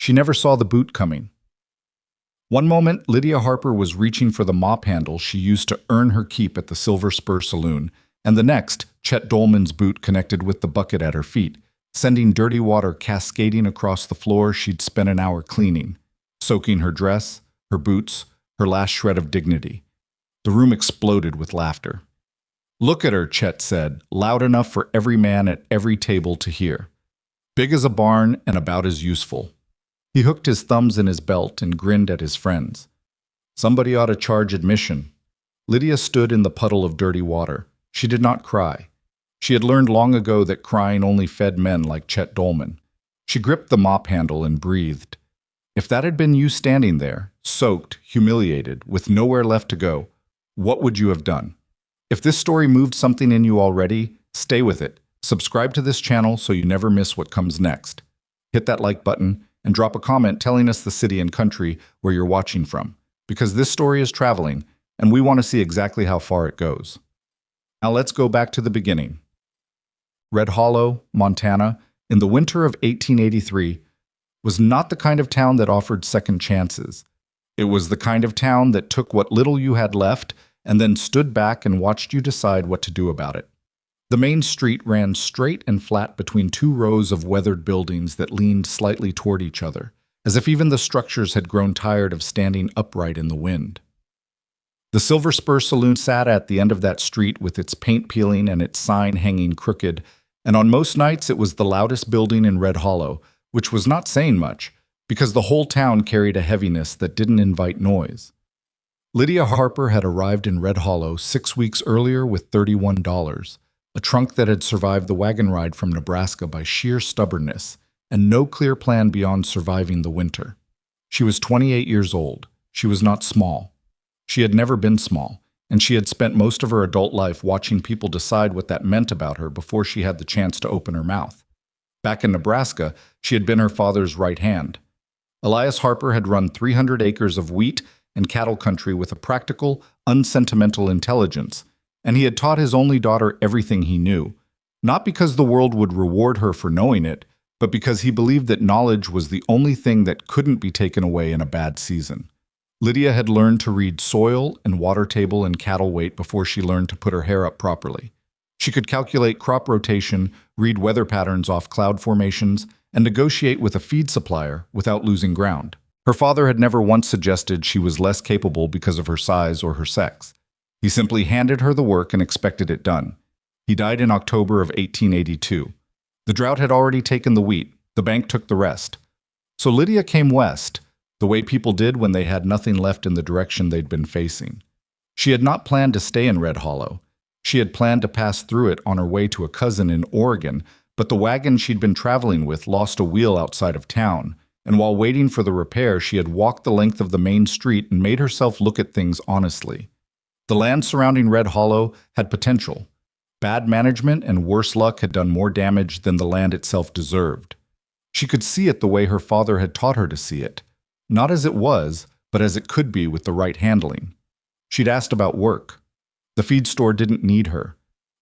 She never saw the boot coming. One moment, Lydia Harper was reaching for the mop handle she used to earn her keep at the Silver Spur Saloon, and the next, Chet Dolman's boot connected with the bucket at her feet, sending dirty water cascading across the floor she'd spent an hour cleaning, soaking her dress, her boots, her last shred of dignity. The room exploded with laughter. "Look at her," Chet said, loud enough for every man at every table to hear. "Big as a barn and about as useful." He hooked his thumbs in his belt and grinned at his friends. Somebody ought to charge admission. Lydia stood in the puddle of dirty water. She did not cry. She had learned long ago that crying only fed men like Chet Dolman. She gripped the mop handle and breathed. If that had been you standing there, soaked, humiliated, with nowhere left to go, what would you have done? If this story moved something in you already, stay with it. Subscribe to this channel so you never miss what comes next. Hit that like button and drop a comment telling us the city and country where you're watching from, because this story is traveling and we want to see exactly how far it goes. Now let's go back to the beginning. Red Hollow, Montana, in the winter of 1883, was not the kind of town that offered second chances. It was the kind of town that took what little you had left and then stood back and watched you decide what to do about it. The main street ran straight and flat between two rows of weathered buildings that leaned slightly toward each other, as if even the structures had grown tired of standing upright in the wind. The Silver Spur Saloon sat at the end of that street with its paint peeling and its sign hanging crooked, and on most nights it was the loudest building in Red Hollow, which was not saying much, because the whole town carried a heaviness that didn't invite noise. Lydia Harper had arrived in Red Hollow 6 weeks earlier with $31. A trunk that had survived the wagon ride from Nebraska by sheer stubbornness, and no clear plan beyond surviving the winter. She was 28 years old. She was not small. She had never been small, and she had spent most of her adult life watching people decide what that meant about her before she had the chance to open her mouth. Back in Nebraska, she had been her father's right hand. Elias Harper had run 300 acres of wheat and cattle country with a practical, unsentimental intelligence, and he had taught his only daughter everything he knew, not because the world would reward her for knowing it, but because he believed that knowledge was the only thing that couldn't be taken away in a bad season. Lydia had learned to read soil and water table and cattle weight before she learned to put her hair up properly. She could calculate crop rotation, read weather patterns off cloud formations, and negotiate with a feed supplier without losing ground. Her father had never once suggested she was less capable because of her size or her sex. He simply handed her the work and expected it done. He died in October of 1882. The drought had already taken the wheat. The bank took the rest. So Lydia came west, the way people did when they had nothing left in the direction they'd been facing. She had not planned to stay in Red Hollow. She had planned to pass through it on her way to a cousin in Oregon, but the wagon she'd been traveling with lost a wheel outside of town, and while waiting for the repair, she had walked the length of the main street and made herself look at things honestly. The land surrounding Red Hollow had potential. Bad management and worse luck had done more damage than the land itself deserved. She could see it the way her father had taught her to see it, not as it was, but as it could be with the right handling. She'd asked about work. The feed store didn't need her.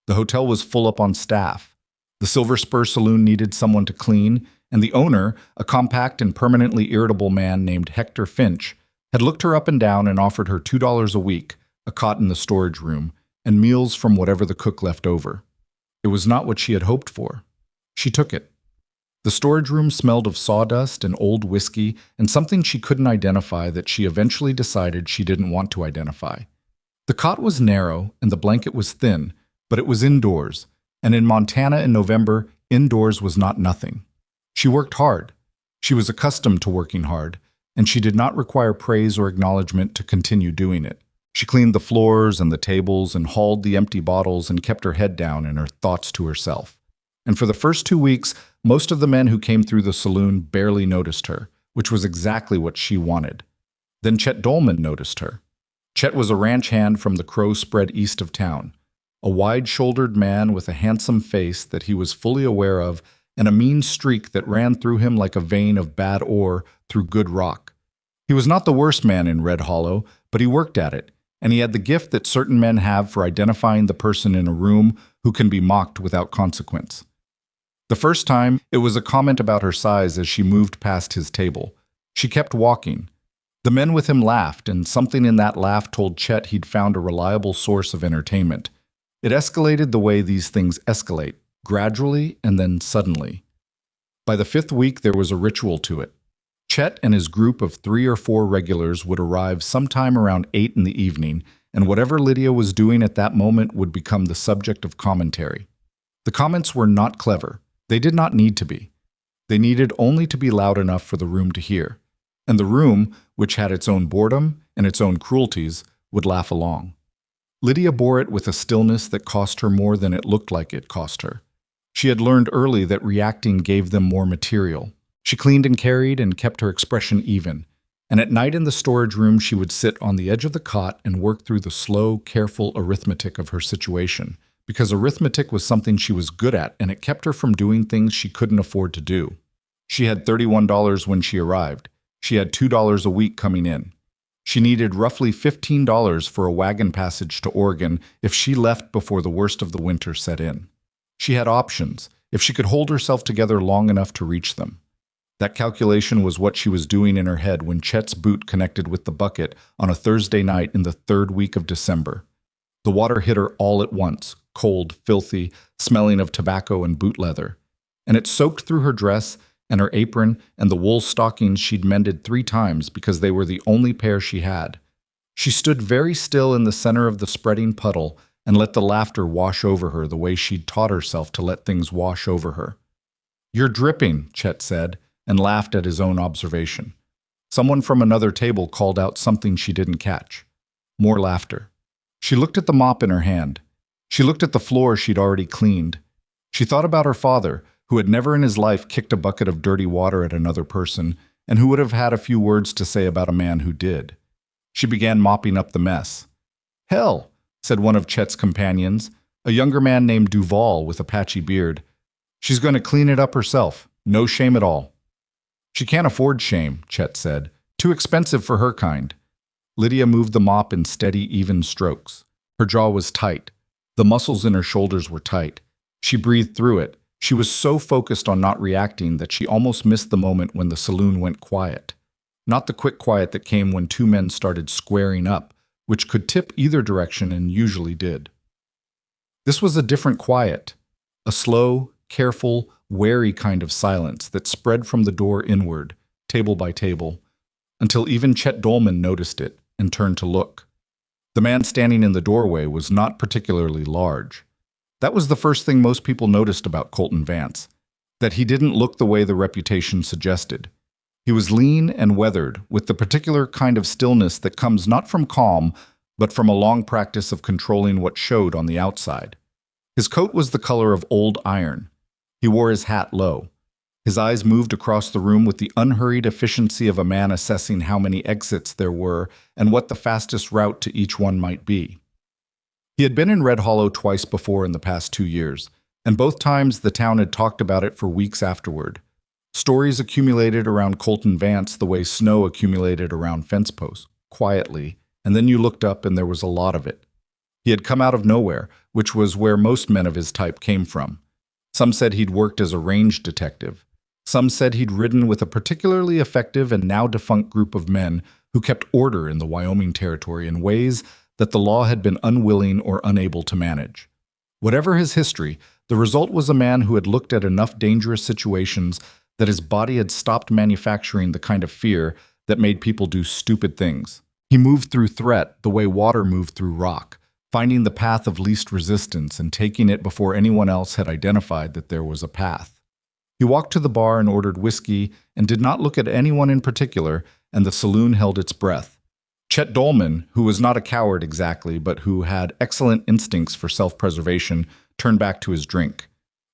The hotel was full up on staff. The Silver Spur Saloon needed someone to clean, and the owner, a compact and permanently irritable man named Hector Finch, had looked her up and down and offered her $2 a week, a cot in the storage room, and meals from whatever the cook left over. It was not what she had hoped for. She took it. The storage room smelled of sawdust and old whiskey and something she couldn't identify that she eventually decided she didn't want to identify. The cot was narrow and the blanket was thin, but it was indoors, and in Montana in November, indoors was not nothing. She worked hard. She was accustomed to working hard, and she did not require praise or acknowledgement to continue doing it. She cleaned the floors and the tables and hauled the empty bottles and kept her head down and her thoughts to herself. And for the first 2 weeks, most of the men who came through the saloon barely noticed her, which was exactly what she wanted. Then Chet Dolman noticed her. Chet was a ranch hand from the Crow spread east of town, a wide-shouldered man with a handsome face that he was fully aware of and a mean streak that ran through him like a vein of bad ore through good rock. He was not the worst man in Red Hollow, but he worked at it, and he had the gift that certain men have for identifying the person in a room who can be mocked without consequence. The first time, it was a comment about her size as she moved past his table. She kept walking. The men with him laughed, and something in that laugh told Chet he'd found a reliable source of entertainment. It escalated the way these things escalate, gradually and then suddenly. By the fifth week, there was a ritual to it. Chet and his group of 3 or 4 regulars would arrive sometime around 8 in the evening, and whatever Lydia was doing at that moment would become the subject of commentary. The comments were not clever. They did not need to be. They needed only to be loud enough for the room to hear. And the room, which had its own boredom and its own cruelties, would laugh along. Lydia bore it with a stillness that cost her more than it looked like it cost her. She had learned early that reacting gave them more material. She cleaned and carried and kept her expression even. And at night in the storage room, she would sit on the edge of the cot and work through the slow, careful arithmetic of her situation. Because arithmetic was something she was good at, and it kept her from doing things she couldn't afford to do. She had $31 when she arrived. She had $2 a week coming in. She needed roughly $15 for a wagon passage to Oregon if she left before the worst of the winter set in. She had options, if she could hold herself together long enough to reach them. That calculation was what she was doing in her head when Chet's boot connected with the bucket on a Thursday night in the 3rd week of December. The water hit her all at once, cold, filthy, smelling of tobacco and boot leather. And it soaked through her dress and her apron and the wool stockings she'd mended 3 times because they were the only pair she had. She stood very still in the center of the spreading puddle and let the laughter wash over her the way she'd taught herself to let things wash over her. "You're dripping," Chet said, and laughed at his own observation. Someone from another table called out something she didn't catch. More laughter. She looked at the mop in her hand. She looked at the floor she'd already cleaned. She thought about her father, who had never in his life kicked a bucket of dirty water at another person, and who would have had a few words to say about a man who did. She began mopping up the mess. "Hell," said one of Chet's companions, a younger man named Duval with a patchy beard. "She's going to clean it up herself. No shame at all." "She can't afford shame," Chet said. "Too expensive for her kind." Lydia moved the mop in steady, even strokes. Her jaw was tight. The muscles in her shoulders were tight. She breathed through it. She was so focused on not reacting that she almost missed the moment when the saloon went quiet. Not the quick quiet that came when 2 men started squaring up, which could tip either direction and usually did. This was a different quiet, a slow, careful, wary kind of silence that spread from the door inward, table by table, until even Chet Dolman noticed it and turned to look. The man standing in the doorway was not particularly large. That was the first thing most people noticed about Colton Vance, that he didn't look the way the reputation suggested. He was lean and weathered, with the particular kind of stillness that comes not from calm, but from a long practice of controlling what showed on the outside. His coat was the color of old iron. He wore his hat low. His eyes moved across the room with the unhurried efficiency of a man assessing how many exits there were and what the fastest route to each one might be. He had been in Red Hollow twice before in the past 2 years, and both times the town had talked about it for weeks afterward. Stories accumulated around Colton Vance the way snow accumulated around fence posts, quietly, and then you looked up and there was a lot of it. He had come out of nowhere, which was where most men of his type came from. Some said he'd worked as a range detective. Some said he'd ridden with a particularly effective and now defunct group of men who kept order in the Wyoming Territory in ways that the law had been unwilling or unable to manage. Whatever his history, the result was a man who had looked at enough dangerous situations that his body had stopped manufacturing the kind of fear that made people do stupid things. He moved through threat the way water moved through rock, finding the path of least resistance and taking it before anyone else had identified that there was a path. He walked to the bar and ordered whiskey and did not look at anyone in particular, and the saloon held its breath. Chet Dolman, who was not a coward exactly, but who had excellent instincts for self-preservation, turned back to his drink.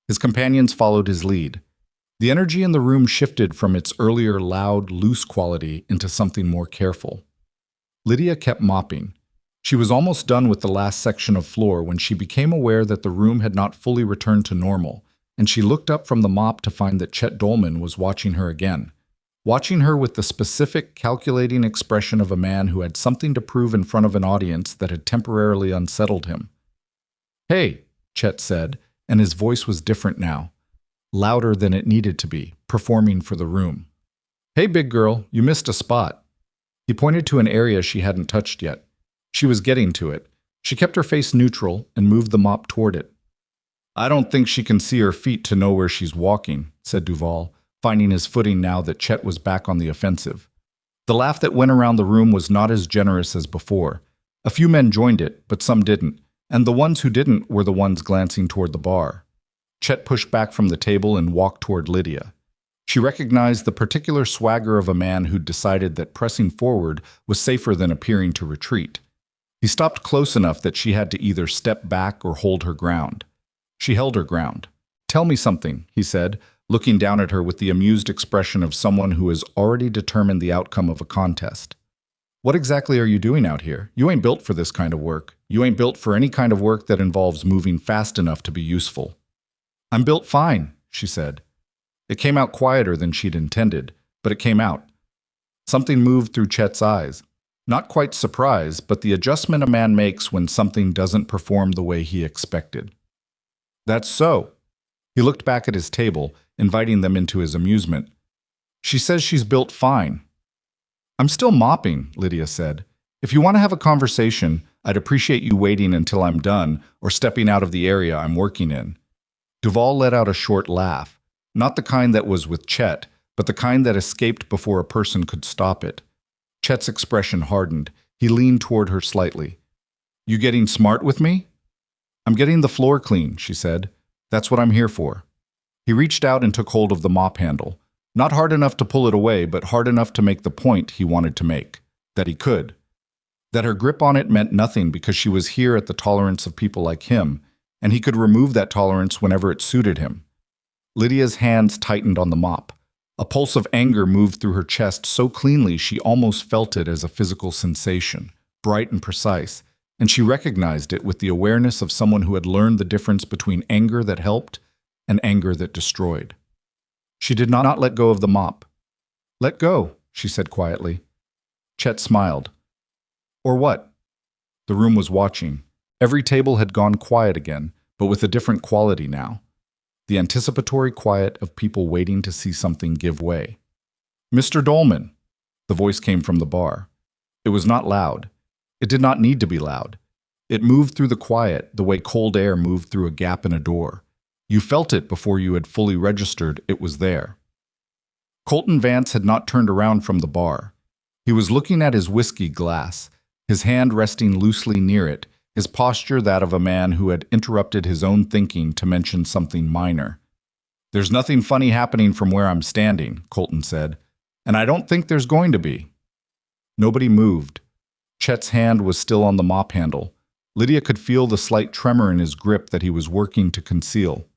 His companions followed his lead. The energy in the room shifted from its earlier loud, loose quality into something more careful. Lydia kept mopping. She was almost done with the last section of floor when she became aware that the room had not fully returned to normal, and she looked up from the mop to find that Chet Dolman was watching her again. Watching her with the specific, calculating expression of a man who had something to prove in front of an audience that had temporarily unsettled him. "Hey," Chet said, and his voice was different now. louder than it needed to be, performing for the room. "Hey, big girl, you missed a spot." He pointed to an area she hadn't touched yet. She was getting to it. She kept her face neutral and moved the mop toward it. "I don't think she can see her feet to know where she's walking," said Duval, finding his footing now that Chet was back on the offensive. The laugh that went around the room was not as generous as before. A few men joined it, but some didn't, and the ones who didn't were the ones glancing toward the bar. Chet pushed back from the table and walked toward Lydia. She recognized the particular swagger of a man who'd decided that pressing forward was safer than appearing to retreat. He stopped close enough that she had to either step back or hold her ground. She held her ground. "Tell me something," he said, looking down at her with the amused expression of someone who has already determined the outcome of a contest. "What exactly are you doing out here? You ain't built for this kind of work. You ain't built for any kind of work that involves moving fast enough to be useful." "I'm built fine," she said. It came out quieter than she'd intended, but it came out. Something moved through Chet's eyes. Not quite surprise, but the adjustment a man makes when something doesn't perform the way he expected. "That's so." He looked back at his table, inviting them into his amusement. "She says she's built fine." "I'm still mopping," Lydia said. "If you want to have a conversation, I'd appreciate you waiting until I'm done or stepping out of the area I'm working in." Duval let out a short laugh. Not the kind that was with Chet, but the kind that escaped before a person could stop it. Chet's expression hardened. He leaned toward her slightly. "You getting smart with me?" "I'm getting the floor clean," she said. "That's what I'm here for." He reached out and took hold of the mop handle. Not hard enough to pull it away, but hard enough to make the point he wanted to make. That he could. That her grip on it meant nothing because she was here at the tolerance of people like him, and he could remove that tolerance whenever it suited him. Lydia's hands tightened on the mop. A pulse of anger moved through her chest so cleanly she almost felt it as a physical sensation, bright and precise, and she recognized it with the awareness of someone who had learned the difference between anger that helped and anger that destroyed. She did not let go of the mop. "Let go," she said quietly. Chet smiled. "Or what?" The room was watching. Every table had gone quiet again, but with a different quality now. The anticipatory quiet of people waiting to see something give way. "Mr. Dolman," the voice came from the bar. It was not loud. It did not need to be loud. It moved through the quiet the way cold air moved through a gap in a door. You felt it before you had fully registered it was there. Colton Vance had not turned around from the bar. He was looking at his whiskey glass, his hand resting loosely near it, his posture that of a man who had interrupted his own thinking to mention something minor. "There's nothing funny happening from where I'm standing," Colton said, "and I don't think there's going to be." Nobody moved. Chet's hand was still on the mop handle. Lydia could feel the slight tremor in his grip that he was working to conceal.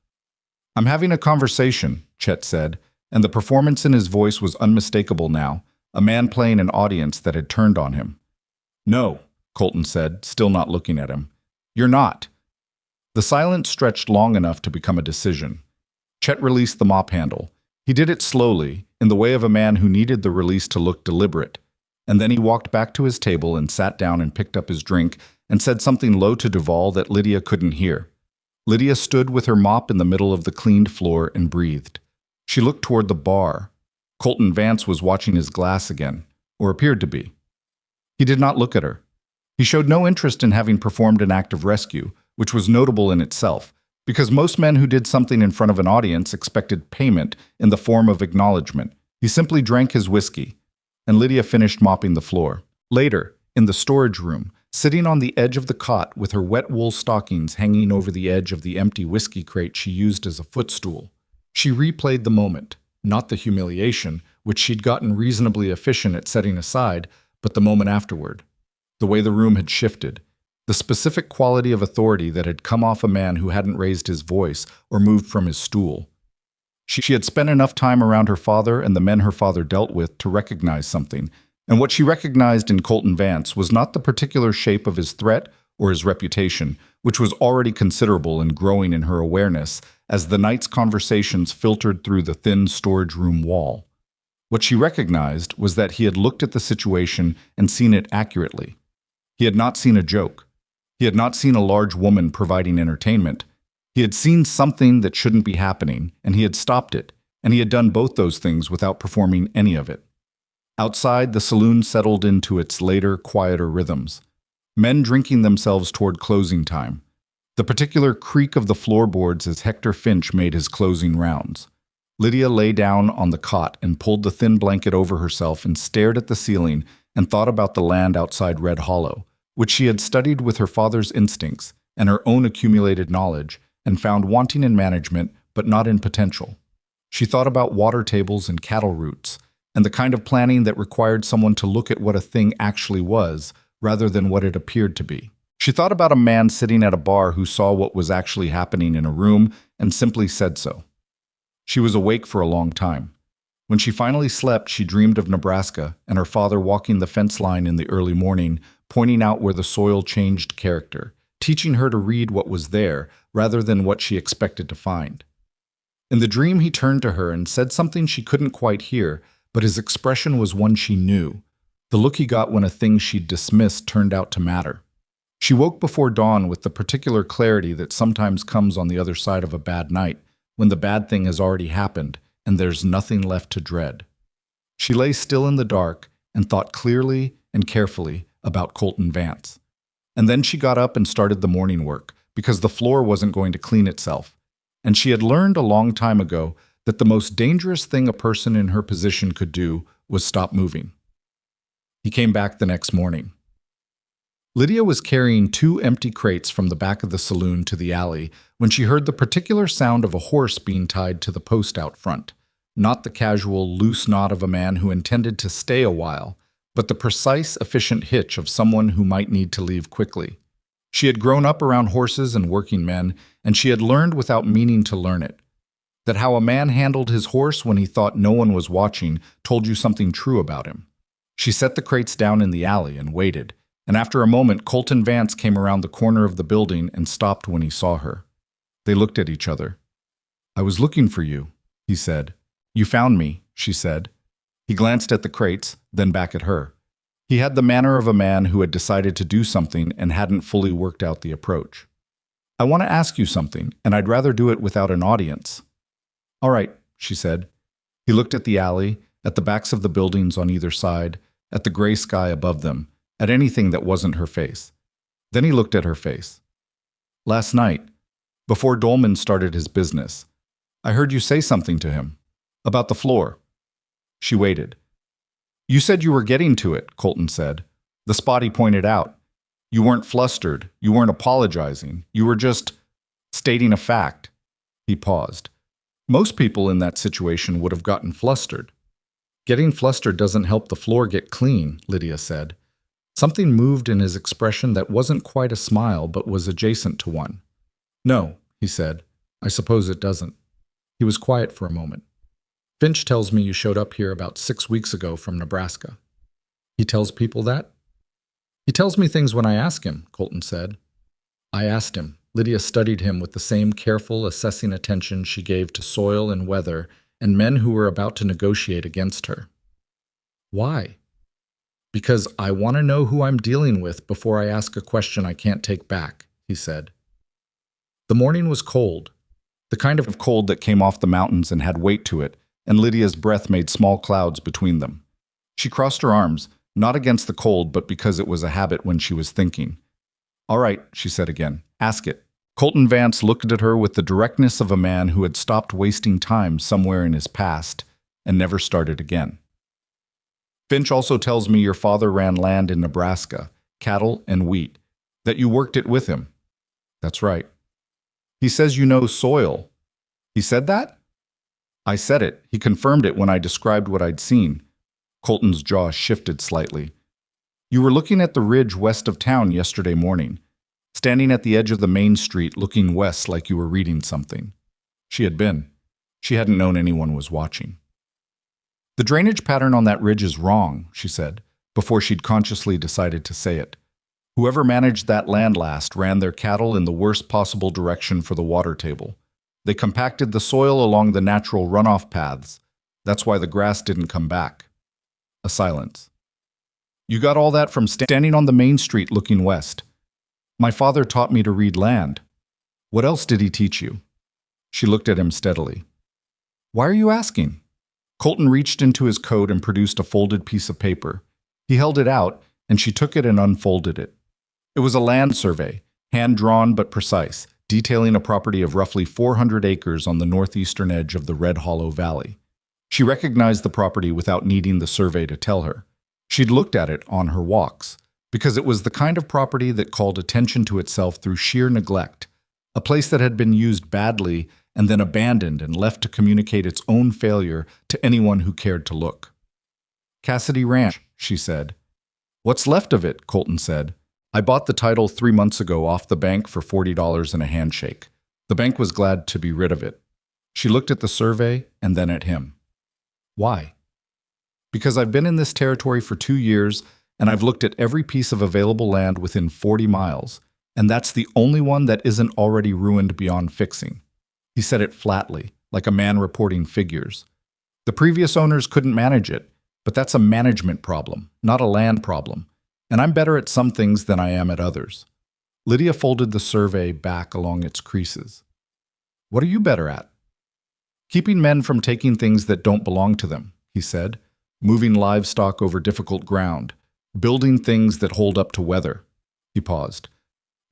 "I'm having a conversation," Chet said, and the performance in his voice was unmistakable now, a man playing an audience that had turned on him. "No," Colton said, still not looking at him. "You're not." The silence stretched long enough to become a decision. Chet released the mop handle. He did it slowly, in the way of a man who needed the release to look deliberate, and then he walked back to his table and sat down and picked up his drink and said something low to Duval that Lydia couldn't hear. Lydia stood with her mop in the middle of the cleaned floor and breathed. She looked toward the bar. Colton Vance was watching his glass again, or appeared to be. He did not look at her. He showed no interest in having performed an act of rescue, which was notable in itself, because most men who did something in front of an audience expected payment in the form of acknowledgement. He simply drank his whiskey, and Lydia finished mopping the floor. Later, in the storage room, sitting on the edge of the cot with her wet wool stockings hanging over the edge of the empty whiskey crate she used as a footstool, she replayed the moment, not the humiliation, which she'd gotten reasonably efficient at setting aside, but the moment afterward. The way the room had shifted, the specific quality of authority that had come off a man who hadn't raised his voice or moved from his stool. She had spent enough time around her father and the men her father dealt with to recognize something, and what she recognized in Colton Vance was not the particular shape of his threat or his reputation, which was already considerable and growing in her awareness as the night's conversations filtered through the thin storage room wall. What she recognized was that he had looked at the situation and seen it accurately. He had not seen a joke. He had not seen a large woman providing entertainment. He had seen something that shouldn't be happening, and he had stopped it, and he had done both those things without performing any of it. Outside, the saloon settled into its later, quieter rhythms. Men drinking themselves toward closing time. The particular creak of the floorboards as Hector Finch made his closing rounds. Lydia lay down on the cot and pulled the thin blanket over herself and stared at the ceiling and thought about the land outside Red Hollow, which she had studied with her father's instincts and her own accumulated knowledge and found wanting in management but not in potential. She thought about water tables and cattle routes, and the kind of planning that required someone to look at what a thing actually was rather than what it appeared to be. She thought about a man sitting at a bar who saw what was actually happening in a room and simply said so. She was awake for a long time. When she finally slept, she dreamed of Nebraska and her father walking the fence line in the early morning, pointing out where the soil changed character, teaching her to read what was there rather than what she expected to find. In the dream, he turned to her and said something she couldn't quite hear, but his expression was one she knew, the look he got when a thing she'd dismissed turned out to matter. She woke before dawn with the particular clarity that sometimes comes on the other side of a bad night, when the bad thing has already happened and there's nothing left to dread. She lay still in the dark and thought clearly and carefully about Colton Vance. And then she got up and started the morning work, because the floor wasn't going to clean itself. And she had learned a long time ago that the most dangerous thing a person in her position could do was stop moving. He came back the next morning. Lydia was carrying 2 empty crates from the back of the saloon to the alley when she heard the particular sound of a horse being tied to the post out front, not the casual, loose knot of a man who intended to stay a while, but the precise, efficient hitch of someone who might need to leave quickly. She had grown up around horses and working men, and she had learned without meaning to learn it, that how a man handled his horse when he thought no one was watching told you something true about him. She set the crates down in the alley and waited, and after a moment Colton Vance came around the corner of the building and stopped when he saw her. They looked at each other. "I was looking for you," he said. "You found me," she said. He glanced at the crates, then back at her. He had the manner of a man who had decided to do something and hadn't fully worked out the approach. "I want to ask you something, and I'd rather do it without an audience." "All right," she said. He looked at the alley, at the backs of the buildings on either side, at the gray sky above them, at anything that wasn't her face. Then he looked at her face. "Last night, before Dolman started his business, I heard you say something to him. About the floor." She waited. "You said you were getting to it," Colton said. "The spot he pointed out. You weren't flustered. You weren't apologizing. You were just stating a fact." He paused. "Most people in that situation would have gotten flustered." "Getting flustered doesn't help the floor get clean," Lydia said. Something moved in his expression that wasn't quite a smile but was adjacent to one. "No," he said. "I suppose it doesn't." He was quiet for a moment. "Finch tells me you showed up here about 6 weeks ago from Nebraska." "He tells people that?" "He tells me things when I ask him," Colton said. "I asked him." Lydia studied him with the same careful, assessing attention she gave to soil and weather and men who were about to negotiate against her. "Why?" "Because I want to know who I'm dealing with before I ask a question I can't take back," he said. The morning was cold, the kind of cold that came off the mountains and had weight to it, and Lydia's breath made small clouds between them. She crossed her arms, not against the cold, but because it was a habit when she was thinking. "All right," she said again. "Ask it." Colton Vance looked at her with the directness of a man who had stopped wasting time somewhere in his past and never started again. "Finch also tells me your father ran land in Nebraska, cattle and wheat, that you worked it with him." "That's right." "He says you know soil." "He said that?" "I said it. He confirmed it when I described what I'd seen." Colton's jaw shifted slightly. "You were looking at the ridge west of town yesterday morning, standing at the edge of the main street looking west like you were reading something." She had been. She hadn't known anyone was watching. "The drainage pattern on that ridge is wrong," she said, before she'd consciously decided to say it. "Whoever managed that land last ran their cattle in the worst possible direction for the water table. They compacted the soil along the natural runoff paths. That's why the grass didn't come back." A silence. "You got all that from standing on the main street looking west." "My father taught me to read land." What else did he teach you? She looked at him steadily. Why are you asking? Colton reached into his coat and produced a folded piece of paper. He held it out, and she took it and unfolded it. It was a land survey, hand-drawn but precise, detailing a property of roughly 400 acres on the northeastern edge of the Red Hollow Valley. She recognized the property without needing the survey to tell her. She'd looked at it on her walks, because it was the kind of property that called attention to itself through sheer neglect, a place that had been used badly and then abandoned and left to communicate its own failure to anyone who cared to look. Cassidy Ranch, she said. What's left of it, Colton said. I bought the title 3 months ago off the bank for $40 and a handshake. The bank was glad to be rid of it. She looked at the survey and then at him. Why? Because I've been in this territory for 2 years and I've looked at every piece of available land within 40 miles, and that's the only one that isn't already ruined beyond fixing. He said it flatly, like a man reporting figures. The previous owners couldn't manage it, but that's a management problem, not a land problem, and I'm better at some things than I am at others. Lydia folded the survey back along its creases. What are you better at? Keeping men from taking things that don't belong to them, he said, moving livestock over difficult ground, building things that hold up to weather. He paused.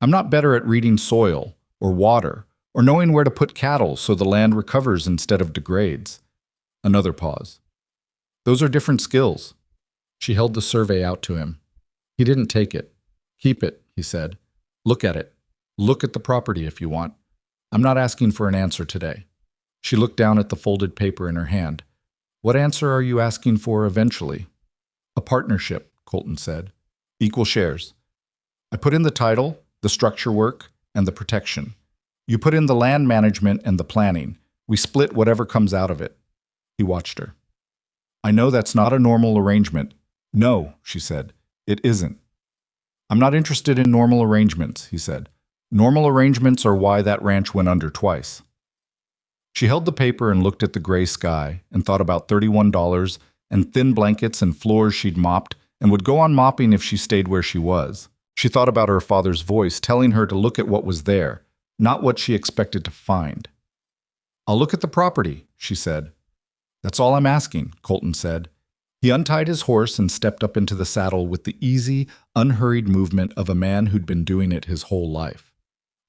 I'm not better at reading soil or water or knowing where to put cattle so the land recovers instead of degrades. Another pause. Those are different skills. She held the survey out to him. He didn't take it. Keep it, he said. Look at it. Look at the property if you want. I'm not asking for an answer today. She looked down at the folded paper in her hand. What answer are you asking for eventually? A partnership, Colton said. Equal shares. I put in the title, the structure work, and the protection. You put in the land management and the planning. We split whatever comes out of it. He watched her. I know that's not a normal arrangement. No, she said. It isn't. I'm not interested in normal arrangements, he said. Normal arrangements are why that ranch went under twice. She held the paper and looked at the gray sky and thought about $31 and thin blankets and floors she'd mopped and would go on mopping if she stayed where she was. She thought about her father's voice telling her to look at what was there, not what she expected to find. I'll look at the property, she said. That's all I'm asking, Colton said. He untied his horse and stepped up into the saddle with the easy, unhurried movement of a man who'd been doing it his whole life.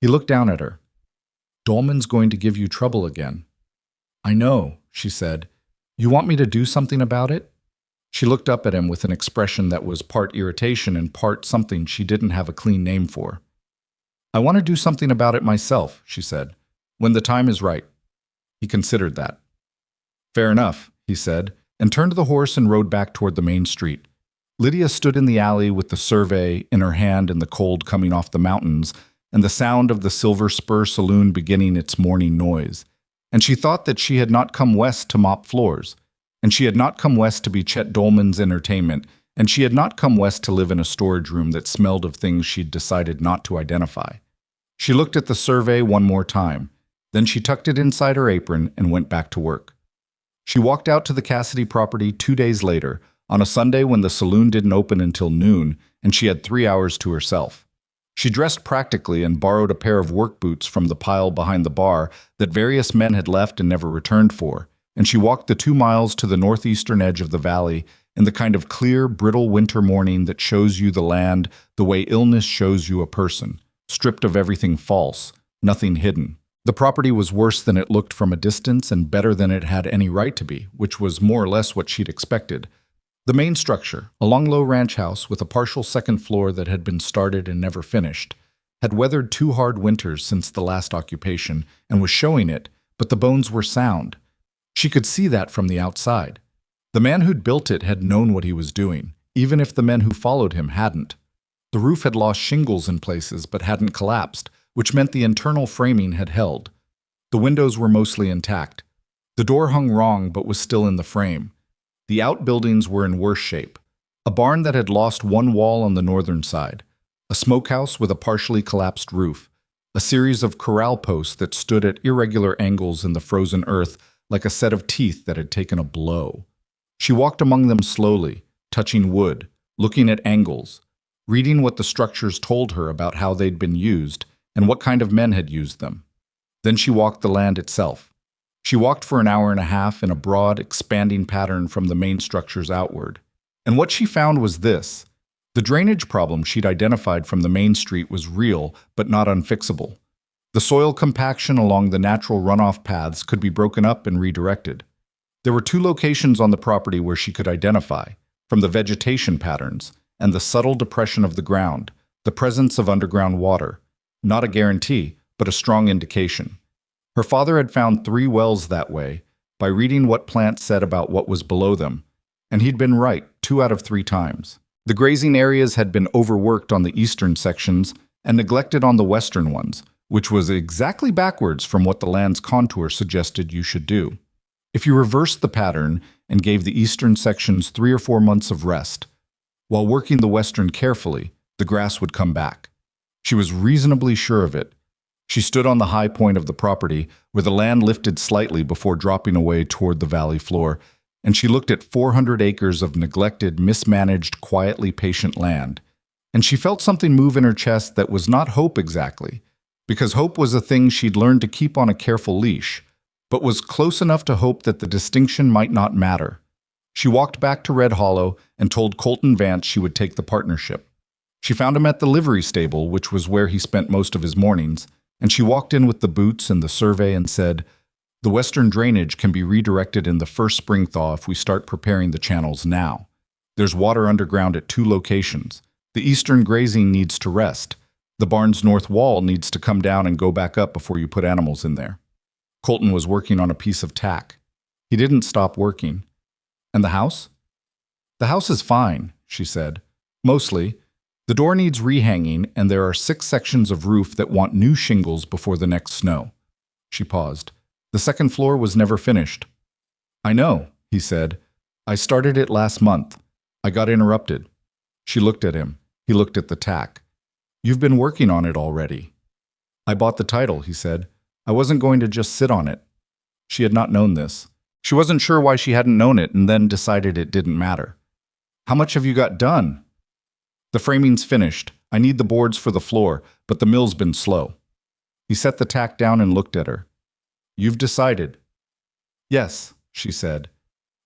He looked down at her. Dolman's going to give you trouble again. I know, she said. You want me to do something about it? She looked up at him with an expression that was part irritation and part something she didn't have a clean name for. I want to do something about it myself, she said, when the time is right. He considered that. Fair enough, he said, and turned the horse and rode back toward the main street. Lydia stood in the alley with the survey in her hand and the cold coming off the mountains and the sound of the Silver Spur Saloon beginning its morning noise. And she thought that she had not come west to mop floors, and she had not come west to be Chet Dolman's entertainment, and she had not come west to live in a storage room that smelled of things she'd decided not to identify. She looked at the survey one more time, then she tucked it inside her apron and went back to work. She walked out to the Cassidy property 2 days later, on a Sunday when the saloon didn't open until noon, and she had 3 hours to herself. She dressed practically and borrowed a pair of work boots from the pile behind the bar that various men had left and never returned for, and she walked the 2 miles to the northeastern edge of the valley in the kind of clear, brittle winter morning that shows you the land the way illness shows you a person, stripped of everything false, nothing hidden. The property was worse than it looked from a distance and better than it had any right to be, which was more or less what she'd expected. The main structure, a long-low ranch house with a partial second floor that had been started and never finished, had weathered 2 hard winters since the last occupation and was showing it, but the bones were sound. She could see that from the outside. The man who'd built it had known what he was doing, even if the men who followed him hadn't. The roof had lost shingles in places but hadn't collapsed, which meant the internal framing had held. The windows were mostly intact. The door hung wrong but was still in the frame. The outbuildings were in worse shape. A barn that had lost one wall on the northern side, a smokehouse with a partially collapsed roof, a series of corral posts that stood at irregular angles in the frozen earth like a set of teeth that had taken a blow. She walked among them slowly, touching wood, looking at angles, reading what the structures told her about how they'd been used, and what kind of men had used them. Then she walked the land itself. She walked for an hour and a half in a broad, expanding pattern from the main structures outward. And what she found was this. The drainage problem she'd identified from the main street was real, but not unfixable. The soil compaction along the natural runoff paths could be broken up and redirected. There were 2 locations on the property where she could identify, from the vegetation patterns and the subtle depression of the ground, the presence of underground water. Not a guarantee, but a strong indication. Her father had found 3 wells that way, by reading what plants said about what was below them, and he'd been right 2 out of 3 times. The grazing areas had been overworked on the eastern sections and neglected on the western ones, which was exactly backwards from what the land's contour suggested you should do. If you reversed the pattern and gave the eastern sections 3 or 4 months of rest, while working the western carefully, the grass would come back. She was reasonably sure of it. She stood on the high point of the property, where the land lifted slightly before dropping away toward the valley floor, and she looked at 400 acres of neglected, mismanaged, quietly patient land. And she felt something move in her chest that was not hope exactly, because hope was a thing she'd learned to keep on a careful leash, but was close enough to hope that the distinction might not matter. She walked back to Red Hollow and told Colton Vance she would take the partnership. She found him at the livery stable, which was where he spent most of his mornings, and she walked in with the boots and the survey and said, "The western drainage can be redirected in the first spring thaw if we start preparing the channels now. There's water underground at 2 locations. The eastern grazing needs to rest. The barn's north wall needs to come down and go back up before you put animals in there." Colton was working on a piece of tack. He didn't stop working. "And the house?" "The house is fine," she said. "Mostly. The door needs rehanging, and there are 6 sections of roof that want new shingles before the next snow." She paused. "The second floor was never finished." "I know," he said. "I started it last month. I got interrupted." She looked at him. He looked at the tack. "You've been working on it already." "I bought the title," he said. "I wasn't going to just sit on it." She had not known this. She wasn't sure why she hadn't known it and then decided it didn't matter. "How much have you got done?" "The framing's finished. I need the boards for the floor, but the mill's been slow." He set the tack down and looked at her. "You've decided?" "Yes," she said.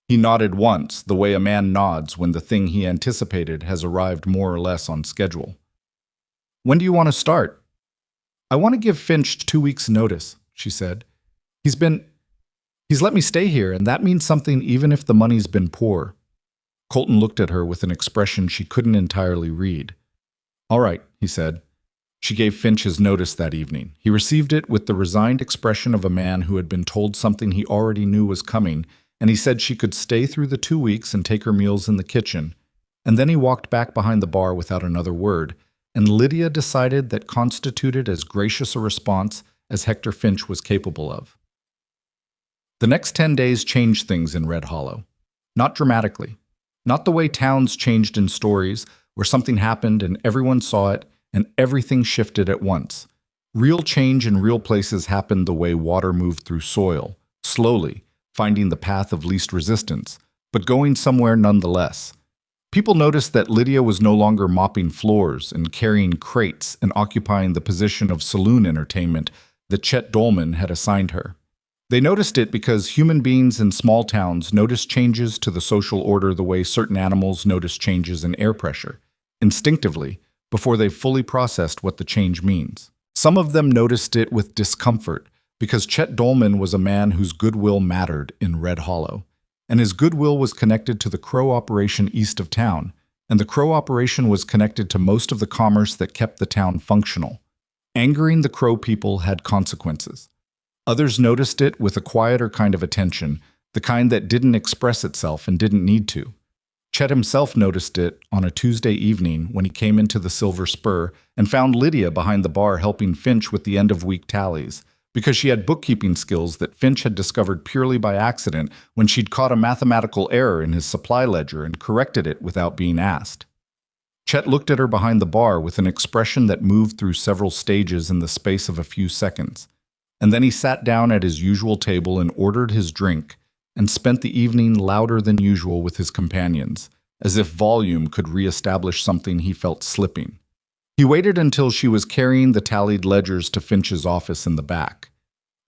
He nodded once, the way a man nods when the thing he anticipated has arrived more or less on schedule. "When do you want to start?" "I want to give Finch 2 weeks' notice," she said. He's let me stay here, and that means something even if the money's been poor." Colton looked at her with an expression she couldn't entirely read. "All right," he said. She gave Finch his notice that evening. He received it with the resigned expression of a man who had been told something he already knew was coming, and he said she could stay through the 2 weeks and take her meals in the kitchen. And then he walked back behind the bar without another word, and Lydia decided that constituted as gracious a response as Hector Finch was capable of. The next 10 days changed things in Red Hollow. Not dramatically. Not the way towns changed in stories, where something happened and everyone saw it, and everything shifted at once. Real change in real places happened the way water moved through soil, slowly, finding the path of least resistance, but going somewhere nonetheless. People noticed that Lydia was no longer mopping floors and carrying crates and occupying the position of saloon entertainment that Chet Dolman had assigned her. They noticed it because human beings in small towns notice changes to the social order the way certain animals notice changes in air pressure, instinctively, before they've fully processed what the change means. Some of them noticed it with discomfort, because Chet Dolman was a man whose goodwill mattered in Red Hollow, and his goodwill was connected to the Crow operation east of town, and the Crow operation was connected to most of the commerce that kept the town functional. Angering the Crow people had consequences. Others noticed it with a quieter kind of attention, the kind that didn't express itself and didn't need to. Chet himself noticed it on a Tuesday evening when he came into the Silver Spur and found Lydia behind the bar helping Finch with the end-of-week tallies, because she had bookkeeping skills that Finch had discovered purely by accident when she'd caught a mathematical error in his supply ledger and corrected it without being asked. Chet looked at her behind the bar with an expression that moved through several stages in the space of a few seconds. And then he sat down at his usual table and ordered his drink, and spent the evening louder than usual with his companions, as if volume could re-establish something he felt slipping. He waited until she was carrying the tallied ledgers to Finch's office in the back.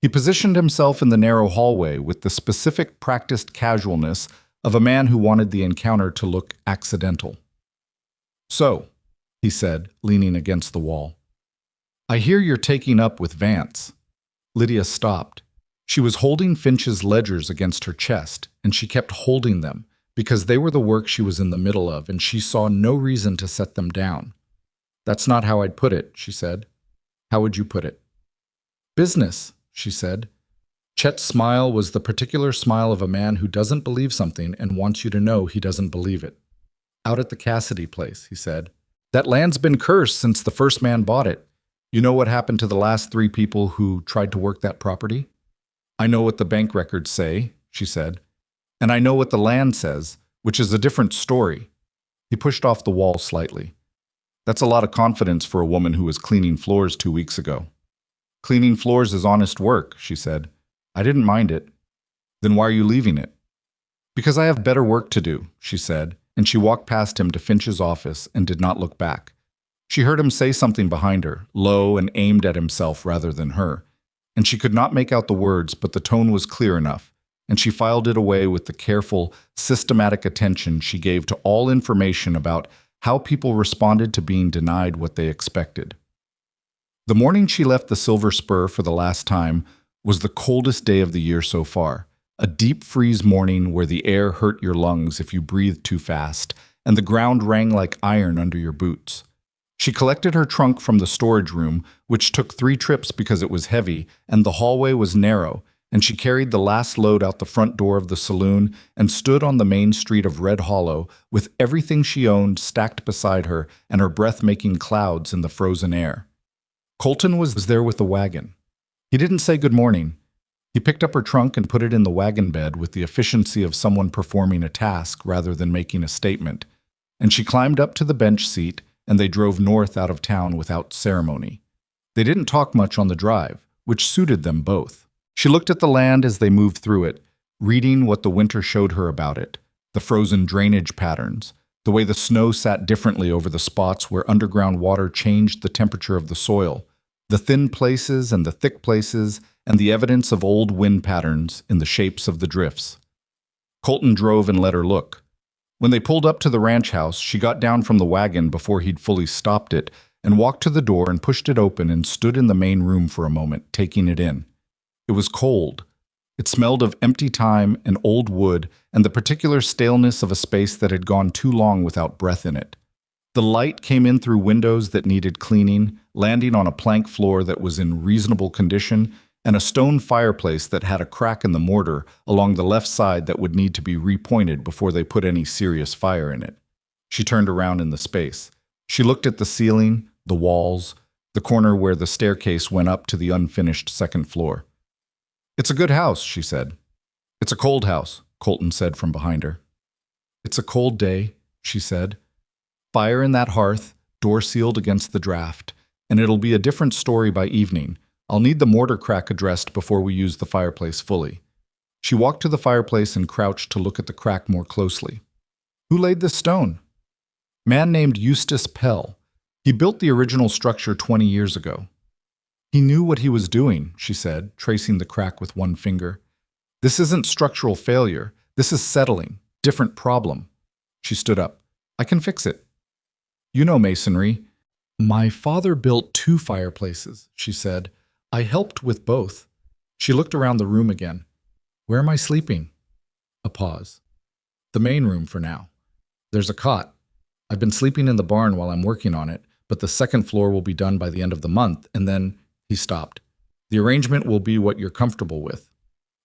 He positioned himself in the narrow hallway with the specific practiced casualness of a man who wanted the encounter to look accidental. "So," he said, leaning against the wall, "I hear you're taking up with Vance." Lydia stopped. She was holding Finch's ledgers against her chest, and she kept holding them because they were the work she was in the middle of, and she saw no reason to set them down. "That's not how I'd put it," she said. "How would you put it?" "Business," she said. Chet's smile was the particular smile of a man who doesn't believe something and wants you to know he doesn't believe it. "Out at the Cassidy place," he said. "That land's been cursed since the first man bought it. You know what happened to the last 3 people who tried to work that property?" "I know what the bank records say," she said. "And I know what the land says, which is a different story." He pushed off the wall slightly. "That's a lot of confidence for a woman who was cleaning floors 2 weeks ago." "Cleaning floors is honest work," she said. "I didn't mind it." "Then why are you leaving it?" "Because I have better work to do," she said, and she walked past him to Finch's office and did not look back. She heard him say something behind her, low and aimed at himself rather than her, and she could not make out the words, but the tone was clear enough, and she filed it away with the careful, systematic attention she gave to all information about how people responded to being denied what they expected. The morning she left the Silver Spur for the last time was the coldest day of the year so far, a deep freeze morning where the air hurt your lungs if you breathed too fast, and the ground rang like iron under your boots. She collected her trunk from the storage room, which took 3 trips because it was heavy, and the hallway was narrow, and she carried the last load out the front door of the saloon and stood on the main street of Red Hollow with everything she owned stacked beside her and her breath making clouds in the frozen air. Colton was there with the wagon. He didn't say good morning. He picked up her trunk and put it in the wagon bed with the efficiency of someone performing a task rather than making a statement, and she climbed up to the bench seat, and they drove north out of town without ceremony. They didn't talk much on the drive, which suited them both. She looked at the land as they moved through it, reading what the winter showed her about it, the frozen drainage patterns, the way the snow sat differently over the spots where underground water changed the temperature of the soil, the thin places and the thick places, and the evidence of old wind patterns in the shapes of the drifts. Colton drove and let her look. When they pulled up to the ranch house, she got down from the wagon before he'd fully stopped it and walked to the door and pushed it open and stood in the main room for a moment, taking it in. It was cold. It smelled of empty time and old wood and the particular staleness of a space that had gone too long without breath in it. The light came in through windows that needed cleaning, landing on a plank floor that was in reasonable condition, and a stone fireplace that had a crack in the mortar along the left side that would need to be repointed before they put any serious fire in it. She turned around in the space. She looked at the ceiling, the walls, the corner where the staircase went up to the unfinished second floor. "It's a good house," she said. "It's a cold house," Colton said from behind her. "It's a cold day," she said. "Fire in that hearth, door sealed against the draft, and it'll be a different story by evening. I'll need the mortar crack addressed before we use the fireplace fully." She walked to the fireplace and crouched to look at the crack more closely. "Who laid this stone?" "Man named Eustace Pell. He built the original structure 20 years ago." "He knew what he was doing," she said, tracing the crack with one finger. "This isn't structural failure. This is settling. Different problem." She stood up. "I can fix it." "You know masonry." "My father built 2 fireplaces," she said. "I helped with both." She looked around the room again. "Where am I sleeping?" A pause. "The main room for now. There's a cot. I've been sleeping in the barn while I'm working on it, but the second floor will be done by the end of the month, and then—" He stopped. "The arrangement will be what you're comfortable with."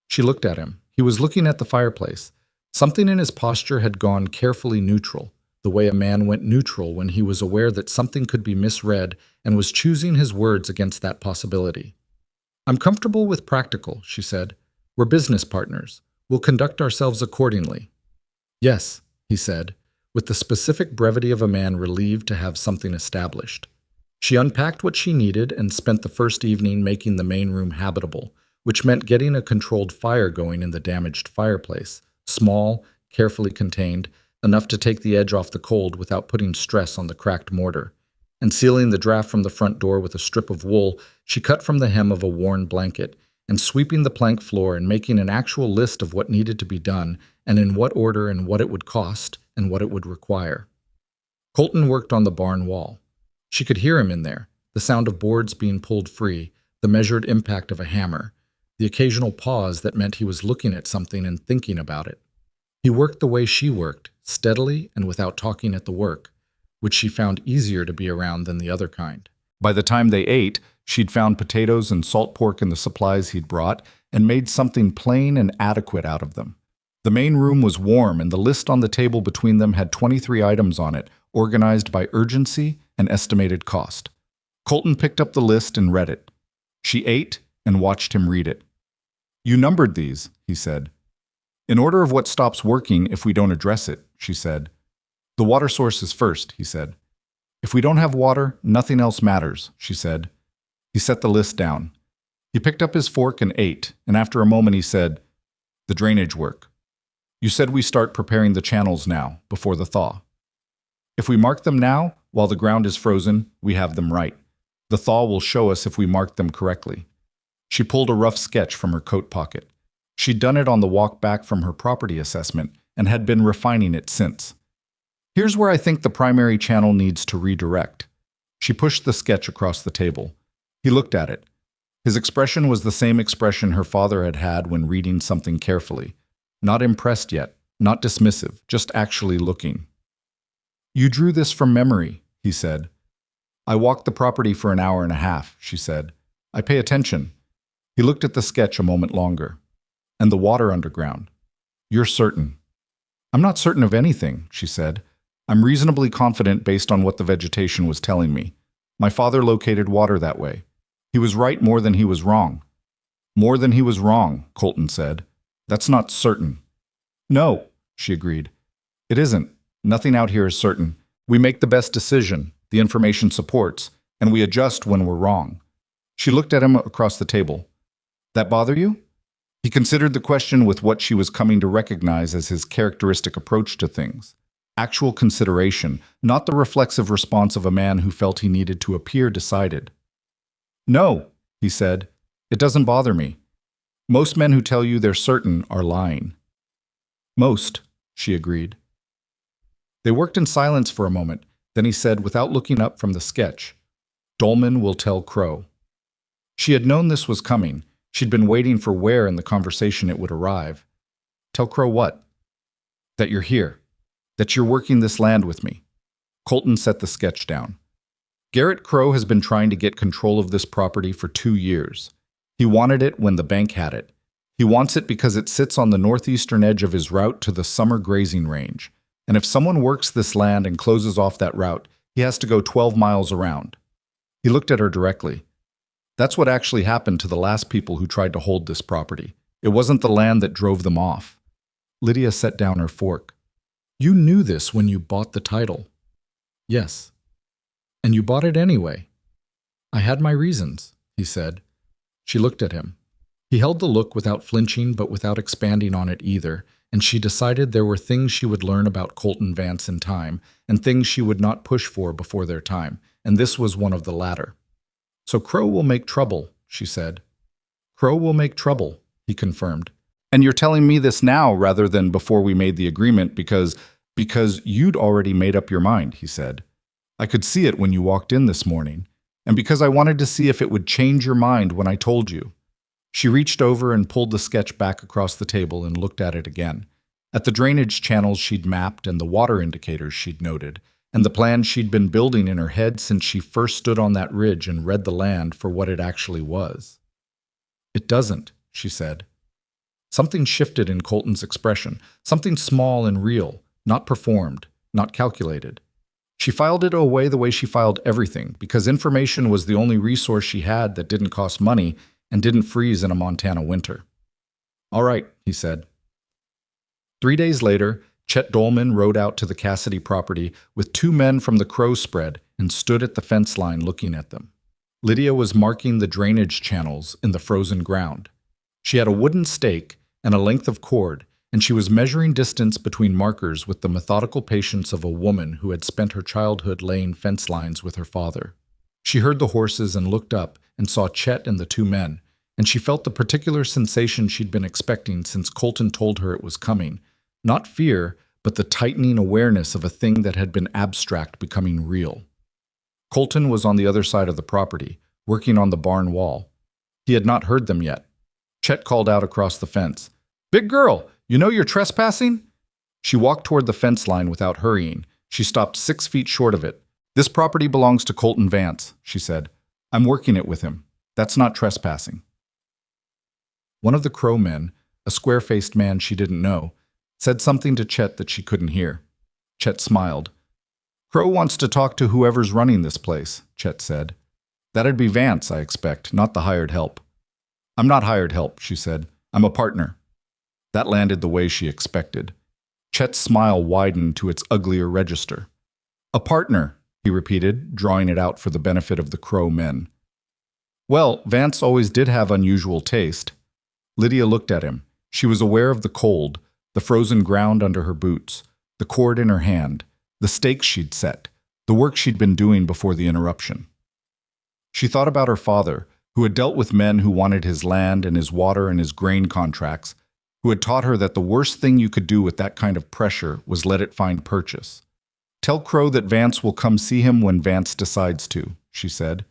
She looked at him. He was looking at the fireplace. Something in his posture had gone carefully neutral, the way a man went neutral when he was aware that something could be misread and was choosing his words against that possibility. "I'm comfortable with practical," she said. "We're business partners. We'll conduct ourselves accordingly." "Yes," he said, with the specific brevity of a man relieved to have something established. She unpacked what she needed and spent the first evening making the main room habitable, which meant getting a controlled fire going in the damaged fireplace, small, carefully contained, enough to take the edge off the cold without putting stress on the cracked mortar. and sealing the draft from the front door with a strip of wool, she cut from the hem of a worn blanket, and sweeping the plank floor and making an actual list of what needed to be done, and in what order and what it would cost, and what it would require. Colton worked on the barn wall. She could hear him in there, the sound of boards being pulled free, the measured impact of a hammer, the occasional pause that meant he was looking at something and thinking about it. He worked the way she worked, steadily and without talking at the work, which she found easier to be around than the other kind. By the time they ate, she'd found potatoes and salt pork in the supplies he'd brought and made something plain and adequate out of them. The main room was warm, and the list on the table between them had 23 items on it, organized by urgency and estimated cost. Colton picked up the list and read it. She ate and watched him read it. "You numbered these," he said. "In order of what stops working if we don't address it," she said. "The water source is first," he said. "If we don't have water, nothing else matters," she said. He set the list down. He picked up his fork and ate, and after a moment he said, "The drainage work. You said we start preparing the channels now, before the thaw. If we mark them now, while the ground is frozen, we have them right. The thaw will show us if we marked them correctly." She pulled a rough sketch from her coat pocket. She'd done it on the walk back from her property assessment and had been refining it since. "Here's where I think the primary channel needs to redirect." She pushed the sketch across the table. He looked at it. His expression was the same expression her father had had when reading something carefully. Not impressed yet, not dismissive, just actually looking. "You drew this from memory," he said. "I walked the property for an hour and a half," she said. "I pay attention." He looked at the sketch a moment longer. "And the water underground. You're certain." "I'm not certain of anything," she said. "I'm reasonably confident based on what the vegetation was telling me. My father located water that way. He was right more than he was wrong." "More than he was wrong," Colton said. "That's not certain." "No," she agreed. "It isn't. Nothing out here is certain. We make the best decision, the information supports, and we adjust when we're wrong." She looked at him across the table. "That bother you?" He considered the question with what she was coming to recognize as his characteristic approach to things. Actual consideration, not the reflexive response of a man who felt he needed to appear decided. "No," he said. "It doesn't bother me. Most men who tell you they're certain are lying." "Most," she agreed. They worked in silence for a moment. Then he said, without looking up from the sketch, "Dolman will tell Crow." She had known this was coming. She'd been waiting for where in the conversation it would arrive. "Tell Crow what?" "That you're here. That you're working this land with me." Colton set the sketch down. "Garrett Crow has been trying to get control of this property for 2 years. He wanted it when the bank had it. He wants it because it sits on the northeastern edge of his route to the summer grazing range. And if someone works this land and closes off that route, he has to go 12 miles around." He looked at her directly. "That's what actually happened to the last people who tried to hold this property. It wasn't the land that drove them off." Lydia set down her fork. "You knew this when you bought the title." "Yes." "And you bought it anyway." "I had my reasons," he said. She looked at him. He held the look without flinching but without expanding on it either, and she decided there were things she would learn about Colton Vance in time, and things she would not push for before their time, and this was one of the latter. "So Crow will make trouble," she said. "Crow will make trouble," he confirmed. "And you're telling me this now rather than before we made the agreement because you'd already made up your mind," he said. "I could see it when you walked in this morning, and because I wanted to see if it would change your mind when I told you." She reached over and pulled the sketch back across the table and looked at it again. At the drainage channels she'd mapped and the water indicators she'd noted, and the plan she'd been building in her head since she first stood on that ridge and read the land for what it actually was. "It doesn't," she said. Something shifted in Colton's expression, something small and real, not performed, not calculated. She filed it away the way she filed everything, because information was the only resource she had that didn't cost money and didn't freeze in a Montana winter. "All right," he said. 3 days later, Chet Dolman rode out to the Cassidy property with 2 men from the Crow spread and stood at the fence line looking at them. Lydia was marking the drainage channels in the frozen ground. She had a wooden stake and a length of cord, and she was measuring distance between markers with the methodical patience of a woman who had spent her childhood laying fence lines with her father. She heard the horses and looked up and saw Chet and the two men, and she felt the particular sensation she'd been expecting since Colton told her it was coming. Not fear, but the tightening awareness of a thing that had been abstract becoming real. Colton was on the other side of the property, working on the barn wall. He had not heard them yet. Chet called out across the fence, "Big girl, you know you're trespassing?" She walked toward the fence line without hurrying. She stopped 6 feet short of it. "This property belongs to Colton Vance," she said. "I'm working it with him. That's not trespassing." One of the Crow men, a square-faced man she didn't know, said something to Chet that she couldn't hear. Chet smiled. "Crow wants to talk to whoever's running this place," Chet said. "That'd be Vance, I expect, not the hired help." "I'm not hired help," she said. "I'm a partner." That landed the way she expected. Chet's smile widened to its uglier register. "A partner," he repeated, drawing it out for the benefit of the Crow men. "Well, Vance always did have unusual taste." Lydia looked at him. She was aware of the cold, the frozen ground under her boots, the cord in her hand, the stakes she'd set, the work she'd been doing before the interruption. She thought about her father, who had dealt with men who wanted his land and his water and his grain contracts, who had taught her that the worst thing you could do with that kind of pressure was let it find purchase. "Tell Crow that Vance will come see him when Vance decides to," she said.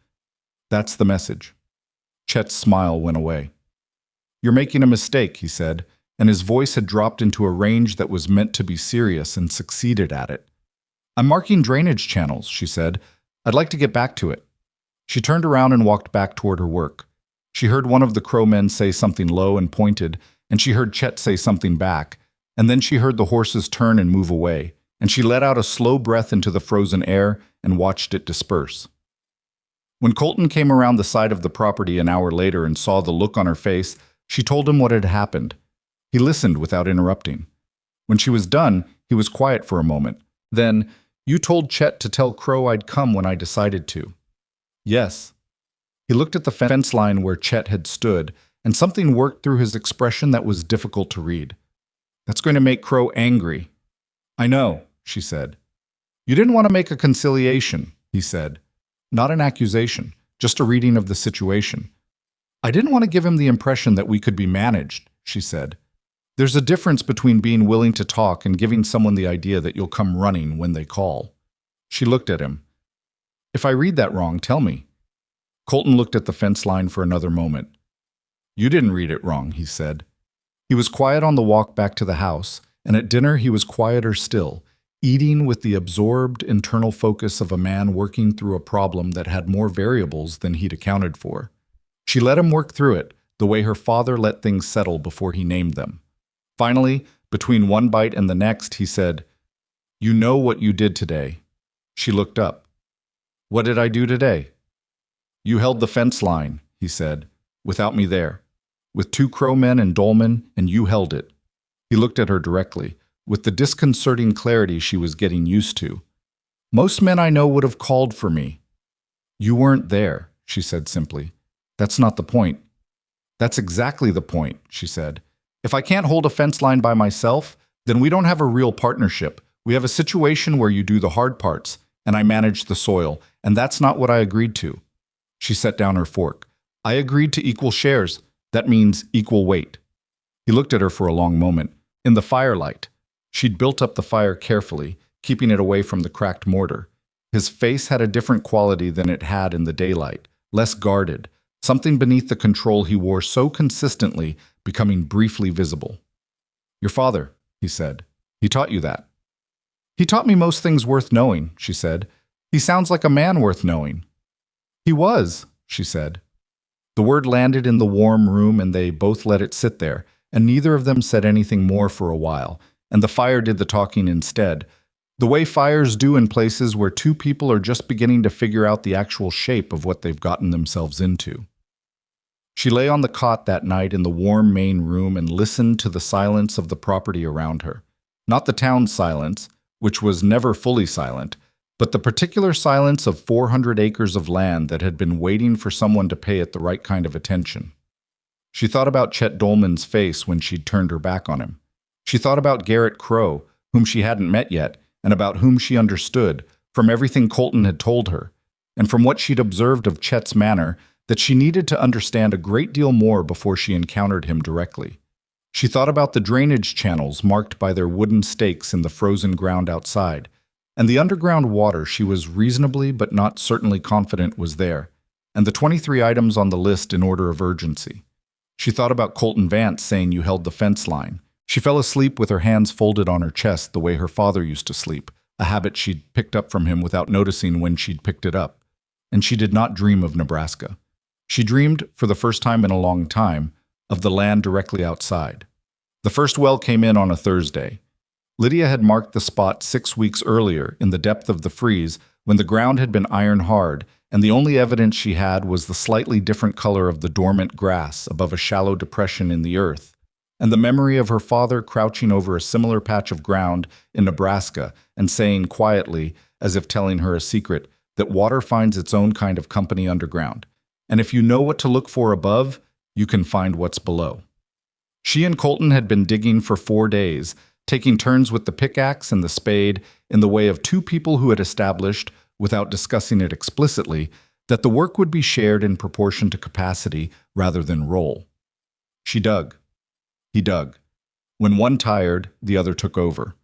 "That's the message." Chet's smile went away. "You're making a mistake," he said, and his voice had dropped into a range that was meant to be serious and succeeded at it. "I'm marking drainage channels," she said. "I'd like to get back to it." She turned around and walked back toward her work. She heard one of the Crow men say something low and pointed, and she heard Chet say something back, and then she heard the horses turn and move away, and she let out a slow breath into the frozen air and watched it disperse. When Colton came around the side of the property an hour later and saw the look on her face, she told him what had happened. He listened without interrupting. When she was done, he was quiet for a moment. Then, "You told Chet to tell Crow I'd come when I decided to." "Yes." He looked at the fence line where Chet had stood, and something worked through his expression that was difficult to read. "That's going to make Crow angry." "I know," she said. "You didn't want to make a conciliation," he said. "Not an accusation, just a reading of the situation." "I didn't want to give him the impression that we could be managed," she said. "There's a difference between being willing to talk and giving someone the idea that you'll come running when they call." She looked at him. "If I read that wrong, tell me." Colton looked at the fence line for another moment. "You didn't read it wrong," he said. He was quiet on the walk back to the house, and at dinner he was quieter still, eating with the absorbed internal focus of a man working through a problem that had more variables than he'd accounted for. She let him work through it, the way her father let things settle before he named them. Finally, between one bite and the next, he said, "You know what you did today." She looked up. "What did I do today?" "You held the fence line," he said, "without me there. With 2 Crow men and Dolman, and you held it." He looked at her directly, with the disconcerting clarity she was getting used to. "Most men I know would have called for me." "You weren't there," she said simply. "That's not the point." "That's exactly the point," she said. "If I can't hold a fence line by myself, then we don't have a real partnership. We have a situation where you do the hard parts, and I manage the soil, and that's not what I agreed to." She set down her fork. "I agreed to equal shares. That means equal weight." He looked at her for a long moment. In the firelight, she'd built up the fire carefully, keeping it away from the cracked mortar. His face had a different quality than it had in the daylight, less guarded, something beneath the control he wore so consistently becoming briefly visible. "Your father," he said. "He taught you that." "He taught me most things worth knowing," she said. "He sounds like a man worth knowing." "He was," she said. The word landed in the warm room and they both let it sit there, and neither of them said anything more for a while, and the fire did the talking instead, the way fires do in places where 2 people are just beginning to figure out the actual shape of what they've gotten themselves into. She lay on the cot that night in the warm main room and listened to the silence of the property around her. Not the town's silence, which was never fully silent, but the particular silence of 400 acres of land that had been waiting for someone to pay it the right kind of attention. She thought about Chet Dolman's face when she'd turned her back on him. She thought about Garrett Crow, whom she hadn't met yet, and about whom she understood, from everything Colton had told her, and from what she'd observed of Chet's manner, that she needed to understand a great deal more before she encountered him directly. She thought about the drainage channels marked by their wooden stakes in the frozen ground outside, and the underground water she was reasonably but not certainly confident was there, and the 23 items on the list in order of urgency. She thought about Colton Vance saying you held the fence line. She fell asleep with her hands folded on her chest the way her father used to sleep, a habit she'd picked up from him without noticing when she'd picked it up. And she did not dream of Nebraska. She dreamed, for the first time in a long time, of the land directly outside. The first well came in on a Thursday. Lydia had marked the spot 6 weeks earlier in the depth of the freeze when the ground had been iron hard, and the only evidence she had was the slightly different color of the dormant grass above a shallow depression in the earth, and the memory of her father crouching over a similar patch of ground in Nebraska and saying quietly, as if telling her a secret, that water finds its own kind of company underground, and if you know what to look for above, you can find what's below. She and Colton had been digging for 4 days, taking turns with the pickaxe and the spade in the way of two people who had established, without discussing it explicitly, that the work would be shared in proportion to capacity rather than role. She dug. He dug. When one tired, the other took over.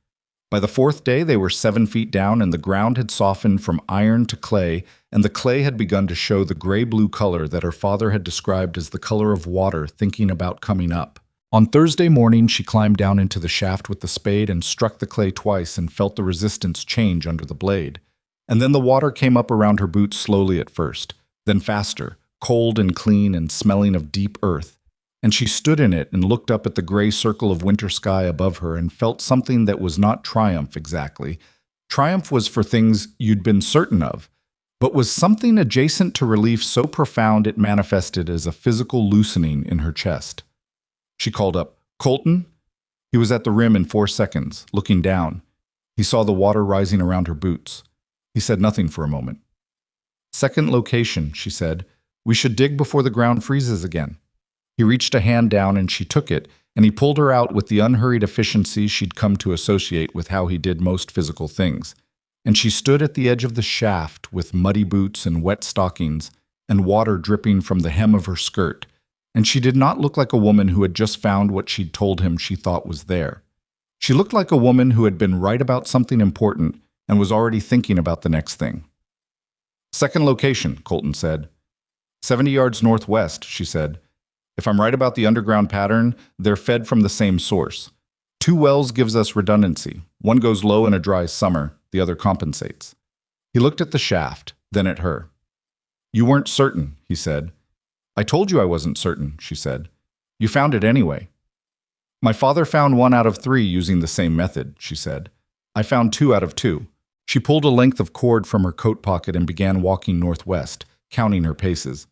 By the 4th day, they were 7 feet down, and the ground had softened from iron to clay, and the clay had begun to show the gray-blue color that her father had described as the color of water thinking about coming up. On Thursday morning, she climbed down into the shaft with the spade and struck the clay twice and felt the resistance change under the blade. And then the water came up around her boots slowly at first, then faster, cold and clean and smelling of deep earth. And she stood in it and looked up at the gray circle of winter sky above her and felt something that was not triumph exactly. Triumph was for things you'd been certain of, but was something adjacent to relief so profound it manifested as a physical loosening in her chest. She called up, "Colton?" He was at the rim in 4 seconds, looking down. He saw the water rising around her boots. He said nothing for a moment. "Second location," she said. "We should dig before the ground freezes again." He reached a hand down and she took it, and he pulled her out with the unhurried efficiency she'd come to associate with how he did most physical things. And she stood at the edge of the shaft with muddy boots and wet stockings and water dripping from the hem of her skirt. And she did not look like a woman who had just found what she'd told him she thought was there. She looked like a woman who had been right about something important and was already thinking about the next thing. "Second location," Colton said. 70 yards northwest," she said. "If I'm right about the underground pattern, they're fed from the same source. 2 wells gives us redundancy. One goes low in a dry summer, the other compensates." He looked at the shaft, then at her. "You weren't certain," he said. "I told you I wasn't certain," she said. "You found it anyway." "My father found 1 out of 3 using the same method," she said. "I found 2 out of 2. She pulled a length of cord from her coat pocket and began walking northwest, counting her paces.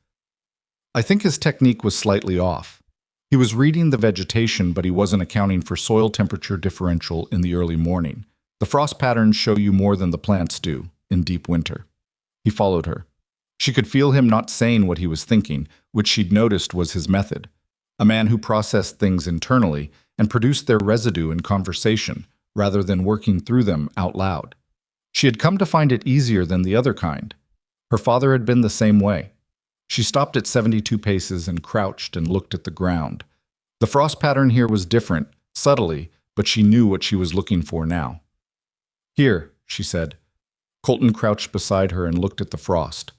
I think his technique was slightly off. He was reading the vegetation, but he wasn't accounting for soil temperature differential in the early morning. The frost patterns show you more than the plants do in deep winter. He followed her. She could feel him not saying what he was thinking, which she'd noticed was his method. A man who processed things internally and produced their residue in conversation, rather than working through them out loud. She had come to find it easier than the other kind. Her father had been the same way. She stopped at 72 paces and crouched and looked at the ground. The frost pattern here was different, subtly, but she knew what she was looking for now. "Here," she said. Colton crouched beside her and looked at the frost.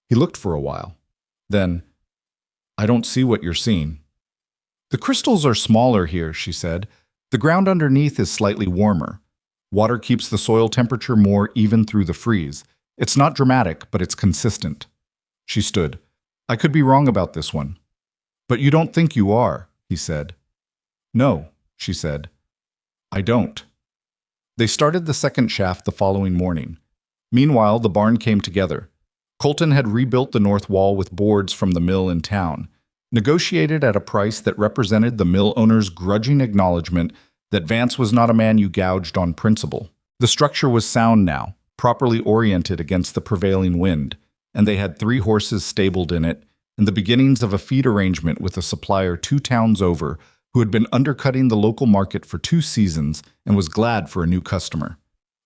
He looked for a while. Then, "I don't see what you're seeing." "The crystals are smaller here," she said. "The ground underneath is slightly warmer. Water keeps the soil temperature more even through the freeze. It's not dramatic, but it's consistent." She stood. "I could be wrong about this one." "But you don't think you are," he said. "No," she said. "I don't." They started the second shaft the following morning. Meanwhile, the barn came together. Colton had rebuilt the north wall with boards from the mill in town, negotiated at a price that represented the mill owner's grudging acknowledgement that Vance was not a man you gouged on principle. The structure was sound now, properly oriented against the prevailing wind, and they had 3 horses stabled in it, and the beginnings of a feed arrangement with a supplier 2 towns over who had been undercutting the local market for 2 seasons and was glad for a new customer.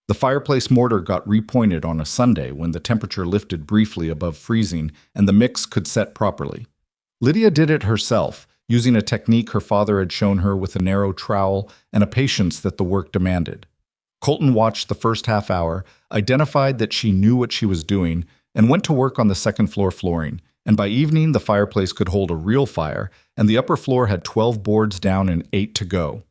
The fireplace mortar got repointed on a Sunday when the temperature lifted briefly above freezing and the mix could set properly. Lydia did it herself, using a technique her father had shown her with a narrow trowel and a patience that the work demanded. Colton watched the first half hour, identified that she knew what she was doing, and went to work on the second-floor flooring, and by evening the fireplace could hold a real fire, and the upper floor had 12 boards down and 8 to go.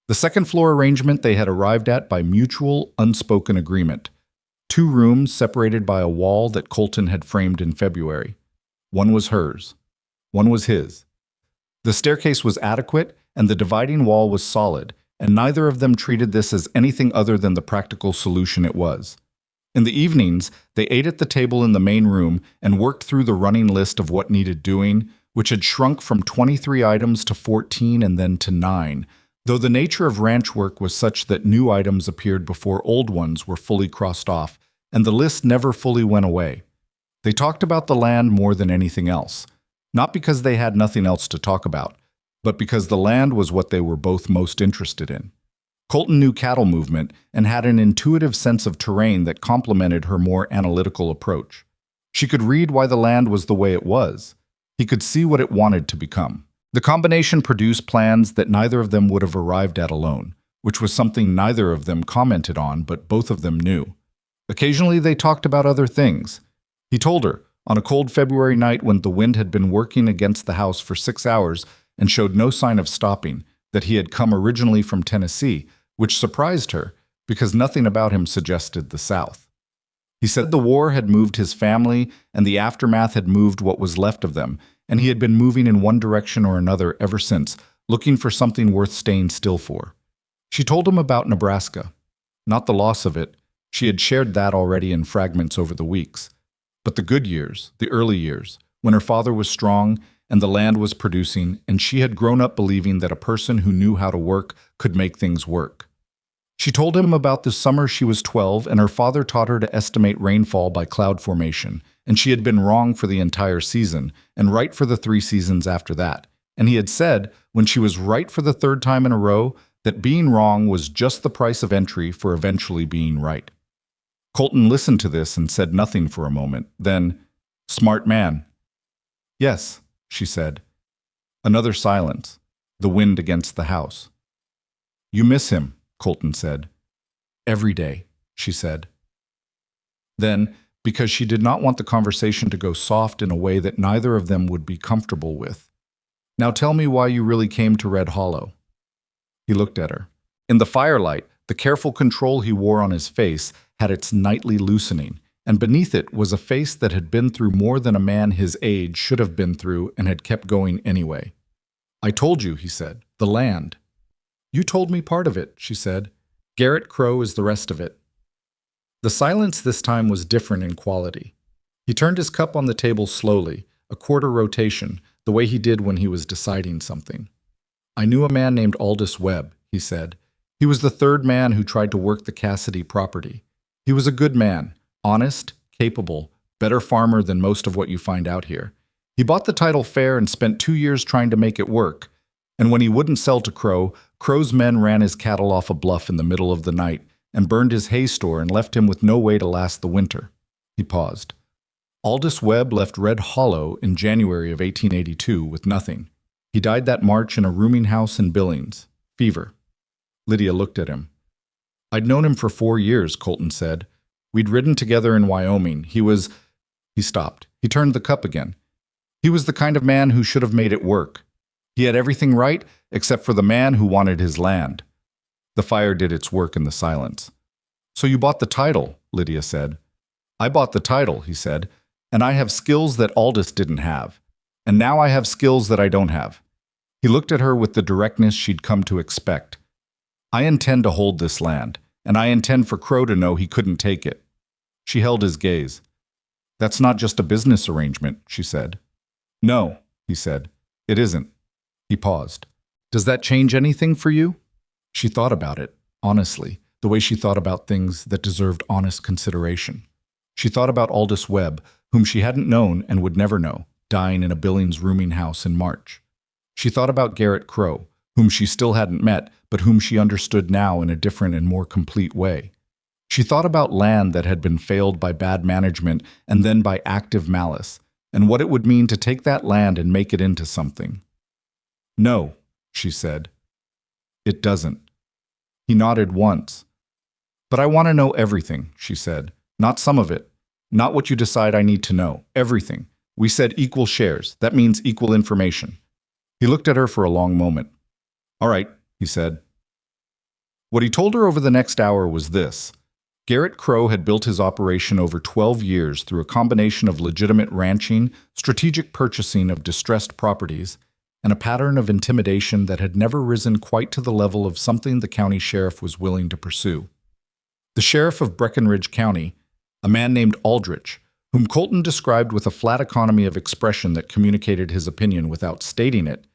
The second-floor arrangement they had arrived at by mutual, unspoken agreement. 2 rooms separated by a wall that Colton had framed in February. One was hers. One was his. The staircase was adequate, and the dividing wall was solid, and neither of them treated this as anything other than the practical solution it was. In the evenings, they ate at the table in the main room and worked through the running list of what needed doing, which had shrunk from 23 items to 14 and then to 9, though the nature of ranch work was such that new items appeared before old ones were fully crossed off, and the list never fully went away. They talked about the land more than anything else, not because they had nothing else to talk about, but because the land was what they were both most interested in. Colton knew cattle movement and had an intuitive sense of terrain that complemented her more analytical approach. She could read why the land was the way it was. He could see what it wanted to become. The combination produced plans that neither of them would have arrived at alone, which was something neither of them commented on, but both of them knew. Occasionally they talked about other things. He told her, on a cold February night when the wind had been working against the house for 6 hours and showed no sign of stopping, that he had come originally from Tennessee, which surprised her because nothing about him suggested the South. He said the war had moved his family and the aftermath had moved what was left of them, and he had been moving in one direction or another ever since, looking for something worth staying still for. She told him about Nebraska. Not the loss of it. She had shared that already in fragments over the weeks. But the good years, the early years, when her father was strong and the land was producing, and she had grown up believing that a person who knew how to work could make things work. She told him about the summer she was 12 and her father taught her to estimate rainfall by cloud formation, and she had been wrong for the entire season and right for the 3 seasons after that. And he had said, when she was right for the 3rd time in a row, that being wrong was just the price of entry for eventually being right. Colton listened to this and said nothing for a moment. Then, "Smart man." "Yes," she said. Another silence, the wind against the house. "You miss him," Colton said. "Every day," she said. Then, because she did not want the conversation to go soft in a way that neither of them would be comfortable with, "Now tell me why you really came to Red Hollow." He looked at her. In the firelight, the careful control he wore on his face had its nightly loosening, and beneath it was a face that had been through more than a man his age should have been through and had kept going anyway. "I told you," he said, "the land." "You told me part of it," she said. "Garrett Crow is the rest of it." The silence this time was different in quality. He turned his cup on the table slowly, a quarter rotation, the way he did when he was deciding something. "I knew a man named Aldous Webb," he said. "He was the 3rd man who tried to work the Cassidy property. He was a good man, honest, capable, better farmer than most of what you find out here. He bought the title fair and spent 2 years trying to make it work. And when he wouldn't sell to Crow, Crow's men ran his cattle off a bluff in the middle of the night and burned his hay store and left him with no way to last the winter." He paused. "Aldous Webb left Red Hollow in January of 1882 with nothing. He died that March in a rooming house in Billings. Fever." Lydia looked at him. "I'd known him for 4 years," Colton said. "We'd ridden together in Wyoming. He was—" He stopped. He turned the cup again. "He was the kind of man who should have made it work. He had everything right except for the man who wanted his land." The fire did its work in the silence. "So you bought the title," Lydia said. "I bought the title," he said, "and I have skills that Aldous didn't have. And now I have skills that I don't have." He looked at her with the directness she'd come to expect. "I intend to hold this land, and I intend for Crow to know he couldn't take it." She held his gaze. "That's not just a business arrangement," she said. "No," he said. "It isn't." He paused. "Does that change anything for you?" She thought about it, honestly, the way she thought about things that deserved honest consideration. She thought about Aldous Webb, whom she hadn't known and would never know, dying in a Billings rooming house in March. She thought about Garrett Crow, whom she still hadn't met, but whom she understood now in a different and more complete way. She thought about land that had been failed by bad management and then by active malice, and what it would mean to take that land and make it into something. "No," she said. "It doesn't." He nodded once. "But I want to know everything," she said. "Not some of it. Not what you decide I need to know. Everything. We said equal shares. That means equal information." He looked at her for a long moment. "All right," he said. What he told her over the next hour was this. Garrett Crow had built his operation over 12 years through a combination of legitimate ranching, strategic purchasing of distressed properties, and a pattern of intimidation that had never risen quite to the level of something the county sheriff was willing to pursue. The sheriff of Breckenridge County, a man named Aldrich, whom Colton described with a flat economy of expression that communicated his opinion without stating it,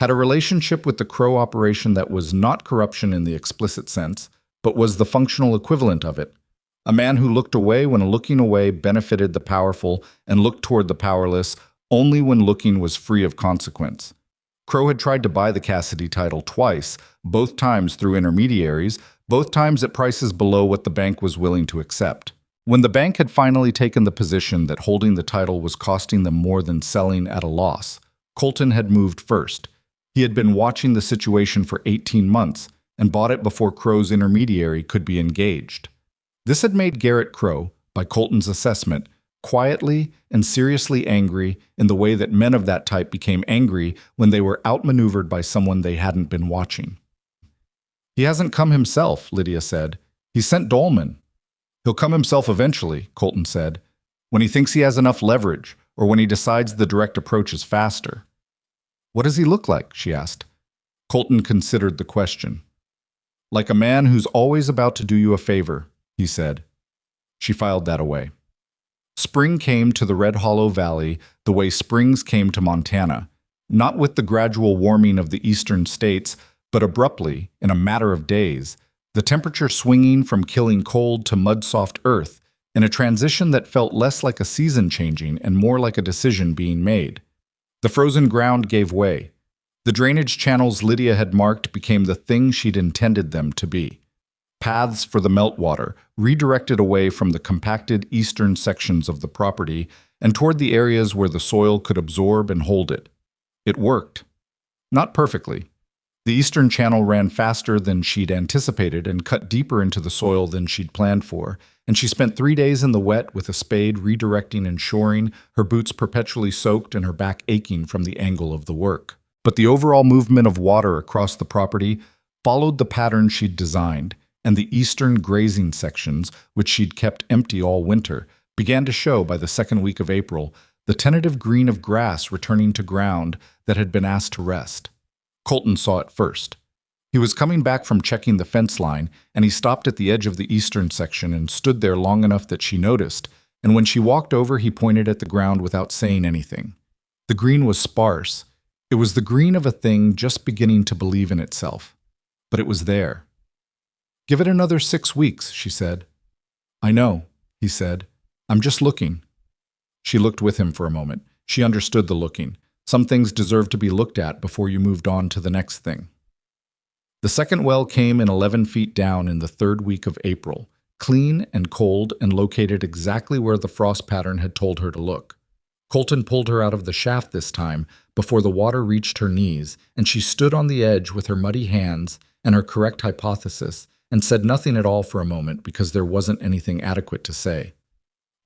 had a relationship with the Crow operation that was not corruption in the explicit sense, but was the functional equivalent of it. A man who looked away when looking away benefited the powerful and looked toward the powerless only when looking was free of consequence. Crow had tried to buy the Cassidy title twice, both times through intermediaries, both times at prices below what the bank was willing to accept. When the bank had finally taken the position that holding the title was costing them more than selling at a loss, Colton had moved first. He had been watching the situation for 18 months and bought it before Crow's intermediary could be engaged. This had made Garrett Crow, by Colton's assessment, quietly and seriously angry in the way that men of that type became angry when they were outmaneuvered by someone they hadn't been watching. "He hasn't come himself," Lydia said. "He sent Dolman." "He'll come himself eventually," Colton said, "when he thinks he has enough leverage or when he decides the direct approach is faster." "What does he look like?" she asked. Colton considered the question. "Like a man who's always about to do you a favor," he said. She filed that away. Spring came to the Red Hollow Valley the way springs came to Montana, not with the gradual warming of the eastern states, but abruptly, in a matter of days, the temperature swinging from killing cold to mud-soft earth, in a transition that felt less like a season changing and more like a decision being made. The frozen ground gave way. The drainage channels Lydia had marked became the thing she'd intended them to be. Paths for the meltwater, redirected away from the compacted eastern sections of the property and toward the areas where the soil could absorb and hold it. It worked. Not perfectly. The eastern channel ran faster than she'd anticipated and cut deeper into the soil than she'd planned for, and she spent 3 days in the wet with a spade redirecting and shoring, her boots perpetually soaked and her back aching from the angle of the work. But the overall movement of water across the property followed the pattern she'd designed, and the eastern grazing sections, which she'd kept empty all winter, began to show by the second week of April the tentative green of grass returning to ground that had been asked to rest. Colton saw it first. He was coming back from checking the fence line, and he stopped at the edge of the eastern section and stood there long enough that she noticed, and when she walked over he pointed at the ground without saying anything. The green was sparse. It was the green of a thing just beginning to believe in itself. But it was there. "Give it another 6 weeks," she said. "I know," he said. "I'm just looking." She looked with him for a moment. She understood the looking. Some things deserved to be looked at before you moved on to the next thing. The second well came in 11 feet down in the third week of April, clean and cold and located exactly where the frost pattern had told her to look. Colton pulled her out of the shaft this time before the water reached her knees, and she stood on the edge with her muddy hands and her correct hypothesis, and said nothing at all for a moment because there wasn't anything adequate to say.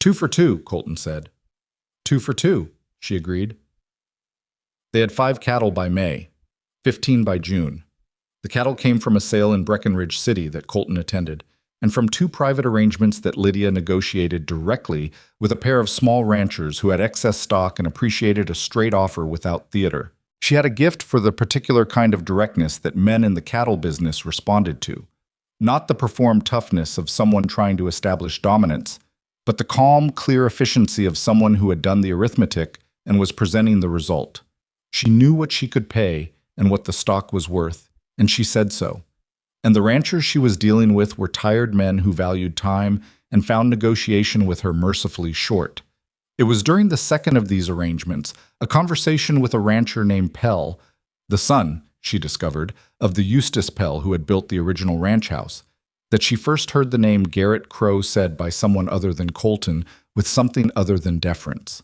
2 for 2, Colton said. 2 for 2, she agreed. They had 5 cattle by May, 15 by June. The cattle came from a sale in Breckenridge City that Colton attended, and from 2 private arrangements that Lydia negotiated directly with a pair of small ranchers who had excess stock and appreciated a straight offer without theater. She had a gift for the particular kind of directness that men in the cattle business responded to. Not the performed toughness of someone trying to establish dominance, but the calm, clear efficiency of someone who had done the arithmetic and was presenting the result. She knew what she could pay and what the stock was worth, and she said so. And the ranchers she was dealing with were tired men who valued time and found negotiation with her mercifully short. It was during the second of these arrangements, a conversation with a rancher named Pell, the son, she discovered, of the Eustace Pell who had built the original ranch house, that she first heard the name Garrett Crow said by someone other than Colton with something other than deference.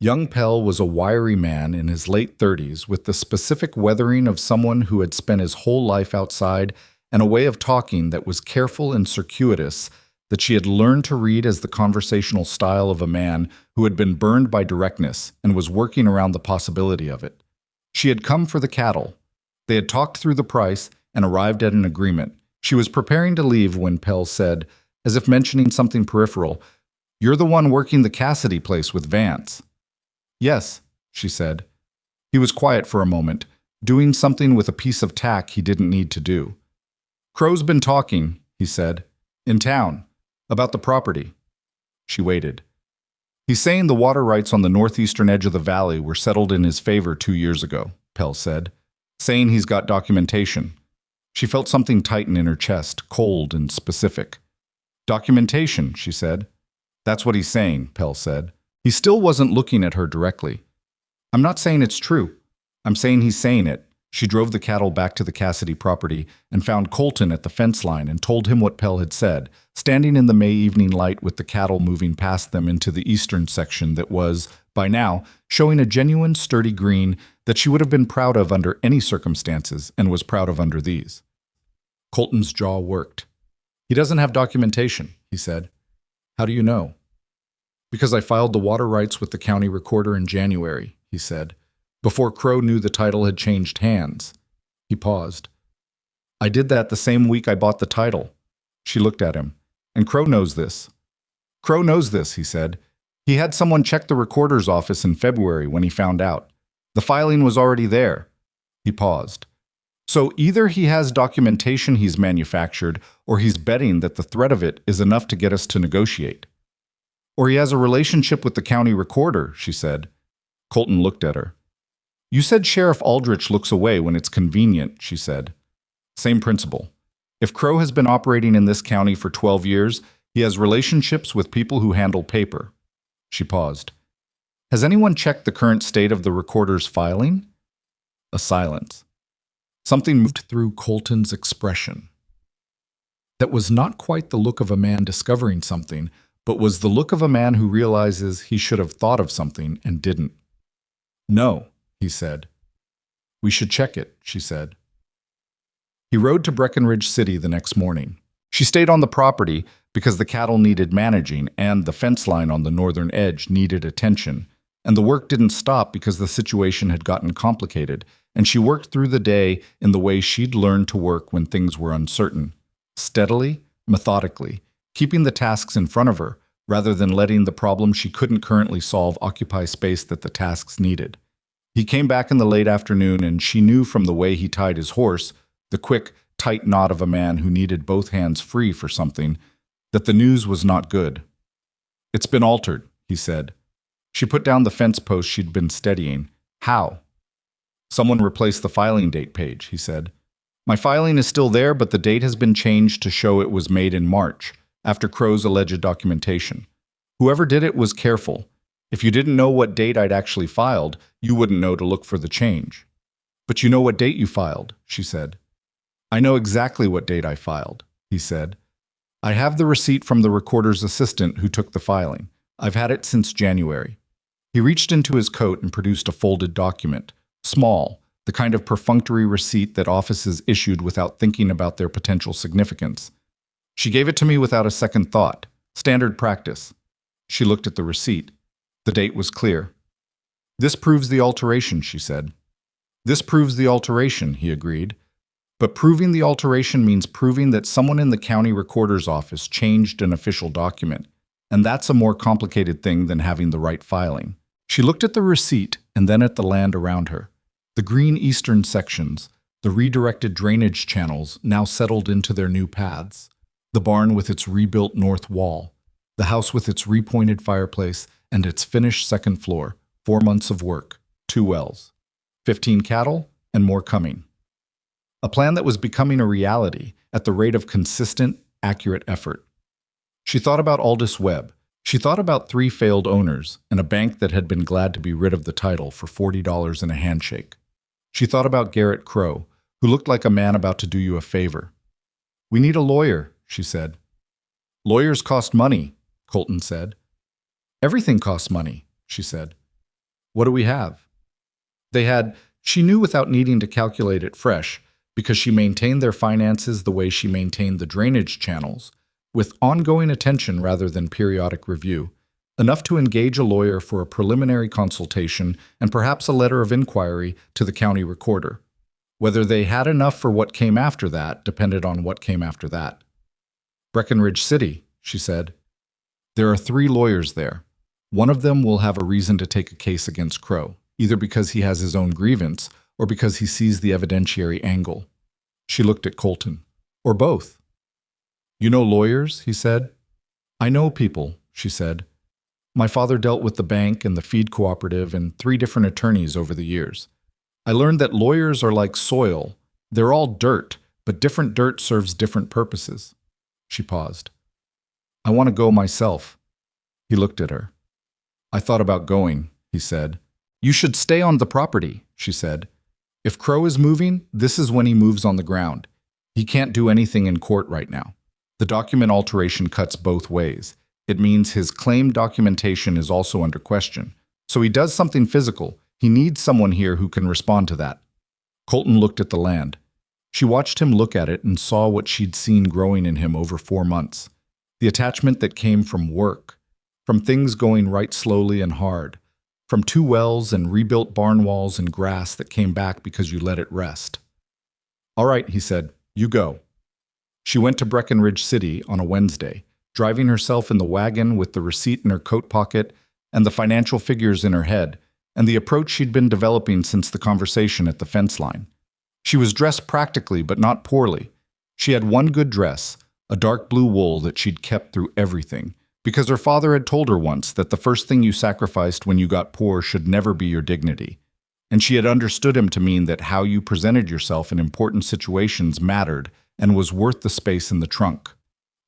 Young Pell was a wiry man in his late 30s with the specific weathering of someone who had spent his whole life outside and a way of talking that was careful and circuitous that she had learned to read as the conversational style of a man who had been burned by directness and was working around the possibility of it. She had come for the cattle. They had talked through the price and arrived at an agreement. She was preparing to leave when Pell said, as if mentioning something peripheral, "You're the one working the Cassidy place with Vance." "Yes," she said. He was quiet for a moment, doing something with a piece of tack he didn't need to do. "Crow's been talking," he said, "in town, about the property." She waited. "He's saying the water rights on the northeastern edge of the valley were settled in his favor 2 years ago," Pell said, "saying he's got documentation." She felt something tighten in her chest, cold and specific. "Documentation," she said. "That's what he's saying," Pell said. He still wasn't looking at her directly. "I'm not saying it's true. I'm saying he's saying it." She drove the cattle back to the Cassidy property and found Colton at the fence line and told him what Pell had said, standing in the May evening light with the cattle moving past them into the eastern section that was, by now, showing a genuine, sturdy green that she would have been proud of under any circumstances and was proud of under these. Colton's jaw worked. "He doesn't have documentation," he said. "How do you know?" "Because I filed the water rights with the county recorder in January," he said, "before Crow knew the title had changed hands." He paused. "I did that the same week I bought the title." She looked at him. "And Crow knows this." "Crow knows this," he said. "He had someone check the recorder's office in February when he found out. The filing was already there." He paused. "So either he has documentation he's manufactured, or he's betting that the threat of it is enough to get us to negotiate." "Or he has a relationship with the county recorder," she said. Colton looked at her. "You said Sheriff Aldrich looks away when it's convenient," she said. "Same principle. If Crow has been operating in this county for 12 years, he has relationships with people who handle paper." She paused. "Has anyone checked the current state of the recorder's filing?" A silence. Something moved through Colton's expression. That was not quite the look of a man discovering something, but was the look of a man who realizes he should have thought of something and didn't. "No," he said. "We should check it," she said. He rode to Breckenridge City the next morning. She stayed on the property because the cattle needed managing and the fence line on the northern edge needed attention, and the work didn't stop because the situation had gotten complicated, and she worked through the day in the way she'd learned to work when things were uncertain, steadily, methodically, keeping the tasks in front of her rather than letting the problem she couldn't currently solve occupy space that the tasks needed. He came back in the late afternoon, and she knew from the way he tied his horse, the quick, tight knot of a man who needed both hands free for something, that the news was not good. "It's been altered," he said. She put down the fence post she'd been steadying. "How?" "Someone replaced the filing date page," he said. "My filing is still there, but the date has been changed to show it was made in March, after Crow's alleged documentation. Whoever did it was careful. If you didn't know what date I'd actually filed, you wouldn't know to look for the change." "But you know what date you filed," she said. "I know exactly what date I filed," he said. "I have the receipt from the recorder's assistant who took the filing. I've had it since January." He reached into his coat and produced a folded document. Small, the kind of perfunctory receipt that offices issued without thinking about their potential significance. "She gave it to me without a second thought. Standard practice." She looked at the receipt. The date was clear. "This proves the alteration," she said. "This proves the alteration," he agreed. "But proving the alteration means proving that someone in the county recorder's office changed an official document, and that's a more complicated thing than having the right filing." She looked at the receipt and then at the land around her. The green eastern sections, the redirected drainage channels now settled into their new paths, the barn with its rebuilt north wall, the house with its repointed fireplace and its finished second floor, 4 months of work, 2 wells, 15 cattle, and more coming. A plan that was becoming a reality at the rate of consistent, accurate effort. She thought about Aldous Webb. She thought about 3 failed owners and a bank that had been glad to be rid of the title for $40 and a handshake. She thought about Garrett Crow, who looked like a man about to do you a favor. "We need a lawyer," she said. "Lawyers cost money," Colton said. "Everything costs money," she said. "What do we have?" She knew without needing to calculate it fresh, because she maintained their finances the way she maintained the drainage channels, with ongoing attention rather than periodic review, enough to engage a lawyer for a preliminary consultation and perhaps a letter of inquiry to the county recorder. Whether they had enough for what came after that depended on what came after that. "Breckenridge City," she said. "There are 3 lawyers there. One of them will have a reason to take a case against Crow, either because he has his own grievance or because he sees the evidentiary angle." She looked at Colton. "Or both." "You know lawyers?" he said. "I know people," she said. "My father dealt with the bank and the feed cooperative and 3 different attorneys over the years. I learned that lawyers are like soil. They're all dirt, but different dirt serves different purposes." She paused. "I want to go myself." He looked at her. "I thought about going," he said. "You should stay on the property," she said. "If Crow is moving, this is when he moves on the ground. He can't do anything in court right now. The document alteration cuts both ways. It means his claimed documentation is also under question. So he does something physical. He needs someone here who can respond to that." Colton looked at the land. She watched him look at it and saw what she'd seen growing in him over 4 months. The attachment that came from work, from things going right slowly and hard, from 2 wells and rebuilt barn walls and grass that came back because you let it rest. "All right," he said, "you go." She went to Breckenridge City on a Wednesday, driving herself in the wagon with the receipt in her coat pocket and the financial figures in her head, and the approach she'd been developing since the conversation at the fence line. She was dressed practically but not poorly. She had one good dress, a dark blue wool that she'd kept through everything, because her father had told her once that the first thing you sacrificed when you got poor should never be your dignity. And she had understood him to mean that how you presented yourself in important situations mattered and was worth the space in the trunk.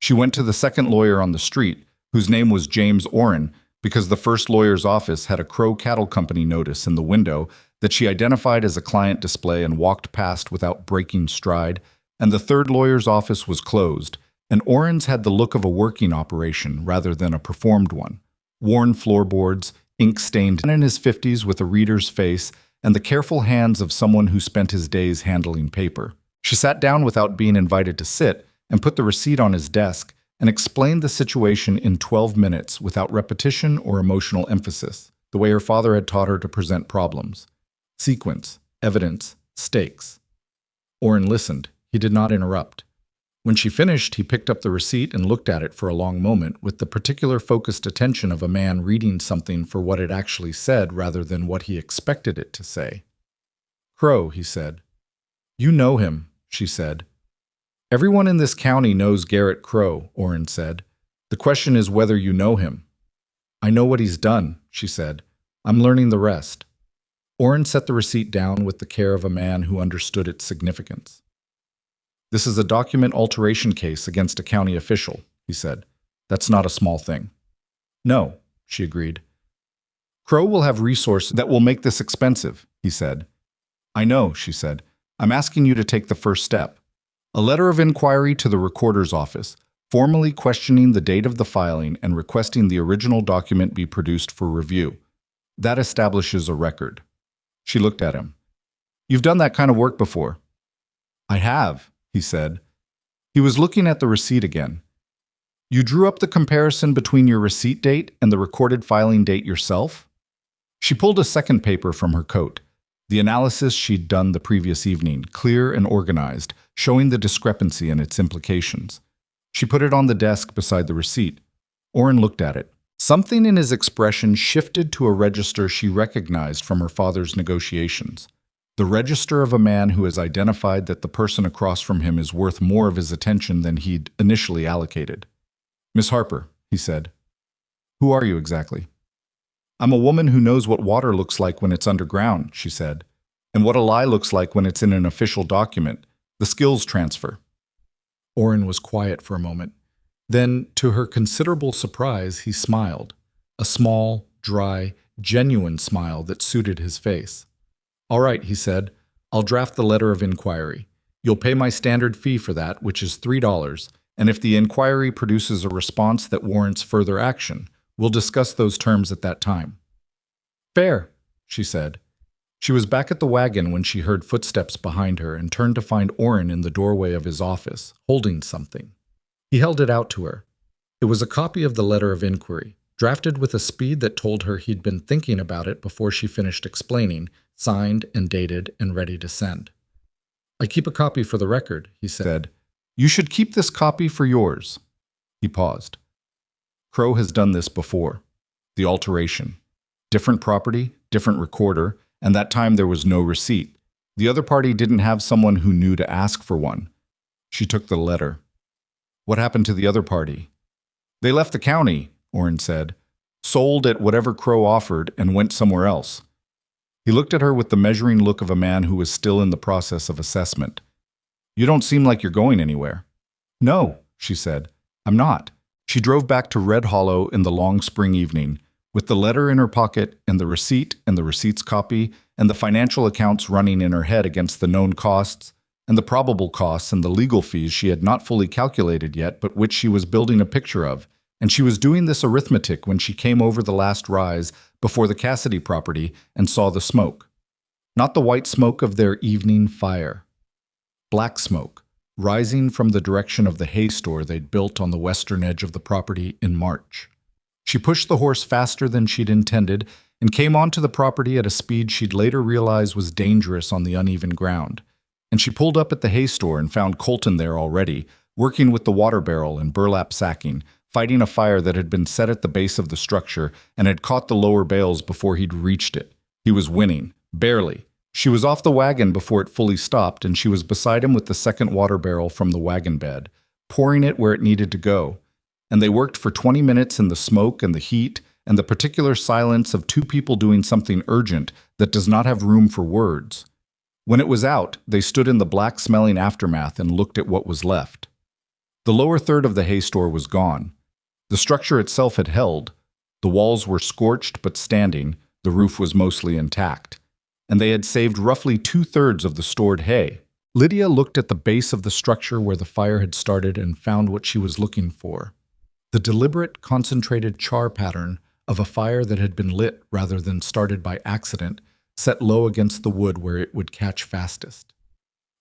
She went to the second lawyer on the street, whose name was James Orrin, because the first lawyer's office had a Crow Cattle Company notice in the window that she identified as a client display and walked past without breaking stride, and the third lawyer's office was closed, and Orrin's had the look of a working operation rather than a performed one. Worn floorboards, ink-stained, man in his 50s with a reader's face, and the careful hands of someone who spent his days handling paper. She sat down without being invited to sit and put the receipt on his desk and explained the situation in 12 minutes without repetition or emotional emphasis, the way her father had taught her to present problems. Sequence, evidence, stakes. Orrin listened. He did not interrupt. When she finished, he picked up the receipt and looked at it for a long moment with the particular focused attention of a man reading something for what it actually said rather than what he expected it to say. "Crow," he said. "You know him," she said. "Everyone in this county knows Garrett Crow," Orrin said. "The question is whether you know him." "I know what he's done," she said. "I'm learning the rest." Orrin set the receipt down with the care of a man who understood its significance. "This is a document alteration case against a county official," he said. "That's not a small thing." "No," she agreed. "Crow will have resources that will make this expensive," he said. "I know," she said. "I'm asking you to take the first step. A letter of inquiry to the recorder's office, formally questioning the date of the filing and requesting the original document be produced for review. That establishes a record." She looked at him. "You've done that kind of work before." "I have," he said. He was looking at the receipt again. "You drew up the comparison between your receipt date and the recorded filing date yourself?" She pulled a second paper from her coat. The analysis she'd done the previous evening, clear and organized, showing the discrepancy and its implications. She put it on the desk beside the receipt. Orrin looked at it. Something in his expression shifted to a register she recognized from her father's negotiations. The register of a man who has identified that the person across from him is worth more of his attention than he'd initially allocated. "Miss Harper," he said. "Who are you exactly?" "I'm a woman who knows what water looks like when it's underground," she said, "and what a lie looks like when it's in an official document, the skills transfer." Orrin was quiet for a moment. Then, to her considerable surprise, he smiled, a small, dry, genuine smile that suited his face. "All right," he said, I'll draft the letter of inquiry. You'll pay my standard fee for that, which is $3, and if the inquiry produces a response that warrants further action, we'll discuss those terms at that time." "Fair," she said. She was back at the wagon when she heard footsteps behind her and turned to find Orrin in the doorway of his office, holding something. He held it out to her. It was a copy of the letter of inquiry, drafted with a speed that told her he'd been thinking about it before she finished explaining, signed and dated and ready to send. "I keep a copy for the record," he said. "You should keep this copy for yours." He paused. Crow has done this before. The alteration. Different property, different recorder, and that time there was no receipt. The other party didn't have someone who knew to ask for one. She took the letter. "What happened to the other party?" "They left the county," Orrin said, "sold at whatever Crow offered and went somewhere else." He looked at her with the measuring look of a man who was still in the process of assessment. "You don't seem like you're going anywhere." "No," she said, "I'm not." She drove back to Red Hollow in the long spring evening, with the letter in her pocket and the receipt's copy and the financial accounts running in her head against the known costs and the probable costs and the legal fees she had not fully calculated yet, but which she was building a picture of. And she was doing this arithmetic when she came over the last rise before the Cassidy property and saw the smoke. Not the white smoke of their evening fire. Black smoke, rising from the direction of the hay store they'd built on the western edge of the property in March. She pushed the horse faster than she'd intended and came onto the property at a speed she'd later realize was dangerous on the uneven ground. And she pulled up at the hay store and found Colton there already, working with the water barrel and burlap sacking, fighting a fire that had been set at the base of the structure and had caught the lower bales before he'd reached it. He was winning, barely. She was off the wagon before it fully stopped, and she was beside him with the second water barrel from the wagon bed, pouring it where it needed to go. And they worked for 20 minutes in the smoke and the heat and the particular silence of two people doing something urgent that does not have room for words. When it was out, they stood in the black-smelling aftermath and looked at what was left. The lower third of the hay store was gone. The structure itself had held. The walls were scorched but standing, the roof was mostly intact. And they had saved roughly 2/3 of the stored hay. Lydia looked at the base of the structure where the fire had started and found what she was looking for. The deliberate, concentrated char pattern of a fire that had been lit rather than started by accident, set low against the wood where it would catch fastest.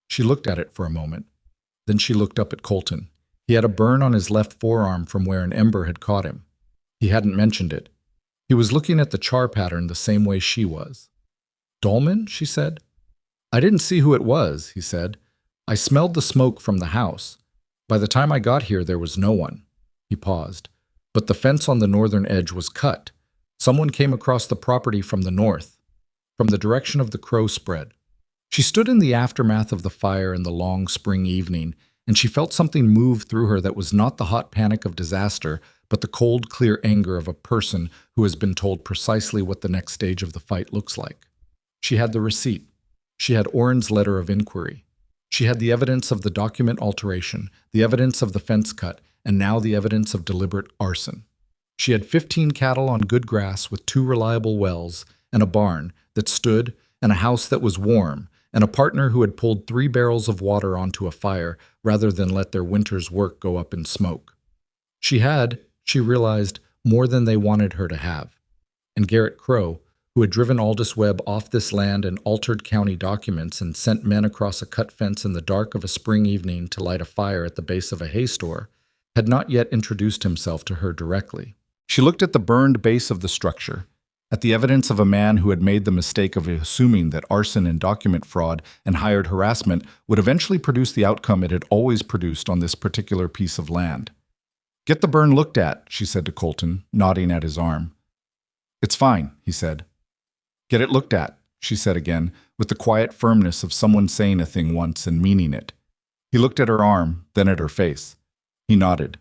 She looked at it for a moment. Then she looked up at Colton. He had a burn on his left forearm from where an ember had caught him. He hadn't mentioned it. He was looking at the char pattern the same way she was. "Dolman?" she said. "I didn't see who it was," he said. "I smelled the smoke from the house. By the time I got here, there was no one." He paused. "But the fence on the northern edge was cut. Someone came across the property from the north, from the direction of the Crow spread." She stood in the aftermath of the fire in the long spring evening, and she felt something move through her that was not the hot panic of disaster, but the cold, clear anger of a person who has been told precisely what the next stage of the fight looks like. She had the receipt. She had Orrin's letter of inquiry. She had the evidence of the document alteration, the evidence of the fence cut, and now the evidence of deliberate arson. She had 15 cattle on good grass with 2 reliable wells, and a barn that stood, and a house that was warm, and a partner who had pulled 3 barrels of water onto a fire rather than let their winter's work go up in smoke. She had, she realized, more than they wanted her to have. And Garrett Crow, who had driven Aldous Webb off this land and altered county documents and sent men across a cut fence in the dark of a spring evening to light a fire at the base of a hay store, had not yet introduced himself to her directly. She looked at the burned base of the structure, at the evidence of a man who had made the mistake of assuming that arson and document fraud and hired harassment would eventually produce the outcome it had always produced on this particular piece of land. "Get the burn looked at," she said to Colton, nodding at his arm. "It's fine," he said. "Get it looked at," she said again, with the quiet firmness of someone saying a thing once and meaning it. He looked at her arm, then at her face. He nodded.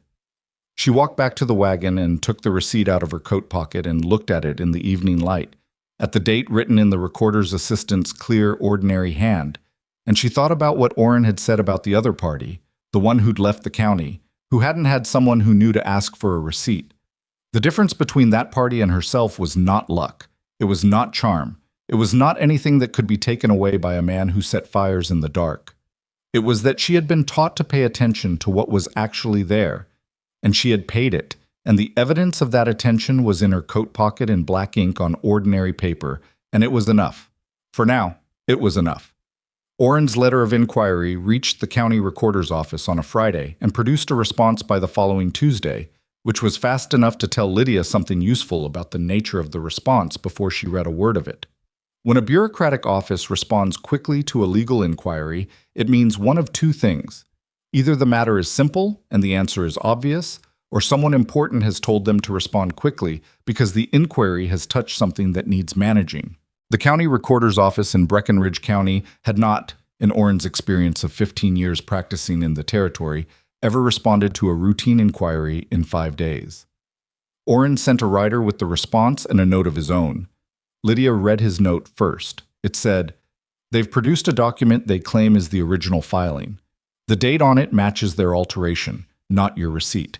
She walked back to the wagon and took the receipt out of her coat pocket and looked at it in the evening light, at the date written in the recorder's assistant's clear, ordinary hand, and she thought about what Orrin had said about the other party, the one who'd left the county, who hadn't had someone who knew to ask for a receipt. The difference between that party and herself was not luck. It was not charm. It was not anything that could be taken away by a man who set fires in the dark. It was that she had been taught to pay attention to what was actually there, and she had paid it, and the evidence of that attention was in her coat pocket in black ink on ordinary paper, and it was enough. For now, it was enough. Orrin's letter of inquiry reached the county recorder's office on a Friday and produced a response by the following Tuesday, which was fast enough to tell Lydia something useful about the nature of the response before she read a word of it. When a bureaucratic office responds quickly to a legal inquiry, it means one of two things. Either the matter is simple and the answer is obvious, or someone important has told them to respond quickly because the inquiry has touched something that needs managing. The county recorder's office in Breckenridge County had not, in Orrin's experience of 15 years practicing in the territory, ever responded to a routine inquiry in 5 days. Orrin sent a writer with the response and a note of his own. Lydia read his note first. It said, "They've produced a document they claim is the original filing. The date on it matches their alteration, not your receipt.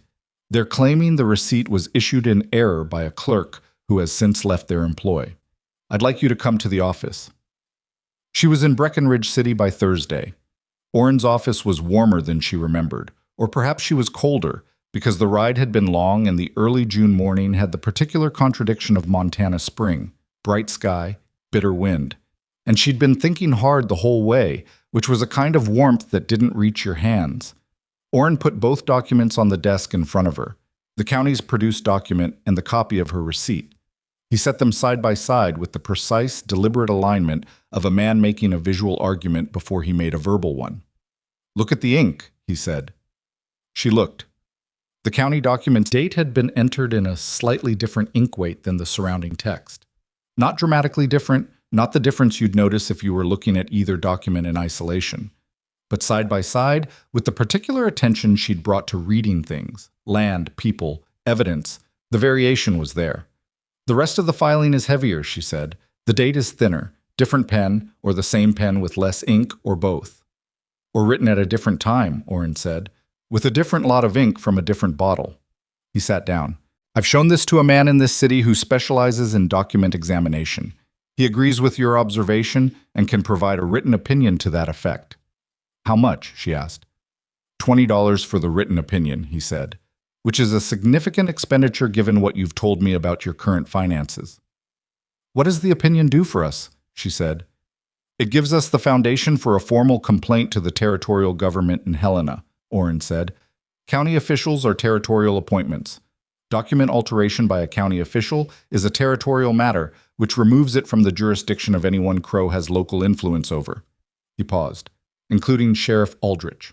They're claiming the receipt was issued in error by a clerk who has since left their employ. I'd like you to come to the office." She was in Breckenridge City by Thursday. Orrin's office was warmer than she remembered, or perhaps she was colder, because the ride had been long and the early June morning had the particular contradiction of Montana spring, bright sky, bitter wind. And she'd been thinking hard the whole way, which was a kind of warmth that didn't reach your hands. Orrin put both documents on the desk in front of her, the county's produced document and the copy of her receipt. He set them side by side with the precise, deliberate alignment of a man making a visual argument before he made a verbal one. "Look at the ink," he said. She looked. The county document's date had been entered in a slightly different ink weight than the surrounding text. Not dramatically different, not the difference you'd notice if you were looking at either document in isolation. But side by side, with the particular attention she'd brought to reading things, land, people, evidence, the variation was there. "The rest of the filing is heavier," she said. "The date is thinner, different pen, or the same pen with less ink, or both." "Or written at a different time," Orrin said, "with a different lot of ink from a different bottle." He sat down. "I've shown this to a man in this city who specializes in document examination. He agrees with your observation and can provide a written opinion to that effect." "How much?" she asked. $20 for the written opinion," he said, "which is a significant expenditure given what you've told me about your current finances." "What does the opinion do for us?" she said. "It gives us the foundation for a formal complaint to the territorial government in Helena," Orrin said. "County officials are territorial appointments. Document alteration by a county official is a territorial matter, which removes it from the jurisdiction of anyone Crow has local influence over." He paused, "including Sheriff Aldrich."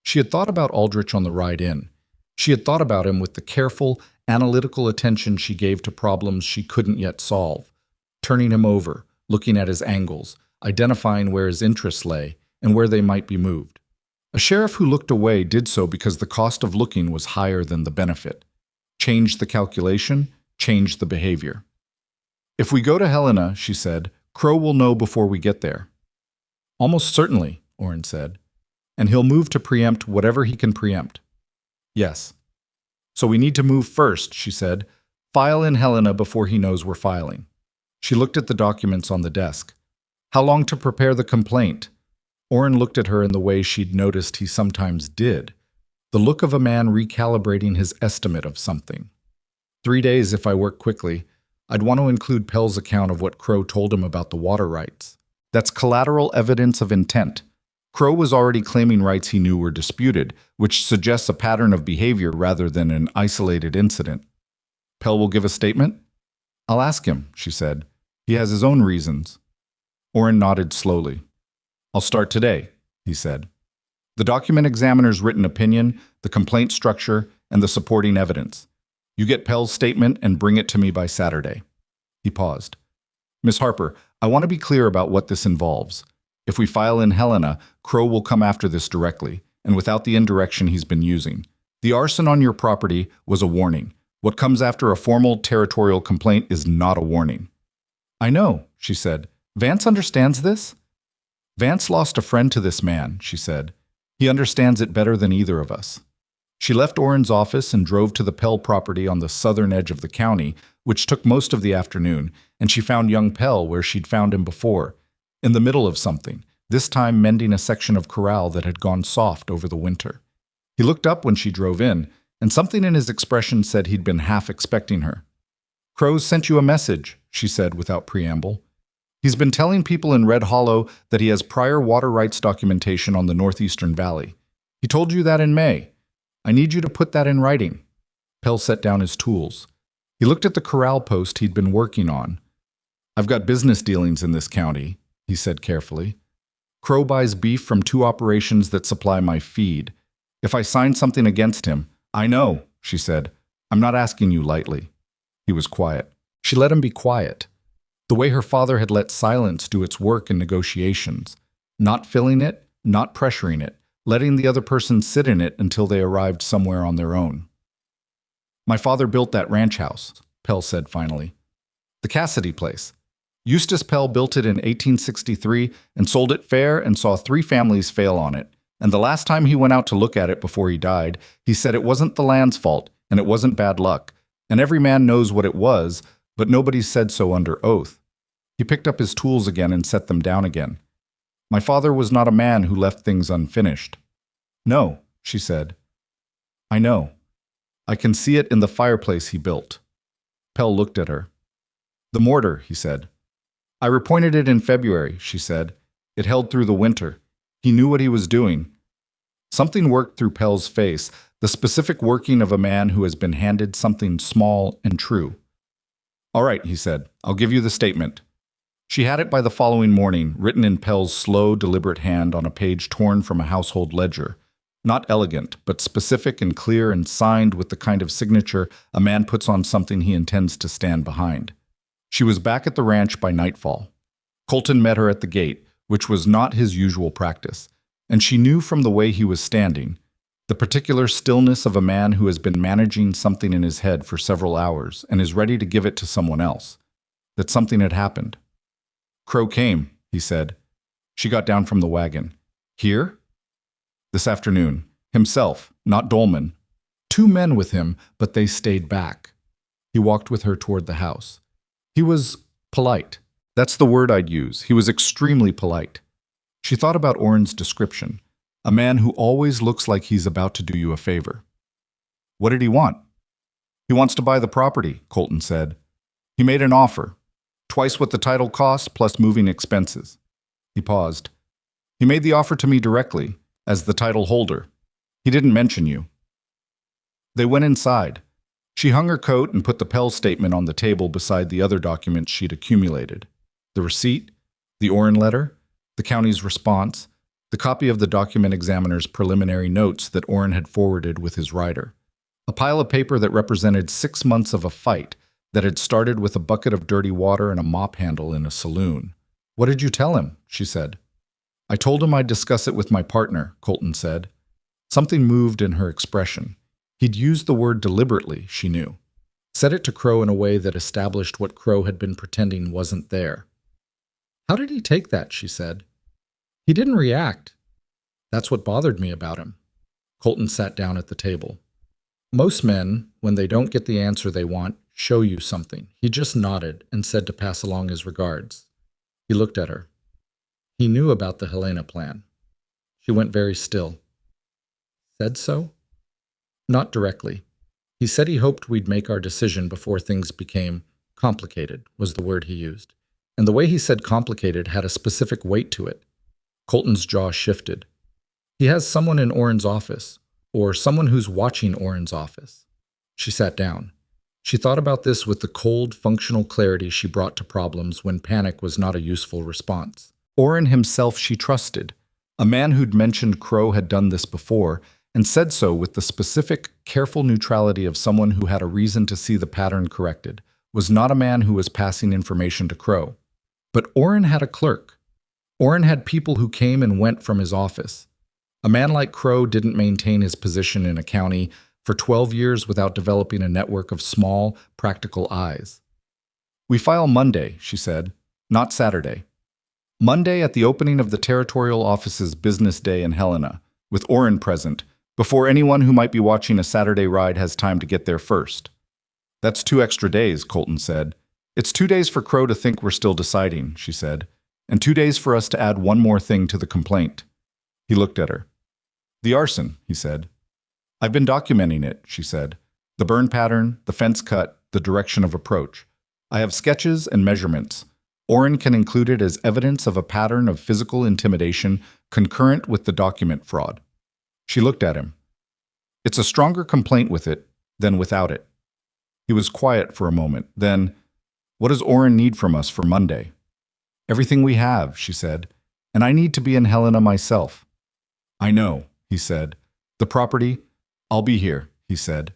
She had thought about Aldrich on the ride in. She had thought about him with the careful, analytical attention she gave to problems she couldn't yet solve, turning him over, looking at his angles, identifying where his interests lay and where they might be moved. A sheriff who looked away did so because the cost of looking was higher than the benefit. Change the calculation, change the behavior. "If we go to Helena," she said, "Crow will know before we get there." "Almost certainly," Orrin said. "And he'll move to preempt whatever he can preempt." "Yes." "So we need to move first," she said. "File in Helena before he knows we're filing." She looked at the documents on the desk. "How long to prepare the complaint?" Orrin looked at her in the way she'd noticed he sometimes did, the look of a man recalibrating his estimate of something. 3 days if I work quickly. I'd want to include Pell's account of what Crow told him about the water rights. That's collateral evidence of intent. Crow was already claiming rights he knew were disputed, which suggests a pattern of behavior rather than an isolated incident. "Pell will give a statement?" "I'll ask him," she said. "He has his own reasons." Orrin nodded slowly. "I'll start today," he said. "The document examiner's written opinion, the complaint structure, and the supporting evidence. You get Pell's statement and bring it to me by Saturday." He paused. "Miss Harper, I want to be clear about what this involves. If we file in Helena, Crow will come after this directly, and without the indirection he's been using. The arson on your property was a warning. What comes after a formal territorial complaint is not a warning." "I know," she said. "Vance understands this?" "Vance lost a friend to this man," she said. "He understands it better than either of us." She left Orrin's office and drove to the Pell property on the southern edge of the county, which took most of the afternoon, and she found young Pell where she'd found him before, in the middle of something, this time mending a section of corral that had gone soft over the winter. He looked up when she drove in, and something in his expression said he'd been half expecting her. "Crow's sent you a message," she said without preamble. "He's been telling people in Red Hollow that he has prior water rights documentation on the Northeastern Valley. He told you that in May. I need you to put that in writing." Pell set down his tools. He looked at the corral post he'd been working on. "I've got business dealings in this county," he said carefully. "Crow buys beef from 2 operations that supply my feed. If I sign something against him—" "I know," she said. "I'm not asking you lightly." He was quiet. She let him be quiet, the way her father had let silence do its work in negotiations, not filling it, not pressuring it, letting the other person sit in it until they arrived somewhere on their own. "My father built that ranch house," Pell said finally. "The Cassidy place. Eustace Pell built it in 1863 and sold it fair and saw 3 families fail on it. And the last time he went out to look at it before he died, he said it wasn't the land's fault and it wasn't bad luck. And every man knows what it was, but nobody said so under oath." He picked up his tools again and set them down again. "My father was not a man who left things unfinished." "No," she said. "I know. I can see it in the fireplace he built." Pell looked at her. "The mortar," he said. "I repointed it in February," she said. "It held through the winter. He knew what he was doing." Something worked through Pell's face, the specific working of a man who has been handed something small and true. "All right," he said. "I'll give you the statement." She had it by the following morning, written in Pell's slow, deliberate hand on a page torn from a household ledger. Not elegant, but specific and clear and signed with the kind of signature a man puts on something he intends to stand behind. She was back at the ranch by nightfall. Colton met her at the gate, which was not his usual practice, and she knew from the way he was standing, the particular stillness of a man who has been managing something in his head for several hours and is ready to give it to someone else, that something had happened. "Crow came," he said. She got down from the wagon. "Here?" "This afternoon. Himself, not Dolman. 2 men with him, but they stayed back." He walked with her toward the house. He was polite. That's the word I'd use. He was extremely polite. She thought about Orrin's description. A man who always looks like he's about to do you a favor. "What did he want?" "He wants to buy the property," Colton said. "He made an offer. Twice what the title cost, plus moving expenses." He paused. "He made the offer to me directly, as the title holder. He didn't mention you." They went inside. She hung her coat and put the Pell statement on the table beside the other documents she'd accumulated. The receipt, the Orrin letter, the county's response, the copy of the document examiner's preliminary notes that Orrin had forwarded with his rider. A pile of paper that represented 6 months of a fight that had started with a bucket of dirty water and a mop handle in a saloon. "What did you tell him?" she said. "I told him I'd discuss it with my partner," Colton said. Something moved in her expression. He'd used the word deliberately, she knew. Said it to Crow in a way that established what Crow had been pretending wasn't there. "How did he take that?" she said. "He didn't react. That's what bothered me about him." Colton sat down at the table. "Most men, when they don't get the answer they want, show you something." He just nodded and said to pass along his regards. He looked at her. He knew about the Helena plan. She went very still. "Said so?" "Not directly. He said he hoped we'd make our decision before things became complicated," was the word he used. And the way he said complicated had a specific weight to it. Colton's jaw shifted. "He has someone in Orrin's office, or someone who's watching Orrin's office." She sat down. She thought about this with the cold, functional clarity she brought to problems when panic was not a useful response. Orrin himself she trusted. A man who'd mentioned Crow had done this before, and said so with the specific, careful neutrality of someone who had a reason to see the pattern corrected, was not a man who was passing information to Crow. But Orrin had a clerk. Orrin had people who came and went from his office. A man like Crow didn't maintain his position in a county for 12 years without developing a network of small, practical eyes. "We file Monday," she said, "not Saturday. Monday at the opening of the Territorial Office's business day in Helena, with Orrin present, before anyone who might be watching a Saturday ride has time to get there first." That's 2 extra days, Colton said. It's 2 days for Crow to think we're still deciding, she said, and 2 days for us to add one more thing to the complaint. He looked at her. The arson, he said. I've been documenting it, she said. The burn pattern, the fence cut, the direction of approach. I have sketches and measurements. Orrin can include it as evidence of a pattern of physical intimidation concurrent with the document fraud. She looked at him. It's a stronger complaint with it than without it. He was quiet for a moment. Then, what does Orrin need from us for Monday? Everything we have, she said, and I need to be in Helena myself. I know, he said. The property? I'll be here, he said.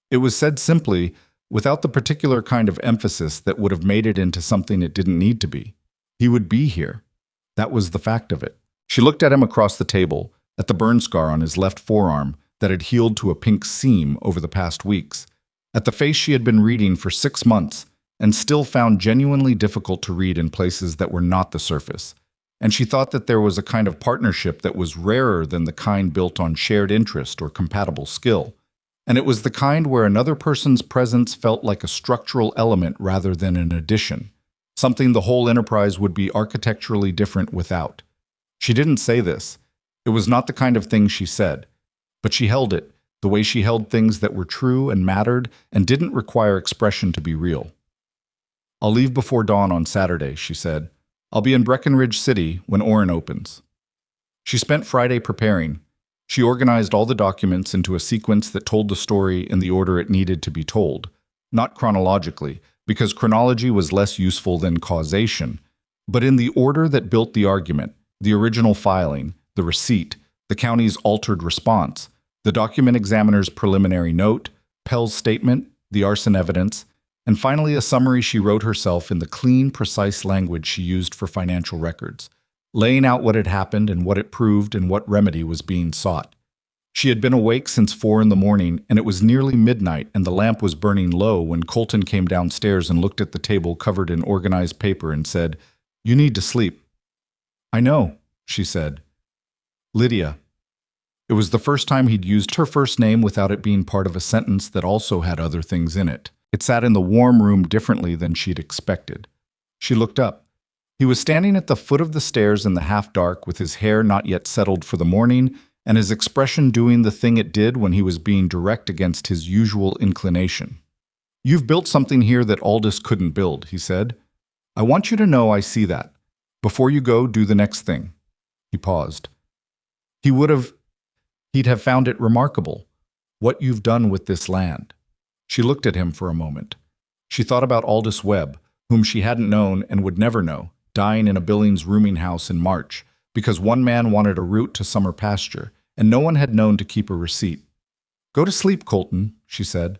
It was said simply, without the particular kind of emphasis that would have made it into something it didn't need to be. He would be here. That was the fact of it. She looked at him across the table, at the burn scar on his left forearm that had healed to a pink seam over the past weeks, at the face she had been reading for 6 months and still found genuinely difficult to read in places that were not the surface. And she thought that there was a kind of partnership that was rarer than the kind built on shared interest or compatible skill. And it was the kind where another person's presence felt like a structural element rather than an addition, something the whole enterprise would be architecturally different without. She didn't say this. It was not the kind of thing she said, but she held it, the way she held things that were true and mattered and didn't require expression to be real. I'll leave before dawn on Saturday, she said. I'll be in Breckenridge City when Orrin opens. She spent Friday preparing. She organized all the documents into a sequence that told the story in the order it needed to be told, not chronologically, because chronology was less useful than causation, but in the order that built the argument, the original filing, the receipt, the county's altered response, the document examiner's preliminary note, Pell's statement, the arson evidence, and finally a summary she wrote herself in the clean, precise language she used for financial records, laying out what had happened and what it proved and what remedy was being sought. She had been awake since 4 in the morning, and it was nearly midnight, and the lamp was burning low when Colton came downstairs and looked at the table covered in organized paper and said, "You need to sleep." "I know," she said. "Lydia." It was the first time he'd used her first name without it being part of a sentence that also had other things in it. It sat in the warm room differently than she'd expected. She looked up. He was standing at the foot of the stairs in the half-dark with his hair not yet settled for the morning and his expression doing the thing it did when he was being direct against his usual inclination. "You've built something here that Aldous couldn't build," he said. "I want you to know I see that. Before you go, do the next thing." He paused. He'd have found it remarkable, what you've done with this land. She looked at him for a moment. She thought about Aldous Webb, whom she hadn't known and would never know, dying in a Billings rooming house in March, because one man wanted a route to summer pasture, and no one had known to keep a receipt. "Go to sleep, Colton," she said.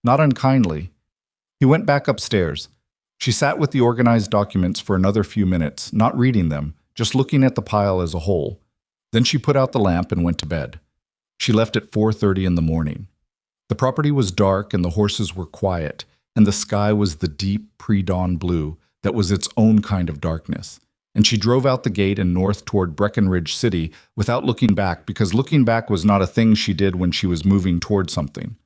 Not unkindly. He went back upstairs. She sat with the organized documents for another few minutes, not reading them, just looking at the pile as a whole. Then she put out the lamp and went to bed. She left at 4:30 in the morning. The property was dark and the horses were quiet, and the sky was the deep pre-dawn blue that was its own kind of darkness. And she drove out the gate and north toward Breckenridge City without looking back, because looking back was not a thing she did when she was moving toward something.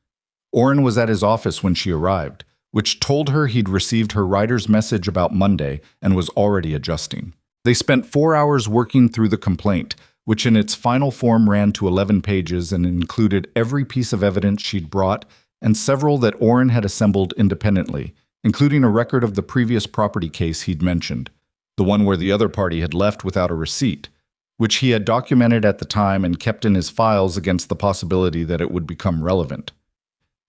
Orrin was at his office when she arrived, which told her he'd received her writer's message about Monday and was already adjusting. They spent 4 hours working through the complaint, which in its final form ran to 11 pages and included every piece of evidence she'd brought and several that Orrin had assembled independently, including a record of the previous property case he'd mentioned, the one where the other party had left without a receipt, which he had documented at the time and kept in his files against the possibility that it would become relevant.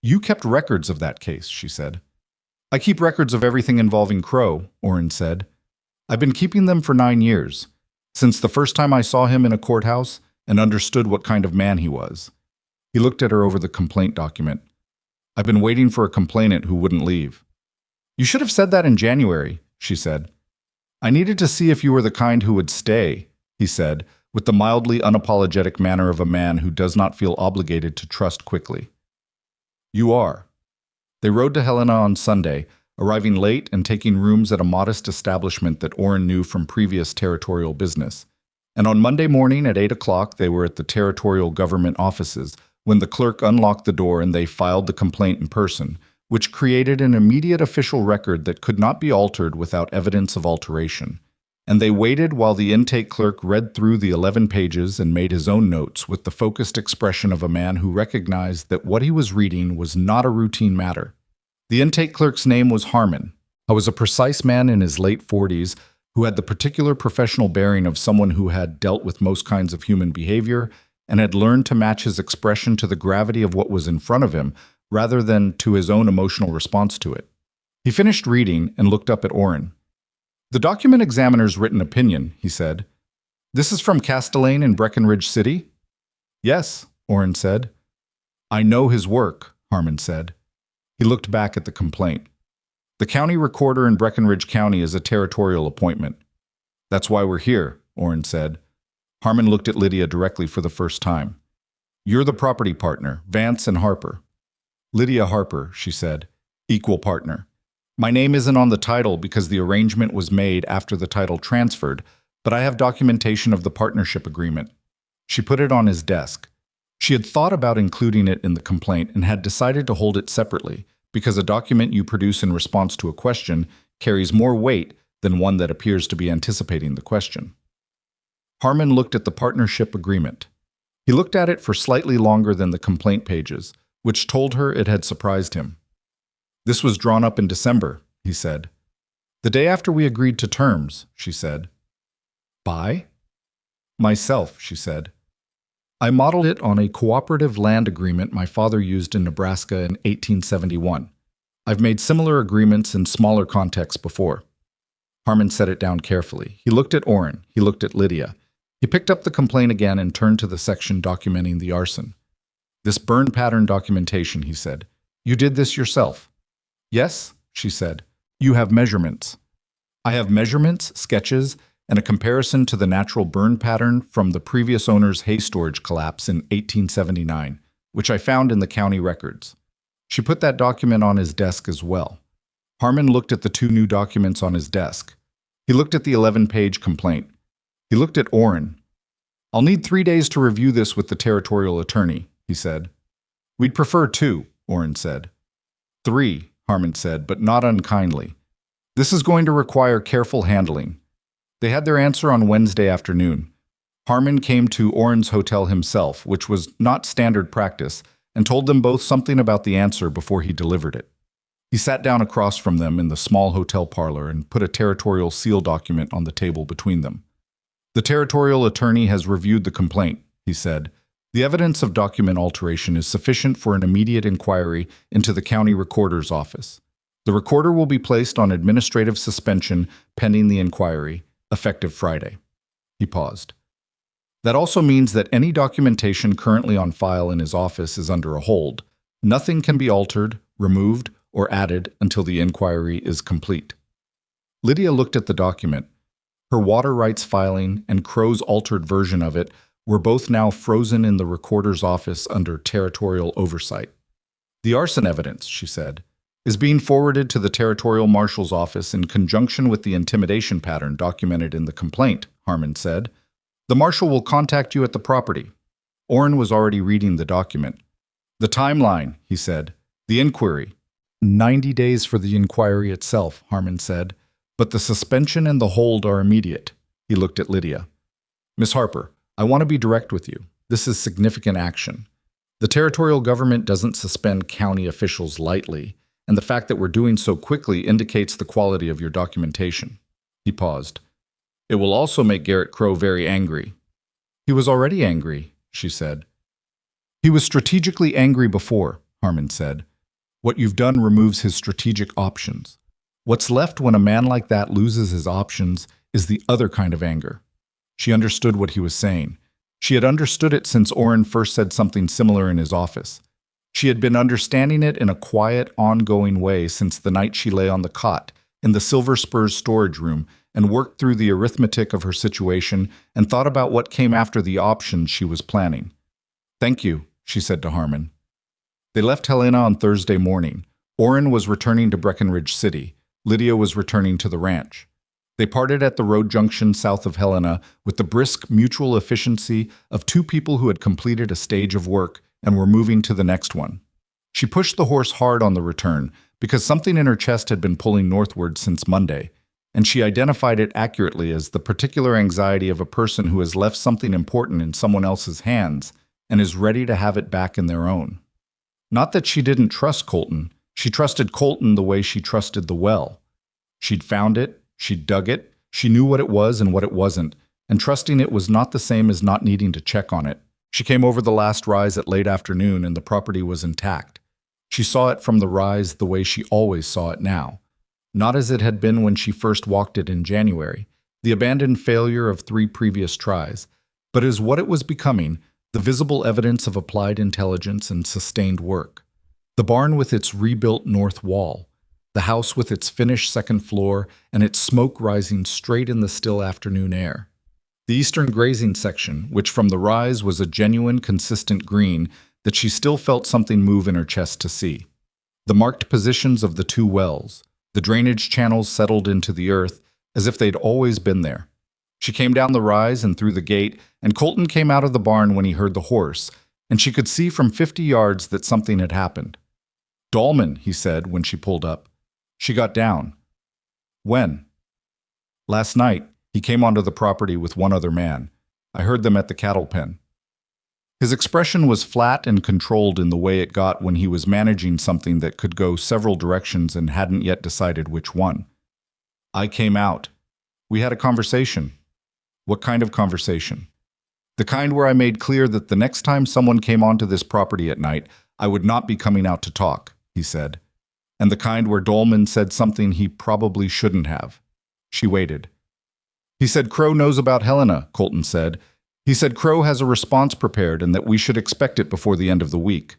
"You kept records of that case," she said. "I keep records of everything involving Crow," Orrin said. "I've been keeping them for 9 years. Since the first time I saw him in a courthouse and understood what kind of man he was." He looked at her over the complaint document. "I've been waiting for a complainant who wouldn't leave." "You should have said that in January," she said. "I needed to see if you were the kind who would stay," he said, with the mildly unapologetic manner of a man who does not feel obligated to trust quickly. "You are." They rode to Helena on Sunday, arriving late and taking rooms at a modest establishment that Orrin knew from previous territorial business. And on Monday morning at 8 o'clock, they were at the territorial government offices when the clerk unlocked the door and they filed the complaint in person, which created an immediate official record that could not be altered without evidence of alteration. And they waited while the intake clerk read through the 11 pages and made his own notes with the focused expression of a man who recognized that what he was reading was not a routine matter. The intake clerk's name was Harmon. He was a precise man in his late 40s who had the particular professional bearing of someone who had dealt with most kinds of human behavior and had learned to match his expression to the gravity of what was in front of him rather than to his own emotional response to it. He finished reading and looked up at Orrin. "The document examiner's written opinion," he said. "This is from Castellane in Breckenridge City?" "Yes," Orrin said. "I know his work," Harmon said. He looked back at the complaint. "The county recorder in Breckenridge County is a territorial appointment." "That's why we're here," Orrin said. Harmon looked at Lydia directly for the first time. "You're the property partner, Vance and Harper." "Lydia Harper," she said. "Equal partner. My name isn't on the title because the arrangement was made after the title transferred, but I have documentation of the partnership agreement." She put it on his desk. She had thought about including it in the complaint and had decided to hold it separately, because a document you produce in response to a question carries more weight than one that appears to be anticipating the question. Harmon looked at the partnership agreement. He looked at it for slightly longer than the complaint pages, which told her it had surprised him. "This was drawn up in December," he said. "The day after we agreed to terms," she said. "By?" "Myself," she said. "I modeled it on a cooperative land agreement my father used in Nebraska in 1871. I've made similar agreements in smaller contexts before." Harmon set it down carefully. He looked at Orrin. He looked at Lydia. He picked up the complaint again and turned to the section documenting the arson. "This burn pattern documentation," he said. "You did this yourself?" "Yes," she said. "You have measurements." "I have measurements, sketches, and a comparison to the natural burn pattern from the previous owner's hay storage collapse in 1879, which I found in the county records." She put that document on his desk as well. Harmon looked at the two new documents on his desk. He looked at the 11-page complaint. He looked at Orrin. "I'll need 3 days to review this with the territorial attorney," he said. "We'd prefer 2, Orrin said. 3, Harmon said, but not unkindly. "This is going to require careful handling." They had their answer on Wednesday afternoon. Harmon came to Orrin's hotel himself, which was not standard practice, and told them both something about the answer before he delivered it. He sat down across from them in the small hotel parlor and put a territorial seal document on the table between them. "The territorial attorney has reviewed the complaint," he said. "The evidence of document alteration is sufficient for an immediate inquiry into the county recorder's office. The recorder will be placed on administrative suspension pending the inquiry, effective Friday." He paused. "That also means that any documentation currently on file in his office is under a hold. Nothing can be altered, removed, or added until the inquiry is complete." Lydia looked at the document. Her water rights filing and Crow's altered version of it were both now frozen in the recorder's office under territorial oversight. "The arson evidence," she said, "is being forwarded to the territorial marshal's office in conjunction with the intimidation pattern documented in the complaint," Harmon said. "The marshal will contact you at the property." Orrin was already reading the document. "The timeline," he said. "The inquiry." 90 days for the inquiry itself," Harmon said. "But the suspension and the hold are immediate." He looked at Lydia. "Miss Harper, I want to be direct with you. This is significant action. The territorial government doesn't suspend county officials lightly, and the fact that we're doing so quickly indicates the quality of your documentation." He paused. "It will also make Garrett Crow very angry." "He was already angry," she said. "He was strategically angry before," Harmon said. "What you've done removes his strategic options. What's left when a man like that loses his options is the other kind of anger." She understood what he was saying. She had understood it since Orrin first said something similar in his office. She had been understanding it in a quiet, ongoing way since the night she lay on the cot in the Silver Spur's storage room and worked through the arithmetic of her situation and thought about what came after the options she was planning. "Thank you," she said to Harmon. They left Helena on Thursday morning. Orrin was returning to Breckenridge City. Lydia was returning to the ranch. They parted at the road junction south of Helena with the brisk mutual efficiency of two people who had completed a stage of work and were moving to the next one. She pushed the horse hard on the return because something in her chest had been pulling northward since Monday, and she identified it accurately as the particular anxiety of a person who has left something important in someone else's hands and is ready to have it back in their own. Not that she didn't trust Colton. She trusted Colton the way she trusted the well. She'd found it, she'd dug it, she knew what it was and what it wasn't, and trusting it was not the same as not needing to check on it. She came over the last rise at late afternoon and the property was intact. She saw it from the rise the way she always saw it now. Not as it had been when she first walked it in January, the abandoned failure of 3 previous tries, but as what it was becoming, the visible evidence of applied intelligence and sustained work. The barn with its rebuilt north wall, the house with its finished second floor and its smoke rising straight in the still afternoon air. The eastern grazing section, which from the rise was a genuine, consistent green that she still felt something move in her chest to see. The marked positions of the 2 wells, the drainage channels settled into the earth as if they'd always been there. She came down the rise and through the gate, and Colton came out of the barn when he heard the horse, and she could see from 50 yards that something had happened. "Dolman," he said when she pulled up. She got down. "When?" "Last night. He came onto the property with 1 other man. I heard them at the cattle pen." His expression was flat and controlled in the way it got when he was managing something that could go several directions and hadn't yet decided which one. "I came out. We had a conversation." "What kind of conversation?" "The kind where I made clear that the next time someone came onto this property at night, I would not be coming out to talk," he said. "And the kind where Dolman said something he probably shouldn't have." She waited. "He said Crow knows about Helena," Colton said. "He said Crow has a response prepared and that we should expect it before the end of the week."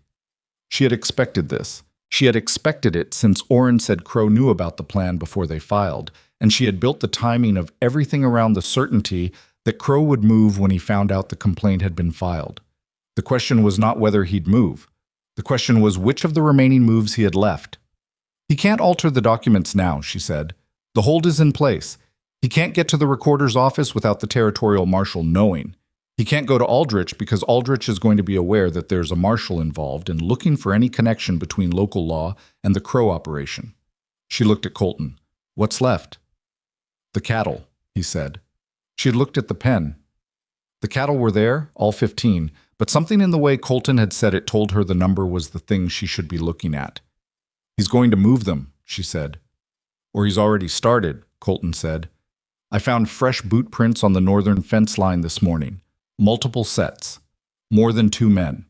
She had expected this. She had expected it since Orrin said Crow knew about the plan before they filed, and she had built the timing of everything around the certainty that Crow would move when he found out the complaint had been filed. The question was not whether he'd move. The question was which of the remaining moves he had left. "He can't alter the documents now," she said. "The hold is in place. He can't get to the recorder's office without the territorial marshal knowing. He can't go to Aldrich because Aldrich is going to be aware that there's a marshal involved and looking for any connection between local law and the Crow operation." She looked at Colton. "What's left?" "The cattle," he said. She had looked at the pen. The cattle were there, all 15, but something in the way Colton had said it told her the number was the thing she should be looking at. "He's going to move them," she said. "Or he's already started," Colton said. "I found fresh boot prints on the northern fence line this morning. Multiple sets. More than 2 men."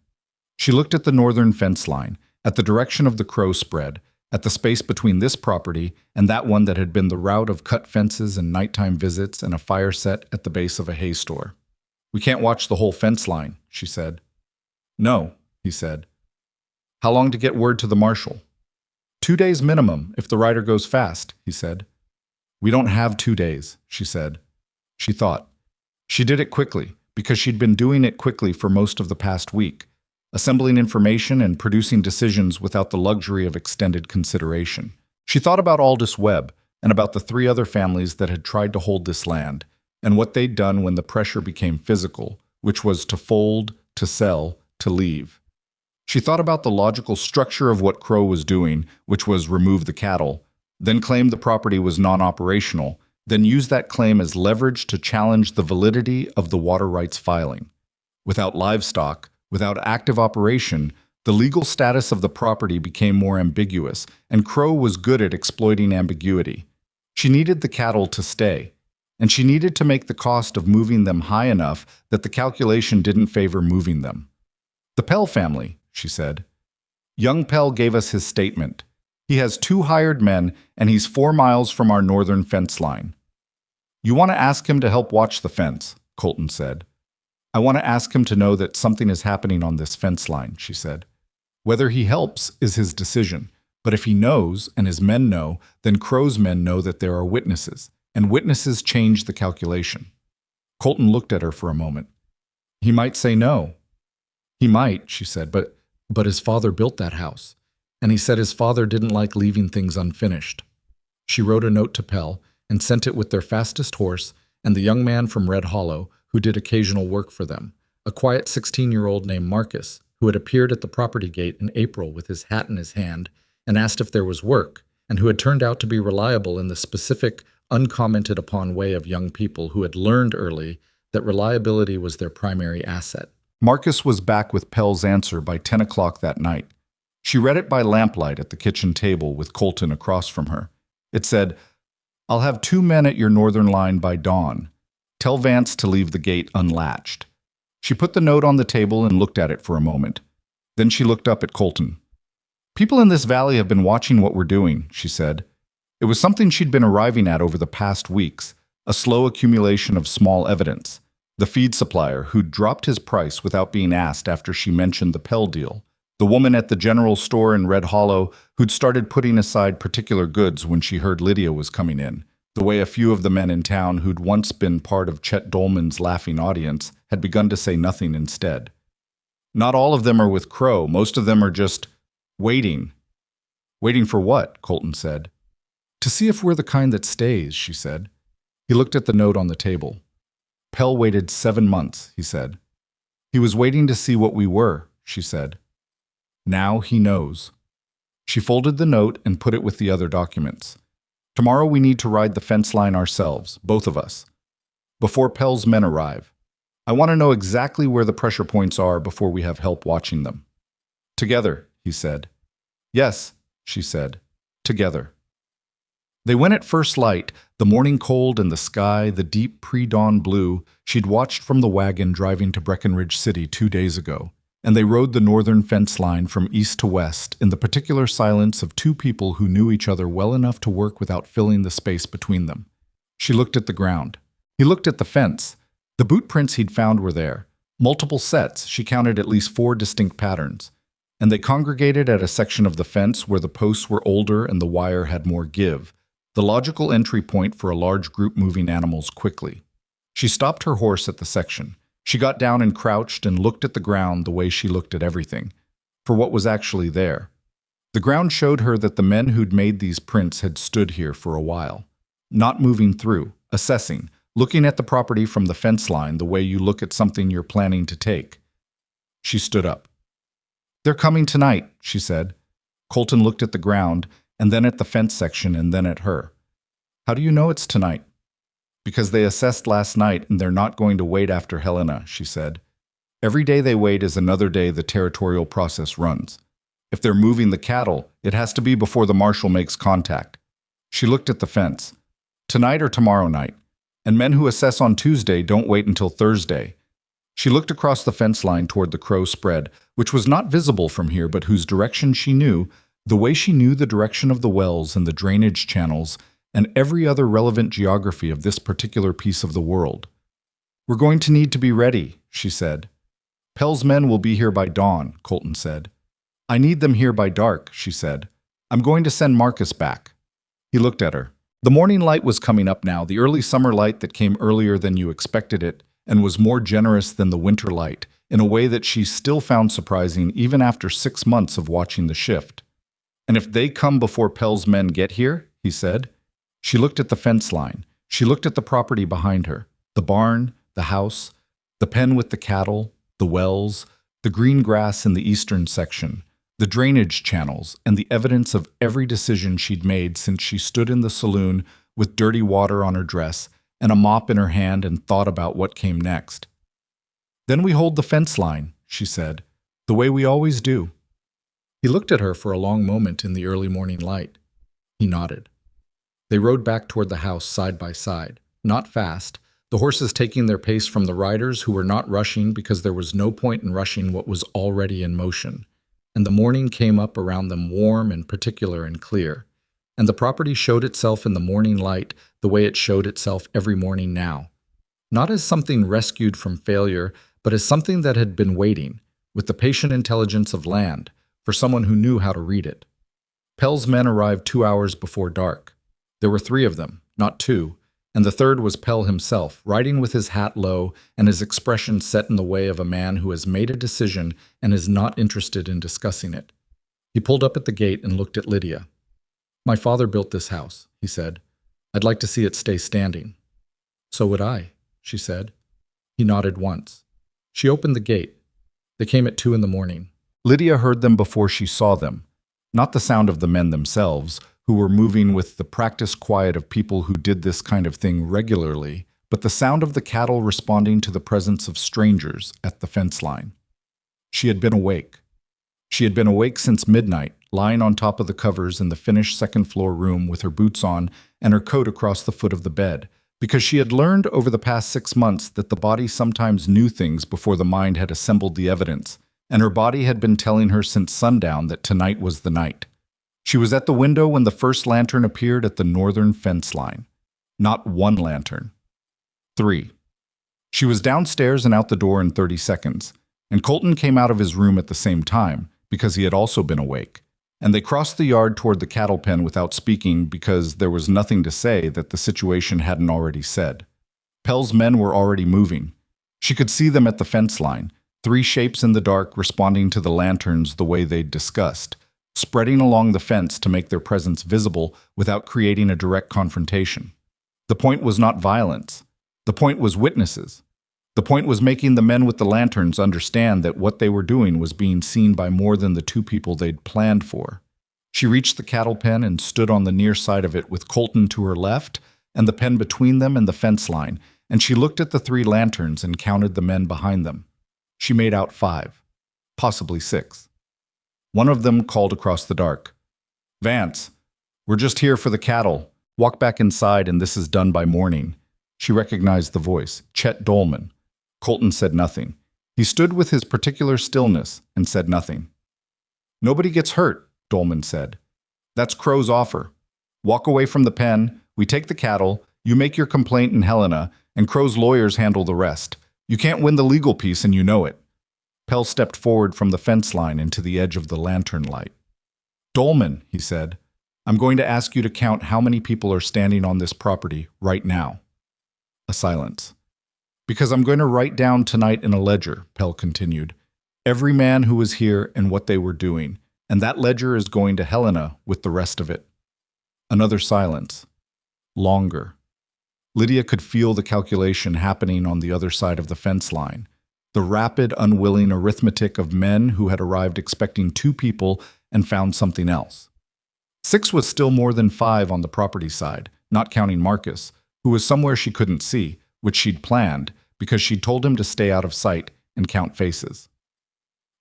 She looked at the northern fence line, at the direction of the Crow spread, at the space between this property and that one that had been the route of cut fences and nighttime visits and a fire set at the base of a hay store. "We can't watch the whole fence line," she said. "No," he said. "How long to get word to the marshal?" 2 days minimum, if the rider goes fast," he said. "We don't have 2 days," she said. She thought. She did it quickly, because she'd been doing it quickly for most of the past week, assembling information and producing decisions without the luxury of extended consideration. She thought about Aldous Webb and about the 3 other families that had tried to hold this land, and what they'd done when the pressure became physical, which was to fold, to sell, to leave. She thought about the logical structure of what Crow was doing, which was remove the cattle, then claim the property was non-operational, then use that claim as leverage to challenge the validity of the water rights filing. Without livestock, without active operation, the legal status of the property became more ambiguous, and Crow was good at exploiting ambiguity. She needed the cattle to stay, and she needed to make the cost of moving them high enough that the calculation didn't favor moving them. "The Pell family," she said. "Young Pell gave us his statement. He has 2 hired men, and he's 4 miles from our northern fence line." "You want to ask him to help watch the fence," Colton said. "I want to ask him to know that something is happening on this fence line," she said. "Whether he helps is his decision, but if he knows, and his men know, then Crow's men know that there are witnesses, and witnesses change the calculation." Colton looked at her for a moment. "He might say no." "He might," she said, but his father built that house, and he said his father didn't like leaving things unfinished." She wrote a note to Pell and sent it with their fastest horse and the young man from Red Hollow who did occasional work for them, a quiet 16-year-old named Marcus, who had appeared at the property gate in April with his hat in his hand and asked if there was work, and who had turned out to be reliable in the specific, uncommented upon way of young people who had learned early that reliability was their primary asset. Marcus was back with Pell's answer by 10 o'clock that night. She read it by lamplight at the kitchen table with Colton across from her. It said, "I'll have 2 men at your northern line by dawn. Tell Vance to leave the gate unlatched." She put the note on the table and looked at it for a moment. Then she looked up at Colton. "People in this valley have been watching what we're doing," she said. It was something she'd been arriving at over the past weeks, a slow accumulation of small evidence. The feed supplier who'd dropped his price without being asked after she mentioned the Pell deal. The woman at the general store in Red Hollow who'd started putting aside particular goods when she heard Lydia was coming in. The way a few of the men in town who'd once been part of Chet Dolman's laughing audience had begun to say nothing instead. Not all of them are with Crow. Most of them are just waiting. "Waiting for what?" Colton said. "To see if we're the kind that stays," she said. He looked at the note on the table. "Pell waited 7 months," he said. "He was waiting to see what we were," she said. "Now he knows." She folded the note and put it with the other documents. "Tomorrow we need to ride the fence line ourselves, both of us, before Pell's men arrive. I want to know exactly where the pressure points are before we have help watching them." "Together," he said. "Yes," she said. "Together." They went at first light, the morning cold and the sky, the deep pre-dawn blue she'd watched from the wagon driving to Breckenridge City 2 days ago, and they rode the northern fence line from east to west in the particular silence of 2 people who knew each other well enough to work without filling the space between them. She looked at the ground. He looked at the fence. The boot prints he'd found were there. Multiple sets, she counted at least 4 distinct patterns. And they congregated at a section of the fence where the posts were older and the wire had more give, the logical entry point for a large group moving animals quickly. She stopped her horse at the section. She got down and crouched and looked at the ground the way she looked at everything, for what was actually there. The ground showed her that the men who'd made these prints had stood here for a while, not moving through, assessing, looking at the property from the fence line the way you look at something you're planning to take. She stood up. "They're coming tonight," she said. Colton looked at the ground, and then at the fence section, and then at her. "How do you know it's tonight?" "Because they assessed last night, and they're not going to wait after Helena," she said. "Every day they wait is another day the territorial process runs. If they're moving the cattle, it has to be before the marshal makes contact." She looked at the fence. "Tonight or tomorrow night. And men who assess on Tuesday don't wait until Thursday." She looked across the fence line toward the Crow spread, which was not visible from here but whose direction she knew, the way she knew the direction of the wells and the drainage channels and every other relevant geography of this particular piece of the world. "We're going to need to be ready," she said. "Pell's men will be here by dawn," Colton said. "I need them here by dark," she said. "I'm going to send Marcus back." He looked at her. The morning light was coming up now, the early summer light that came earlier than you expected it and was more generous than the winter light, in a way that she still found surprising even after 6 months of watching the shift. "And if they come before Pell's men get here?" he said. She looked at the fence line. She looked at the property behind her, the barn, the house, the pen with the cattle, the wells, the green grass in the eastern section, the drainage channels, and the evidence of every decision she'd made since she stood in the saloon with dirty water on her dress and a mop in her hand and thought about what came next. "Then we hold the fence line," she said, "the way we always do." He looked at her for a long moment in the early morning light. He nodded. They rode back toward the house side by side, not fast, the horses taking their pace from the riders who were not rushing because there was no point in rushing what was already in motion. And the morning came up around them warm and particular and clear. And the property showed itself in the morning light the way it showed itself every morning now. Not as something rescued from failure, but as something that had been waiting, with the patient intelligence of land, for someone who knew how to read it. Pell's men arrived 2 hours before dark. There were 3 of them, not 2, and the third was Pell himself, riding with his hat low and his expression set in the way of a man who has made a decision and is not interested in discussing it. He pulled up at the gate and looked at Lydia. "My father built this house," he said. "I'd like to see it stay standing." "So would I," she said. He nodded once. She opened the gate. They came at 2 in the morning. Lydia heard them before she saw them, not the sound of the men themselves, who were moving with the practiced quiet of people who did this kind of thing regularly, but the sound of the cattle responding to the presence of strangers at the fence line. She had been awake. She had been awake since midnight, lying on top of the covers in the finished second-floor room with her boots on and her coat across the foot of the bed, because she had learned over the past 6 months that the body sometimes knew things before the mind had assembled the evidence, and her body had been telling her since sundown that tonight was the night. She was at the window when the first lantern appeared at the northern fence line. Not one lantern. 3. She was downstairs and out the door in 30 seconds, and Colton came out of his room at the same time, because he had also been awake, and they crossed the yard toward the cattle pen without speaking because there was nothing to say that the situation hadn't already said. Pell's men were already moving. She could see them at the fence line, 3 shapes in the dark responding to the lanterns the way they'd discussed, spreading along the fence to make their presence visible without creating a direct confrontation. The point was not violence. The point was witnesses. The point was making the men with the lanterns understand that what they were doing was being seen by more than the 2 people they'd planned for. She reached the cattle pen and stood on the near side of it with Colton to her left and the pen between them and the fence line, and she looked at the 3 lanterns and counted the men behind them. She made out 5, possibly 6. One of them called across the dark, "Vance, we're just here for the cattle. Walk back inside and this is done by morning." She recognized the voice, Chet Dolman. Colton said nothing. He stood with his particular stillness and said nothing. "Nobody gets hurt," Dolman said. "That's Crow's offer. Walk away from the pen, we take the cattle, you make your complaint in Helena, and Crow's lawyers handle the rest. You can't win the legal piece and you know it." Pell stepped forward from the fence line into the edge of the lantern light. "Dolman," he said, "I'm going to ask you to count how many people are standing on this property right now." A silence. "Because I'm going to write down tonight in a ledger," Pell continued, "every man who was here and what they were doing, and that ledger is going to Helena with the rest of it." Another silence. Longer. Lydia could feel the calculation happening on the other side of the fence line, the rapid, unwilling arithmetic of men who had arrived expecting 2 people and found something else. 6 was still more than 5 on the property side, not counting Marcus, who was somewhere she couldn't see, which she'd planned, because she'd told him to stay out of sight and count faces.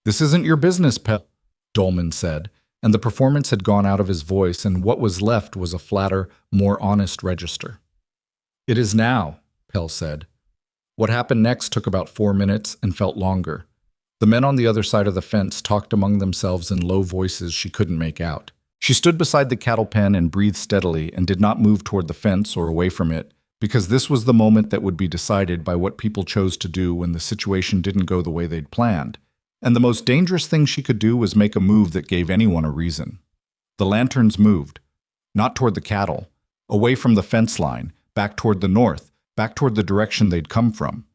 "This isn't your business, Pell," Dolman said, and the performance had gone out of his voice, and what was left was a flatter, more honest register. "It is now," Pell said. What happened next took about 4 minutes and felt longer. The men on the other side of the fence talked among themselves in low voices she couldn't make out. She stood beside the cattle pen and breathed steadily and did not move toward the fence or away from it, because this was the moment that would be decided by what people chose to do when the situation didn't go the way they'd planned. And the most dangerous thing she could do was make a move that gave anyone a reason. The lanterns moved, not toward the cattle, away from the fence line, back toward the north, back toward the direction they'd come from.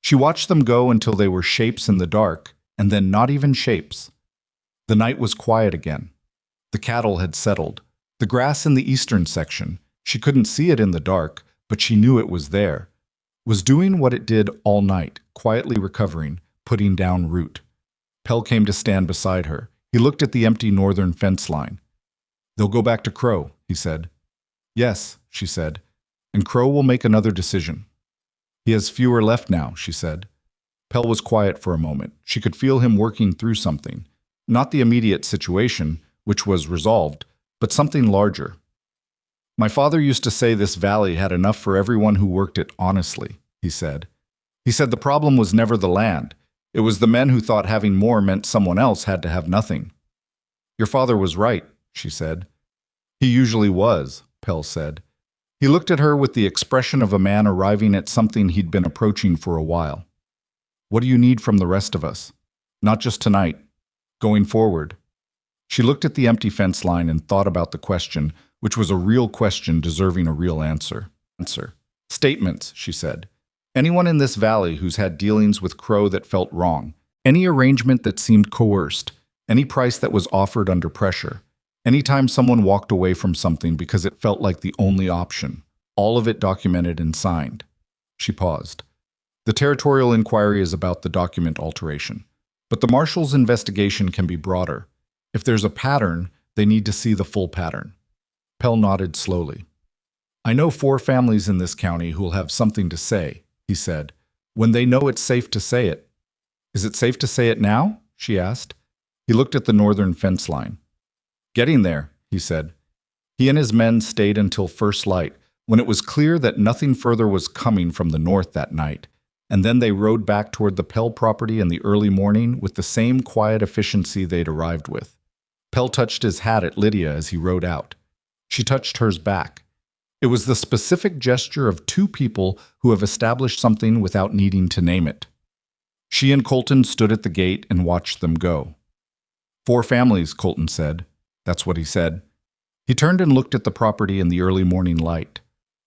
She watched them go until they were shapes in the dark, and then not even shapes. The night was quiet again. The cattle had settled. The grass in the eastern section, she couldn't see it in the dark, but she knew it was there, was doing what it did all night, quietly recovering, putting down root. Pell came to stand beside her. He looked at the empty northern fence line. "They'll go back to Crow," he said. "Yes," she said, "and Crow will make another decision." "He has fewer left now," she said. Pell was quiet for a moment. She could feel him working through something. Not the immediate situation, which was resolved, but something larger. "My father used to say this valley had enough for everyone who worked it honestly," he said. "He said the problem was never the land. It was the men who thought having more meant someone else had to have nothing." "Your father was right," she said. "He usually was," Pell said. He looked at her with the expression of a man arriving at something he'd been approaching for a while. "What do you need from the rest of us? Not just tonight. Going forward." She looked at the empty fence line and thought about the question, which was a real question deserving a real answer. "Statements," she said. "Anyone in this valley who's had dealings with Crow that felt wrong, any arrangement that seemed coerced, any price that was offered under pressure, any time someone walked away from something because it felt like the only option, all of it documented and signed." She paused. "The territorial inquiry is about the document alteration. But the marshal's investigation can be broader. If there's a pattern, they need to see the full pattern. Pell nodded slowly. I know 4 families in this county who'll have something to say, he said, when they know it's safe to say it. Is it safe to say it now? She asked. He looked at the northern fence line. Getting there, he said. He and his men stayed until first light, when it was clear that nothing further was coming from the north that night, and then they rode back toward the Pell property in the early morning with the same quiet efficiency they'd arrived with. Pell touched his hat at Lydia as he rode out. She touched hers back. It was the specific gesture of 2 people who have established something without needing to name it. She and Colton stood at the gate and watched them go. 4 families, Colton said. That's what he said. He turned and looked at the property in the early morning light.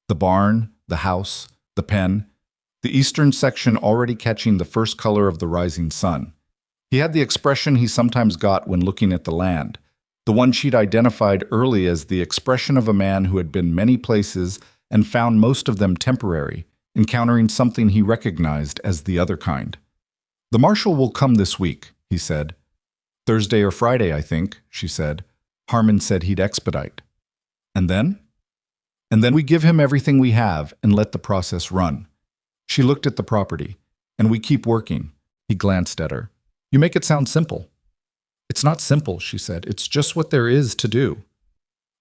The barn, the house, the pen, the eastern section already catching the first color of the rising sun. He had the expression he sometimes got when looking at the land, the one she'd identified early as the expression of a man who had been many places and found most of them temporary, encountering something he recognized as the other kind. The marshal will come this week, he said. Thursday or Friday, I think, she said. Harmon said he'd expedite. And then? And then we give him everything we have and let the process run. She looked at the property. And we keep working. He glanced at her. You make it sound simple. It's not simple, she said. It's just what there is to do.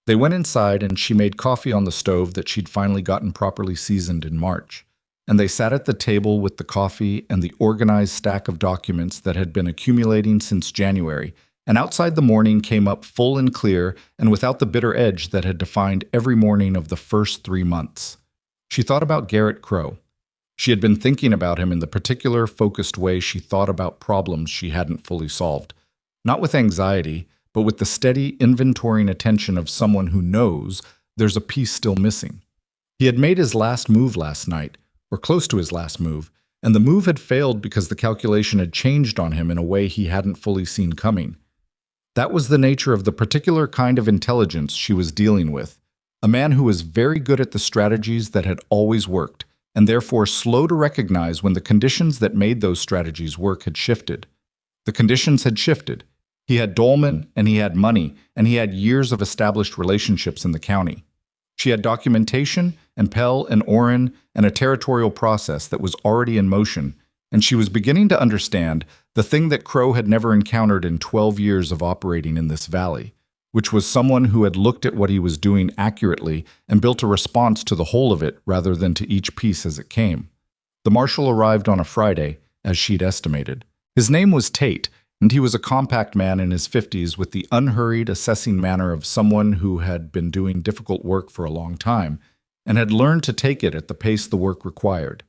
They went inside and she made coffee on the stove that she'd finally gotten properly seasoned in March. And they sat at the table with the coffee and the organized stack of documents that had been accumulating since January, and outside the morning came up full and clear and without the bitter edge that had defined every morning of the first 3 months. She thought about Garrett Crow. She had been thinking about him in the particular focused way she thought about problems she hadn't fully solved. Not with anxiety, but with the steady inventorying attention of someone who knows there's a piece still missing. He had made his last move last night, or close to his last move, and the move had failed because the calculation had changed on him in a way he hadn't fully seen coming. That was the nature of the particular kind of intelligence she was dealing with, a man who was very good at the strategies that had always worked, and therefore slow to recognize when the conditions that made those strategies work had shifted. The conditions had shifted. He had Dolman, and he had money, and he had years of established relationships in the county. She had documentation, and Pell and Orrin, and a territorial process that was already in motion, and she was beginning to understand the thing that Crow had never encountered in 12 years of operating in this valley, which was someone who had looked at what he was doing accurately and built a response to the whole of it rather than to each piece as it came. The marshal arrived on a Friday, as she'd estimated. His name was Tate, and he was a compact man in his 50s with the unhurried, assessing manner of someone who had been doing difficult work for a long time and had learned to take it at the pace the work required.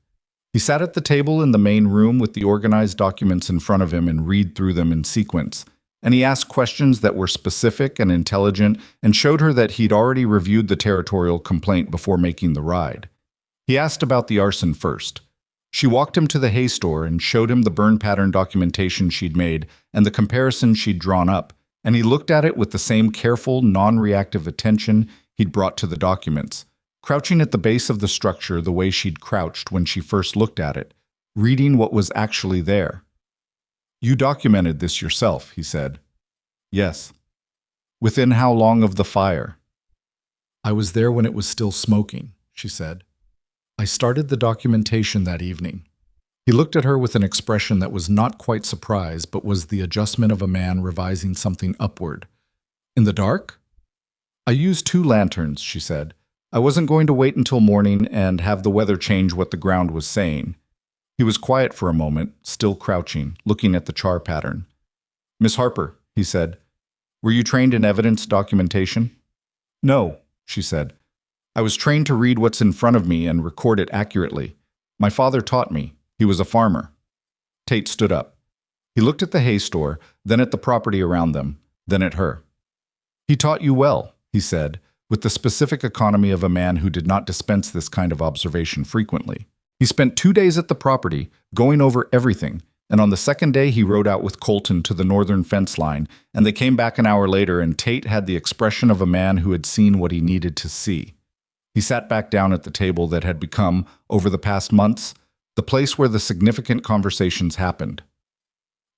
He sat at the table in the main room with the organized documents in front of him and read through them in sequence, and he asked questions that were specific and intelligent and showed her that he'd already reviewed the territorial complaint before making the ride. He asked about the arson first. She walked him to the hay store and showed him the burn pattern documentation she'd made and the comparison she'd drawn up, and he looked at it with the same careful, non-reactive attention he'd brought to the documents, crouching at the base of the structure the way she'd crouched when she first looked at it, reading what was actually there. You documented this yourself, he said. Yes. Within how long of the fire? I was there when it was still smoking, she said. I started the documentation that evening. He looked at her with an expression that was not quite surprise, but was the adjustment of a man revising something upward. In the dark? I used 2 lanterns, she said. I wasn't going to wait until morning and have the weather change what the ground was saying. He was quiet for a moment, still crouching, looking at the char pattern. Miss Harper, he said, were you trained in evidence documentation? No, she said. I was trained to read what's in front of me and record it accurately. My father taught me. He was a farmer. Tate stood up. He looked at the hay store, then at the property around them, then at her. He taught you well, he said, with the specific economy of a man who did not dispense this kind of observation frequently. He spent 2 days at the property, going over everything, and on the second day he rode out with Colton to the northern fence line, and they came back an hour later, and Tate had the expression of a man who had seen what he needed to see. He sat back down at the table that had become, over the past months, the place where the significant conversations happened.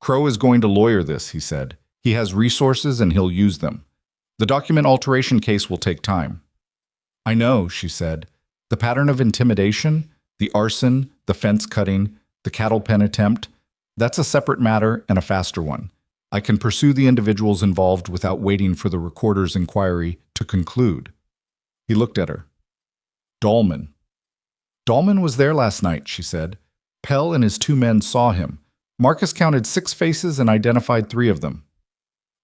Crow is going to lawyer this, he said. He has resources and he'll use them. The document alteration case will take time. I know, she said. The pattern of intimidation, the arson, the fence cutting, the cattle pen attempt, that's a separate matter and a faster one. I can pursue the individuals involved without waiting for the recorder's inquiry to conclude. He looked at her. Dolman. Dolman was there last night, she said. Pell and his 2 men saw him. Marcus counted 6 faces and identified 3 of them.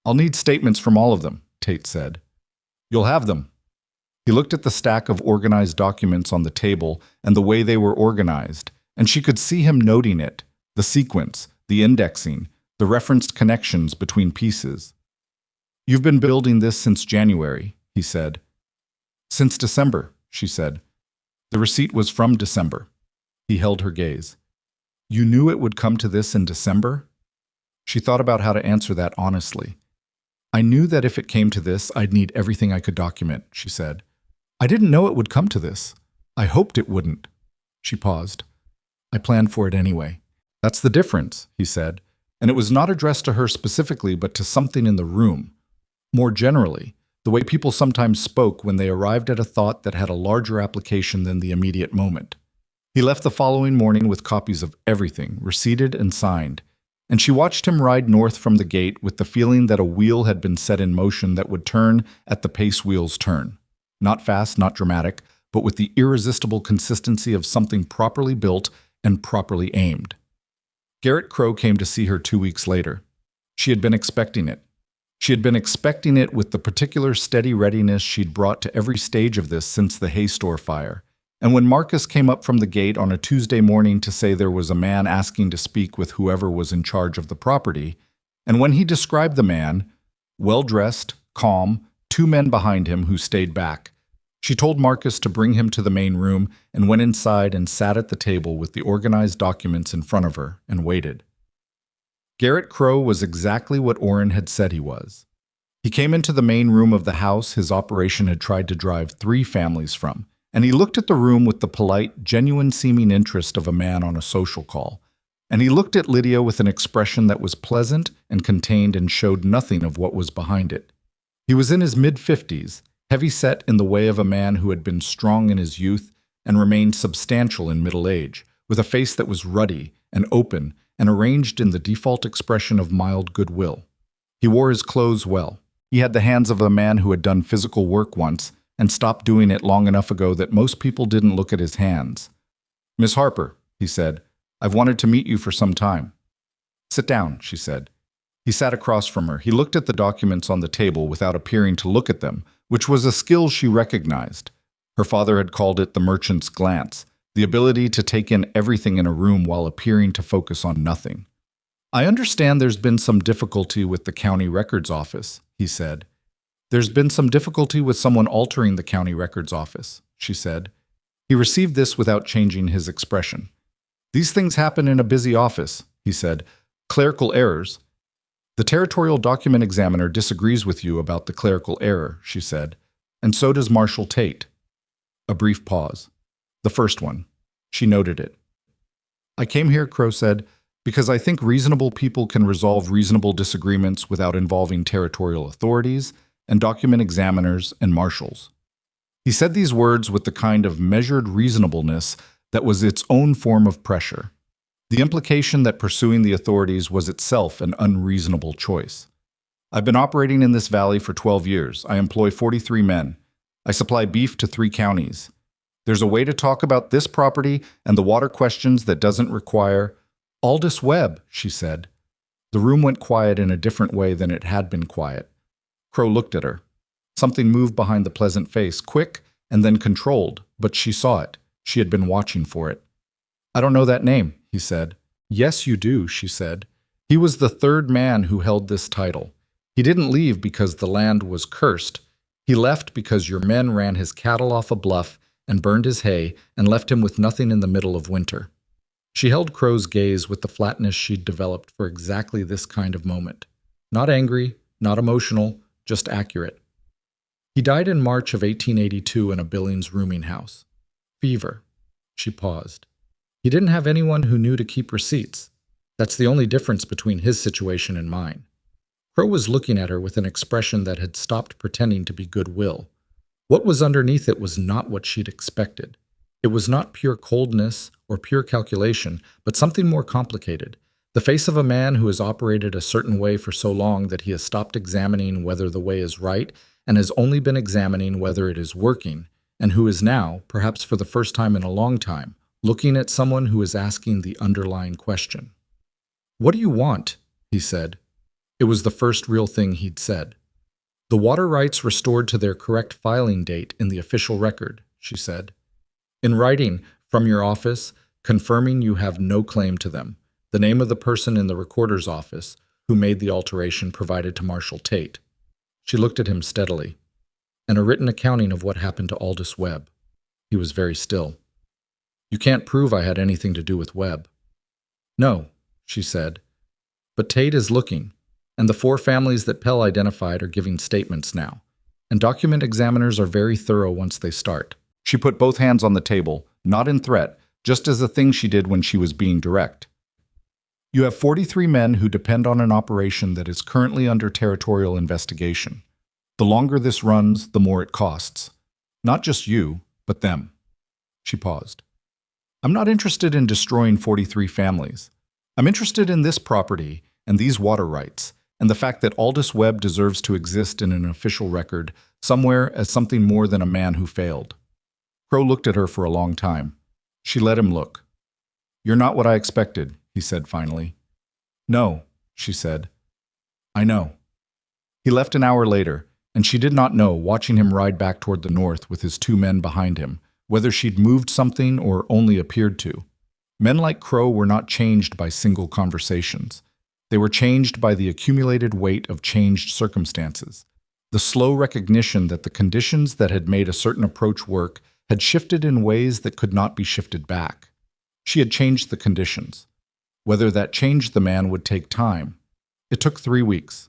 I'll need statements from all of them, Tate said. You'll have them. He looked at the stack of organized documents on the table and the way they were organized, and she could see him noting it, the sequence, the indexing, the referenced connections between pieces. You've been building this since January, he said. Since December, she said. The receipt was from December. He held her gaze. You knew it would come to this in December? She thought about how to answer that honestly. I knew that if it came to this, I'd need everything I could document, she said. I didn't know it would come to this. I hoped it wouldn't. She paused. I planned for it anyway. That's the difference, he said, and it was not addressed to her specifically but to something in the room. More generally, the way people sometimes spoke when they arrived at a thought that had a larger application than the immediate moment. He left the following morning with copies of everything, receipted and signed, and she watched him ride north from the gate with the feeling that a wheel had been set in motion that would turn at the pace wheels turn. Not fast, not dramatic, but with the irresistible consistency of something properly built and properly aimed. Garrett Crow came to see her 2 weeks later. She had been expecting it. She had been expecting it with the particular steady readiness she'd brought to every stage of this since the hay store fire. And when Marcus came up from the gate on a Tuesday morning to say there was a man asking to speak with whoever was in charge of the property, and when he described the man, well-dressed, calm, 2 men behind him who stayed back, she told Marcus to bring him to the main room and went inside and sat at the table with the organized documents in front of her and waited. Garrett Crow was exactly what Orrin had said he was. He came into the main room of the house his operation had tried to drive 3 families from, and he looked at the room with the polite, genuine-seeming interest of a man on a social call. And he looked at Lydia with an expression that was pleasant and contained and showed nothing of what was behind it. He was in his mid-50s, heavy-set in the way of a man who had been strong in his youth and remained substantial in middle age, with a face that was ruddy and open and arranged in the default expression of mild goodwill. He wore his clothes well. He had the hands of a man who had done physical work once and stopped doing it long enough ago that most people didn't look at his hands. Miss Harper, he said, I've wanted to meet you for some time. Sit down, she said. He sat across from her. He looked at the documents on the table without appearing to look at them, which was a skill she recognized. Her father had called it the merchant's glance, the ability to take in everything in a room while appearing to focus on nothing. I understand there's been some difficulty with the county records office, he said. There's been some difficulty with someone altering the county records office, she said. He received this without changing his expression. These things happen in a busy office, he said. Clerical errors. The territorial document examiner disagrees with you about the clerical error, she said, and so does Marshal Tate. A brief pause. The first one. She noted it. I came here, Crow said, because I think reasonable people can resolve reasonable disagreements without involving territorial authorities and document examiners and marshals. He said these words with the kind of measured reasonableness that was its own form of pressure, the implication that pursuing the authorities was itself an unreasonable choice. I've been operating in this valley for 12 years. I employ 43 men. I supply beef to 3 counties. There's a way to talk about this property and the water questions that doesn't require Aldous Webb, she said. The room went quiet in a different way than it had been quiet. Crow looked at her. Something moved behind the pleasant face, quick and then controlled, but she saw it. She had been watching for it. I don't know that name, he said. Yes, you do, she said. He was the 3rd man who held this title. He didn't leave because the land was cursed. He left because your men ran his cattle off a bluff and burned his hay and left him with nothing in the middle of winter. She held Crow's gaze with the flatness she'd developed for exactly this kind of moment. Not angry, not emotional, just accurate. He died in March of 1882 in a Billings rooming house. Fever. She paused. He didn't have anyone who knew to keep receipts. That's the only difference between his situation and mine. Crow was looking at her with an expression that had stopped pretending to be goodwill. What was underneath it was not what she'd expected. It was not pure coldness or pure calculation, but something more complicated. The face of a man who has operated a certain way for so long that he has stopped examining whether the way is right and has only been examining whether it is working, and who is now, perhaps for the first time in a long time, looking at someone who is asking the underlying question. "What do you want?" he said. It was the first real thing he'd said. "The water rights restored to their correct filing date in the official record," she said. "In writing from your office, confirming you have no claim to them. The name of the person in the recorder's office who made the alteration provided to Marshall Tate." She looked at him steadily. "And a written accounting of what happened to Aldous Webb." He was very still. "You can't prove I had anything to do with Webb." "No," she said. "But Tate is looking, and the 4 families that Pell identified are giving statements now. And document examiners are very thorough once they start." She put both hands on the table, not in threat, just as a thing she did when she was being direct. "You have 43 men who depend on an operation that is currently under territorial investigation. The longer this runs, the more it costs. Not just you, but them." She paused. "I'm not interested in destroying 43 families. I'm interested in this property and these water rights, and the fact that Aldous Webb deserves to exist in an official record somewhere as something more than a man who failed." Crow looked at her for a long time. She let him look. "You're not what I expected," he said finally. "No," she said. "I know." He left an hour later, and she did not know, watching him ride back toward the north with his 2 men behind him, whether she'd moved something or only appeared to. Men like Crow were not changed by single conversations. They were changed by the accumulated weight of changed circumstances, the slow recognition that the conditions that had made a certain approach work had shifted in ways that could not be shifted back. She had changed the conditions. Whether that changed the man would take time. It took 3 weeks.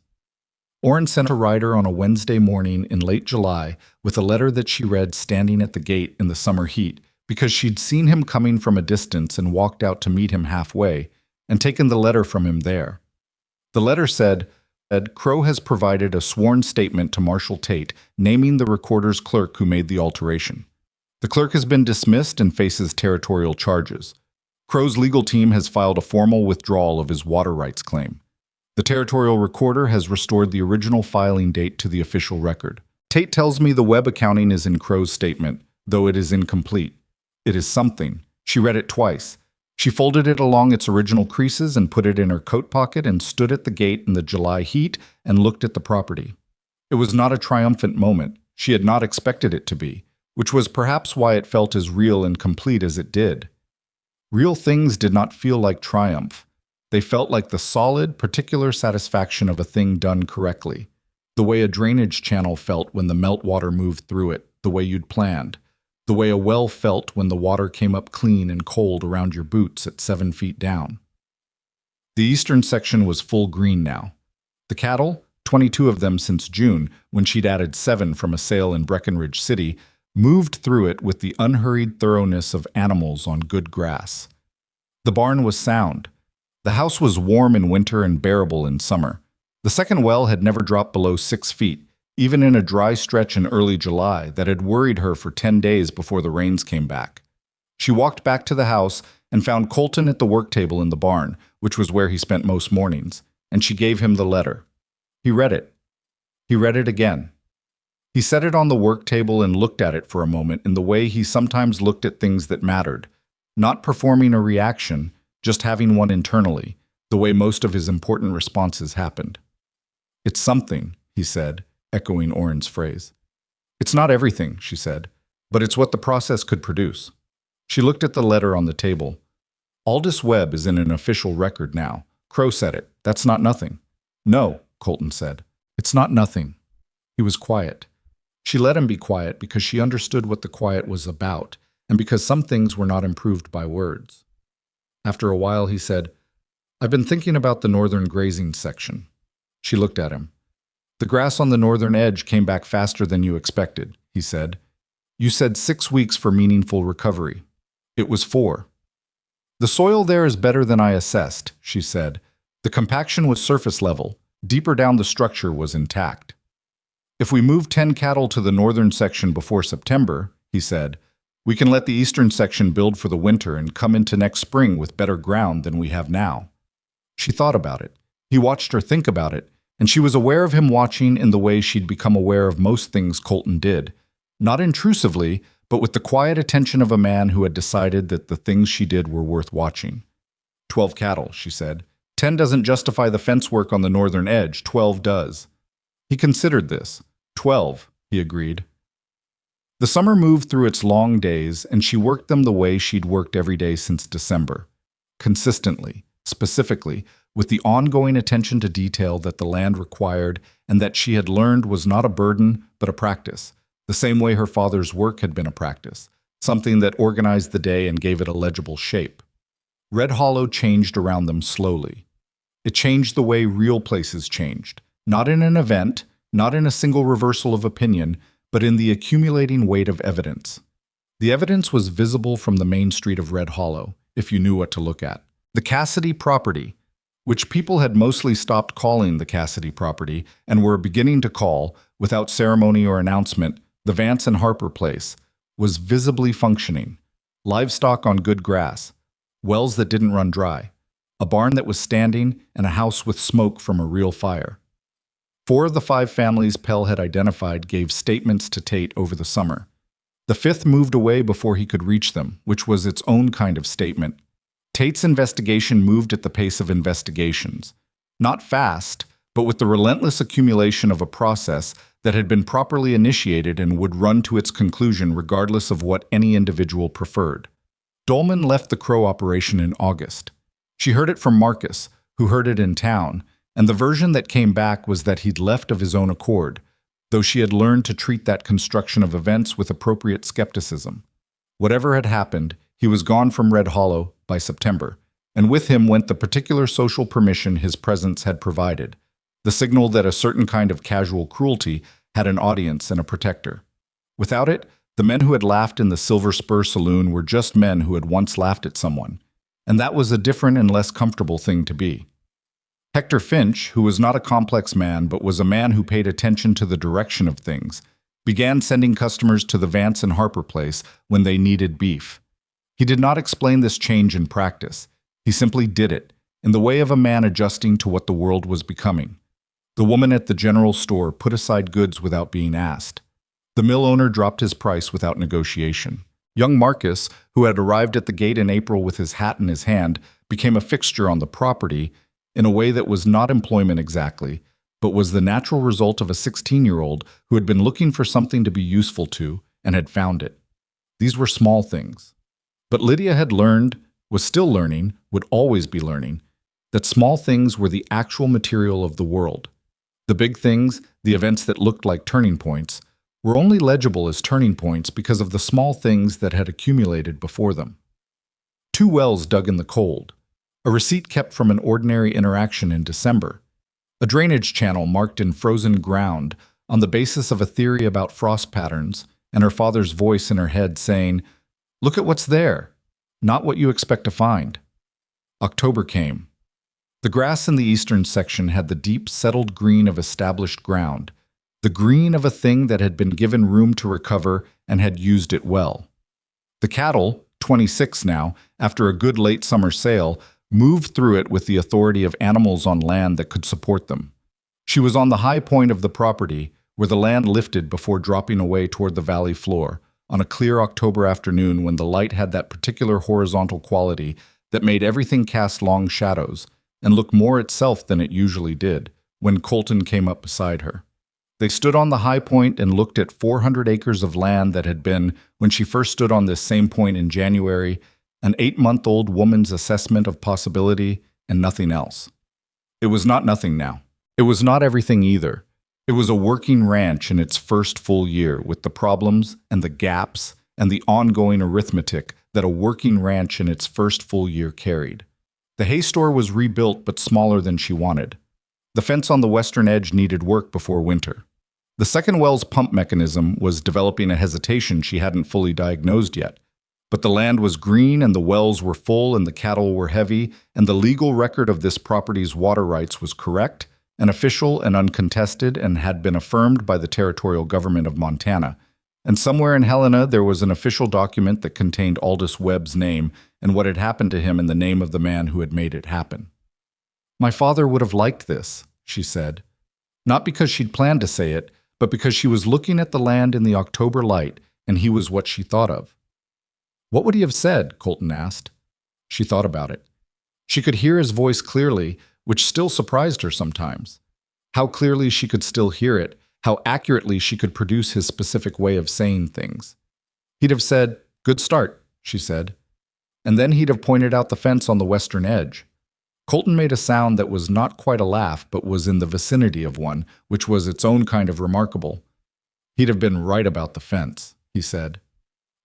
Orrin sent a rider on a Wednesday morning in late July with a letter that she read standing at the gate in the summer heat, because she'd seen him coming from a distance and walked out to meet him halfway, and taken the letter from him there. The letter said, "Crow has provided a sworn statement to Marshall Tate naming the recorder's clerk who made the alteration. The clerk has been dismissed and faces territorial charges. Crow's legal team has filed a formal withdrawal of his water rights claim. The territorial recorder has restored the original filing date to the official record. Tate tells me the Webb accounting is in Crow's statement, though it is incomplete. It is something. She read it twice. She folded it along its original creases and put it in her coat pocket and stood at the gate in the July heat and looked at the property. It was not a triumphant moment. She had not expected it to be, which was perhaps why it felt as real and complete as it did. Real things did not feel like triumph. They felt like the solid, particular satisfaction of a thing done correctly, the way a drainage channel felt when the meltwater moved through it, the way you'd planned, the way a well felt when the water came up clean and cold around your boots at 7 feet down. The eastern section was full green now. The cattle, 22 of them since June, when she'd added 7 from a sale in Breckenridge City, moved through it with the unhurried thoroughness of animals on good grass. The barn was sound. The house was warm in winter and bearable in summer. The second well had never dropped below 6 feet, even in a dry stretch in early July that had worried her for 10 days before the rains came back. She walked back to the house and found Colton at the work table in the barn, which was where he spent most mornings, and she gave him the letter. He read it. He read it again. He set it on the work table and looked at it for a moment in the way he sometimes looked at things that mattered, not performing a reaction, just having one internally, the way most of his important responses happened. "It's something," he said, echoing Orrin's phrase. "It's not everything," she said, "but it's what the process could produce." She looked at the letter on the table. "Aldous Webb is in an official record now." Crow said it. "That's not nothing." "No," Colton said. "It's not nothing." He was quiet. She let him be quiet because she understood what the quiet was about, and because some things were not improved by words. After a while, he said, "I've been thinking about the northern grazing section." She looked at him. "The grass on the northern edge came back faster than you expected," he said. "You said 6 weeks for meaningful recovery. It was 4. "The soil there is better than I assessed," she said. "The compaction was surface level. Deeper down the structure was intact." "If we move 10 cattle to the northern section before September," he said, "we can let the eastern section build for the winter and come into next spring with better ground than we have now." She thought about it. He watched her think about it, and she was aware of him watching in the way she'd become aware of most things Colton did. Not intrusively, but with the quiet attention of a man who had decided that the things she did were worth watching. 12 cattle, she said. 10 doesn't justify the fence work on the northern edge, 12 does. He considered this. 12, he agreed. The summer moved through its long days, and she worked them the way she'd worked every day since December. Consistently, specifically, with the ongoing attention to detail that the land required and that she had learned was not a burden but a practice, the same way her father's work had been a practice, something that organized the day and gave it a legible shape. Red Hollow changed around them slowly. It changed the way real places changed, not in an event, not in a single reversal of opinion, but in the accumulating weight of evidence. The evidence was visible from the main street of Red Hollow, if you knew what to look at. The Cassidy property, which people had mostly stopped calling the Cassidy property and were beginning to call, without ceremony or announcement, the Vance and Harper place, was visibly functioning. Livestock on good grass, wells that didn't run dry, a barn that was standing, and a house with smoke from a real fire. 4 of the 5 families Pell had identified gave statements to Tate over the summer. The 5th moved away before he could reach them, which was its own kind of statement. Tate's investigation moved at the pace of investigations. Not fast, but with the relentless accumulation of a process that had been properly initiated and would run to its conclusion regardless of what any individual preferred. Dolman left the Crow operation in August. She heard it from Marcus, who heard it in town, and the version that came back was that he'd left of his own accord, though she had learned to treat that construction of events with appropriate skepticism. Whatever had happened, he was gone from Red Hollow by September, and with him went the particular social permission his presence had provided, the signal that a certain kind of casual cruelty had an audience and a protector. Without it, the men who had laughed in the Silver Spur Saloon were just men who had once laughed at someone, and that was a different and less comfortable thing to be. Hector Finch, who was not a complex man but was a man who paid attention to the direction of things, began sending customers to the Vance and Harper place when they needed beef. He did not explain this change in practice. He simply did it, in the way of a man adjusting to what the world was becoming. The woman at the general store put aside goods without being asked. The mill owner dropped his price without negotiation. Young Marcus, who had arrived at the gate in April with his hat in his hand, became a fixture on the property in a way that was not employment exactly, but was the natural result of a 16-year-old who had been looking for something to be useful to and had found it. These were small things. But Lydia had learned, was still learning, would always be learning, that small things were the actual material of the world. The big things, the events that looked like turning points, were only legible as turning points because of the small things that had accumulated before them. 2 wells dug in the cold, a receipt kept from an ordinary interaction in December, a drainage channel marked in frozen ground on the basis of a theory about frost patterns, and her father's voice in her head saying, "Look at what's there, not what you expect to find." October came. The grass in the eastern section had the deep, settled green of established ground, the green of a thing that had been given room to recover and had used it well. The cattle, 26 now, after a good late summer sale, moved through it with the authority of animals on land that could support them. She was on the high point of the property, where the land lifted before dropping away toward the valley floor, on a clear October afternoon when the light had that particular horizontal quality that made everything cast long shadows and look more itself than it usually did, when Colton came up beside her. They stood on the high point and looked at 400 acres of land that had been, when she first stood on this same point in January, an 8-month-old woman's assessment of possibility and nothing else. It was not nothing now. It was not everything either. It was a working ranch in its first full year, with the problems and the gaps and the ongoing arithmetic that a working ranch in its first full year carried. The hay store was rebuilt but smaller than she wanted. The fence on the western edge needed work before winter. The second well's pump mechanism was developing a hesitation she hadn't fully diagnosed yet. But the land was green and the wells were full and the cattle were heavy, and the legal record of this property's water rights was correct and official and uncontested and had been affirmed by the territorial government of Montana. And somewhere in Helena there was an official document that contained Aldous Webb's name and what had happened to him in the name of the man who had made it happen. "My father would have liked this," she said. Not because she'd planned to say it, but because she was looking at the land in the October light, and he was what she thought of. "What would he have said?" Colton asked. She thought about it. She could hear his voice clearly, which still surprised her sometimes. How clearly she could still hear it, how accurately she could produce his specific way of saying things. He'd have said, "Good start," she said. And then he'd have pointed out the fence on the western edge. Colton made a sound that was not quite a laugh, but was in the vicinity of one, which was its own kind of remarkable. "He'd have been right about the fence," he said.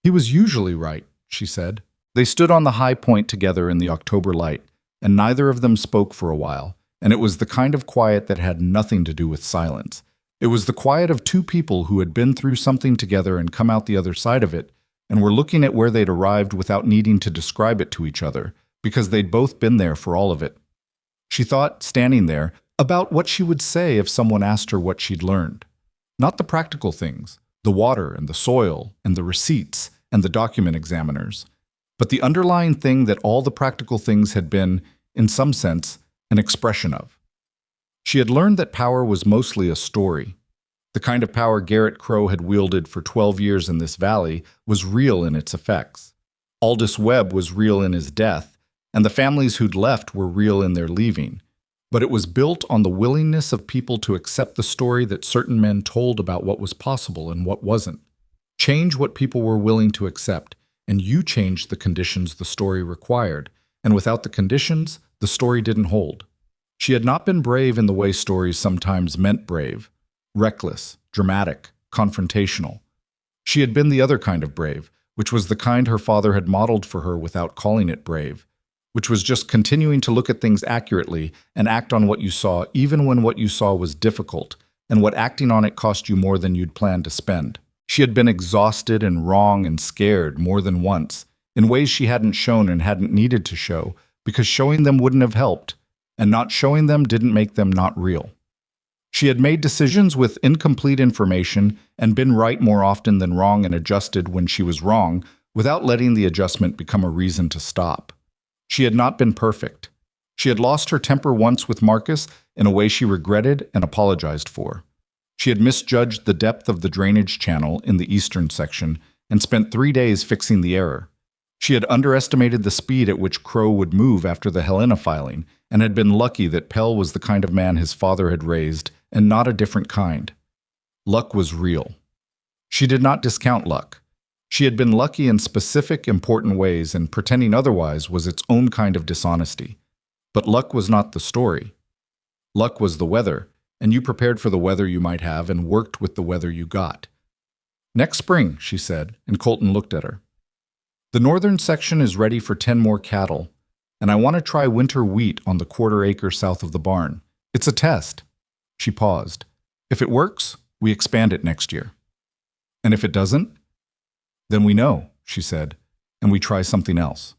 "He was usually right," she said. They stood on the high point together in the October light, and neither of them spoke for a while, and it was the kind of quiet that had nothing to do with silence. It was the quiet of two people who had been through something together and come out the other side of it, and were looking at where they'd arrived without needing to describe it to each other, because they'd both been there for all of it. She thought, standing there, about what she would say if someone asked her what she'd learned. Not the practical things, the water and the soil and the receipts and the document examiners, but the underlying thing that all the practical things had been, in some sense, an expression of. She had learned that power was mostly a story. The kind of power Garrett Crow had wielded for 12 years in this valley was real in its effects. Aldous Webb was real in his death, and the families who'd left were real in their leaving. But it was built on the willingness of people to accept the story that certain men told about what was possible and what wasn't. Change what people were willing to accept, and you changed the conditions the story required, and without the conditions, the story didn't hold. She had not been brave in the way stories sometimes meant brave. Reckless, dramatic, confrontational. She had been the other kind of brave, which was the kind her father had modeled for her without calling it brave, which was just continuing to look at things accurately and act on what you saw even when what you saw was difficult, and what acting on it cost you more than you'd planned to spend. She had been exhausted and wrong and scared more than once, in ways she hadn't shown and hadn't needed to show, because showing them wouldn't have helped, and not showing them didn't make them not real. She had made decisions with incomplete information and been right more often than wrong and adjusted when she was wrong, without letting the adjustment become a reason to stop. She had not been perfect. She had lost her temper once with Marcus in a way she regretted and apologized for. She had misjudged the depth of the drainage channel in the eastern section and spent 3 days fixing the error. She had underestimated the speed at which Crow would move after the Helena filing, and had been lucky that Pell was the kind of man his father had raised, and not a different kind. Luck was real. She did not discount luck. She had been lucky in specific, important ways, and pretending otherwise was its own kind of dishonesty. But luck was not the story. Luck was the weather, and you prepared for the weather you might have and worked with the weather you got. "Next spring," she said, and Colton looked at her. "The northern section is ready for 10 more cattle, and I want to try winter wheat on the quarter-acre south of the barn. It's a test." She paused. "If it works, we expand it next year. And if it doesn't, then we know," she said, "and we try something else."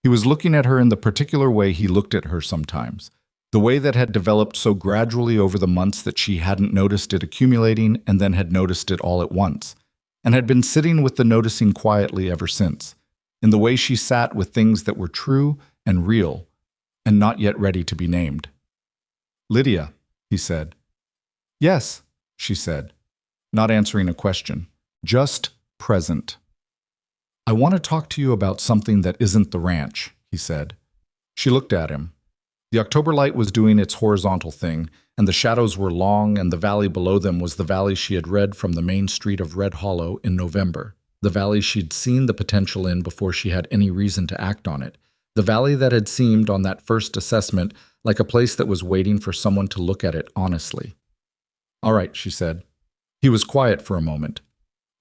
He was looking at her in the particular way he looked at her sometimes, the way that had developed so gradually over the months that she hadn't noticed it accumulating and then had noticed it all at once, and had been sitting with the noticing quietly ever since, in the way she sat with things that were true and real, and not yet ready to be named. "Lydia," he said. "Yes," she said, not answering a question, just present. "I want to talk to you about something that isn't the ranch," he said. She looked at him. The October light was doing its horizontal thing, and the shadows were long, and the valley below them was the valley she had read from the main street of Red Hollow in November, the valley she'd seen the potential in before she had any reason to act on it, the valley that had seemed, on that first assessment, like a place that was waiting for someone to look at it honestly. "All right," she said. He was quiet for a moment.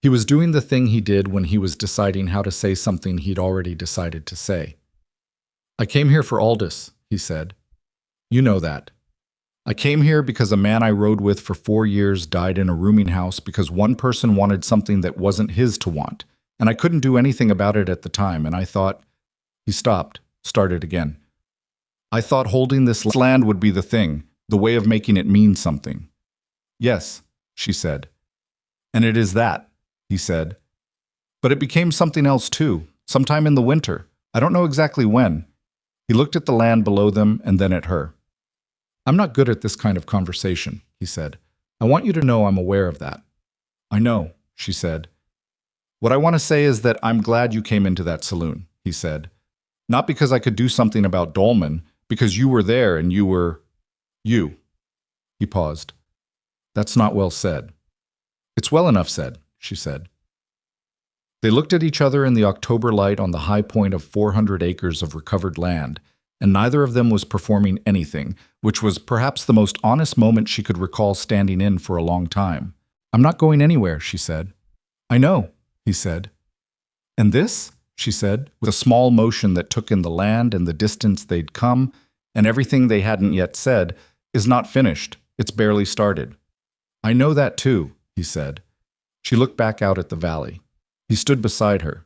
He was doing the thing he did when he was deciding how to say something he'd already decided to say. "I came here for Aldous," he said. "You know that. I came here because a man I rode with for 4 years died in a rooming house because one person wanted something that wasn't his to want, And I couldn't do anything about it at the time, and I thought—" He stopped, started again. "I thought holding this land would be the thing, the way of making it mean something." "Yes," she said. "And it is that," he said. "But it became something else too, sometime in the winter. I don't know exactly when." He looked at the land below them and then at her. "I'm not good at this kind of conversation," he said. "I want you to know I'm aware of that." "I know," she said. "What I want to say is that I'm glad you came into that saloon," he said. "Not because I could do something about Dolman, because you were there and you were— you." He paused. "That's not well said." "It's well enough said," she said. They looked at each other in the October light on the high point of 400 acres of recovered land, and neither of them was performing anything, which was perhaps the most honest moment she could recall standing in for a long time. "I'm not going anywhere," she said. "I know," he said. "And this?" she said, with a small motion that took in the land and the distance they'd come, and everything they hadn't yet said, "is not finished. It's barely started." "I know that too," he said. She looked back out at the valley. He stood beside her.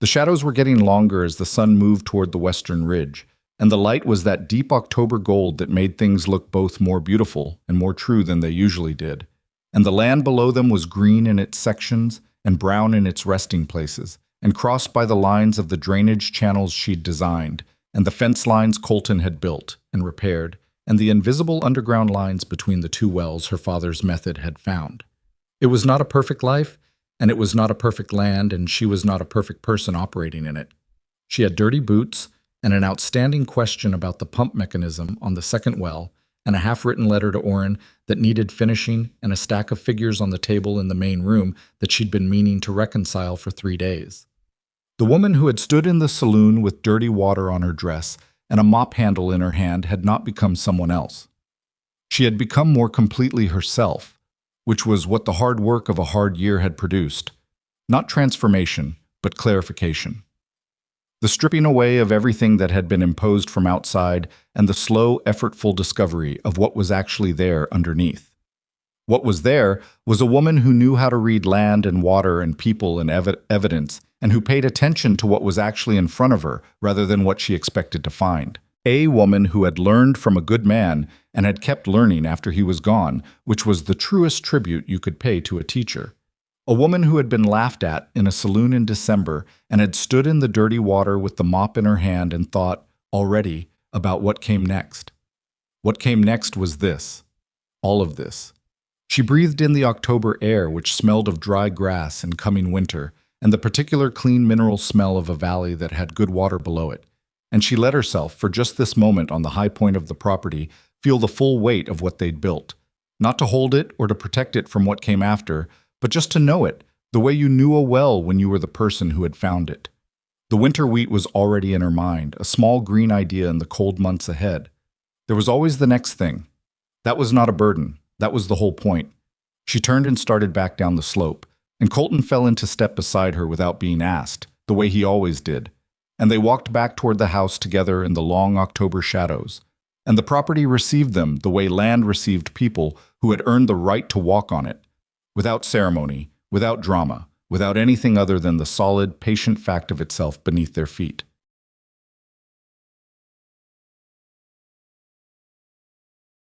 The shadows were getting longer as the sun moved toward the western ridge, and the light was that deep October gold that made things look both more beautiful and more true than they usually did. And the land below them was green in its sections and brown in its resting places, and crossed by the lines of the drainage channels she'd designed, and the fence lines Colton had built and repaired, and the invisible underground lines between the two wells her father's method had found. It was not a perfect life, and it was not a perfect land, and she was not a perfect person operating in it. She had dirty boots, and an outstanding question about the pump mechanism on the second well, and a half-written letter to Orrin that needed finishing, and a stack of figures on the table in the main room that she'd been meaning to reconcile for 3 days. The woman who had stood in the saloon with dirty water on her dress and a mop handle in her hand had not become someone else. She had become more completely herself, which was what the hard work of a hard year had produced. Not transformation, but clarification. The stripping away of everything that had been imposed from outside and the slow, effortful discovery of what was actually there underneath. What was there was a woman who knew how to read land and water and people and evidence, and who paid attention to what was actually in front of her rather than what she expected to find. A woman who had learned from a good man and had kept learning after he was gone, which was the truest tribute you could pay to a teacher. A woman who had been laughed at in a saloon in December and had stood in the dirty water with the mop in her hand and thought, already, about what came next. What came next was this. All of this. She breathed in the October air, which smelled of dry grass and coming winter, and the particular clean mineral smell of a valley that had good water below it. And she let herself, for just this moment on the high point of the property, feel the full weight of what they'd built. Not to hold it or to protect it from what came after, but just to know it, the way you knew a well when you were the person who had found it. The winter wheat was already in her mind, a small green idea in the cold months ahead. There was always the next thing. That was not a burden. That was the whole point. She turned and started back down the slope, and Colton fell into step beside her without being asked, the way he always did. And they walked back toward the house together in the long October shadows. And the property received them the way land received people who had earned the right to walk on it, without ceremony, without drama, without anything other than the solid, patient fact of itself beneath their feet.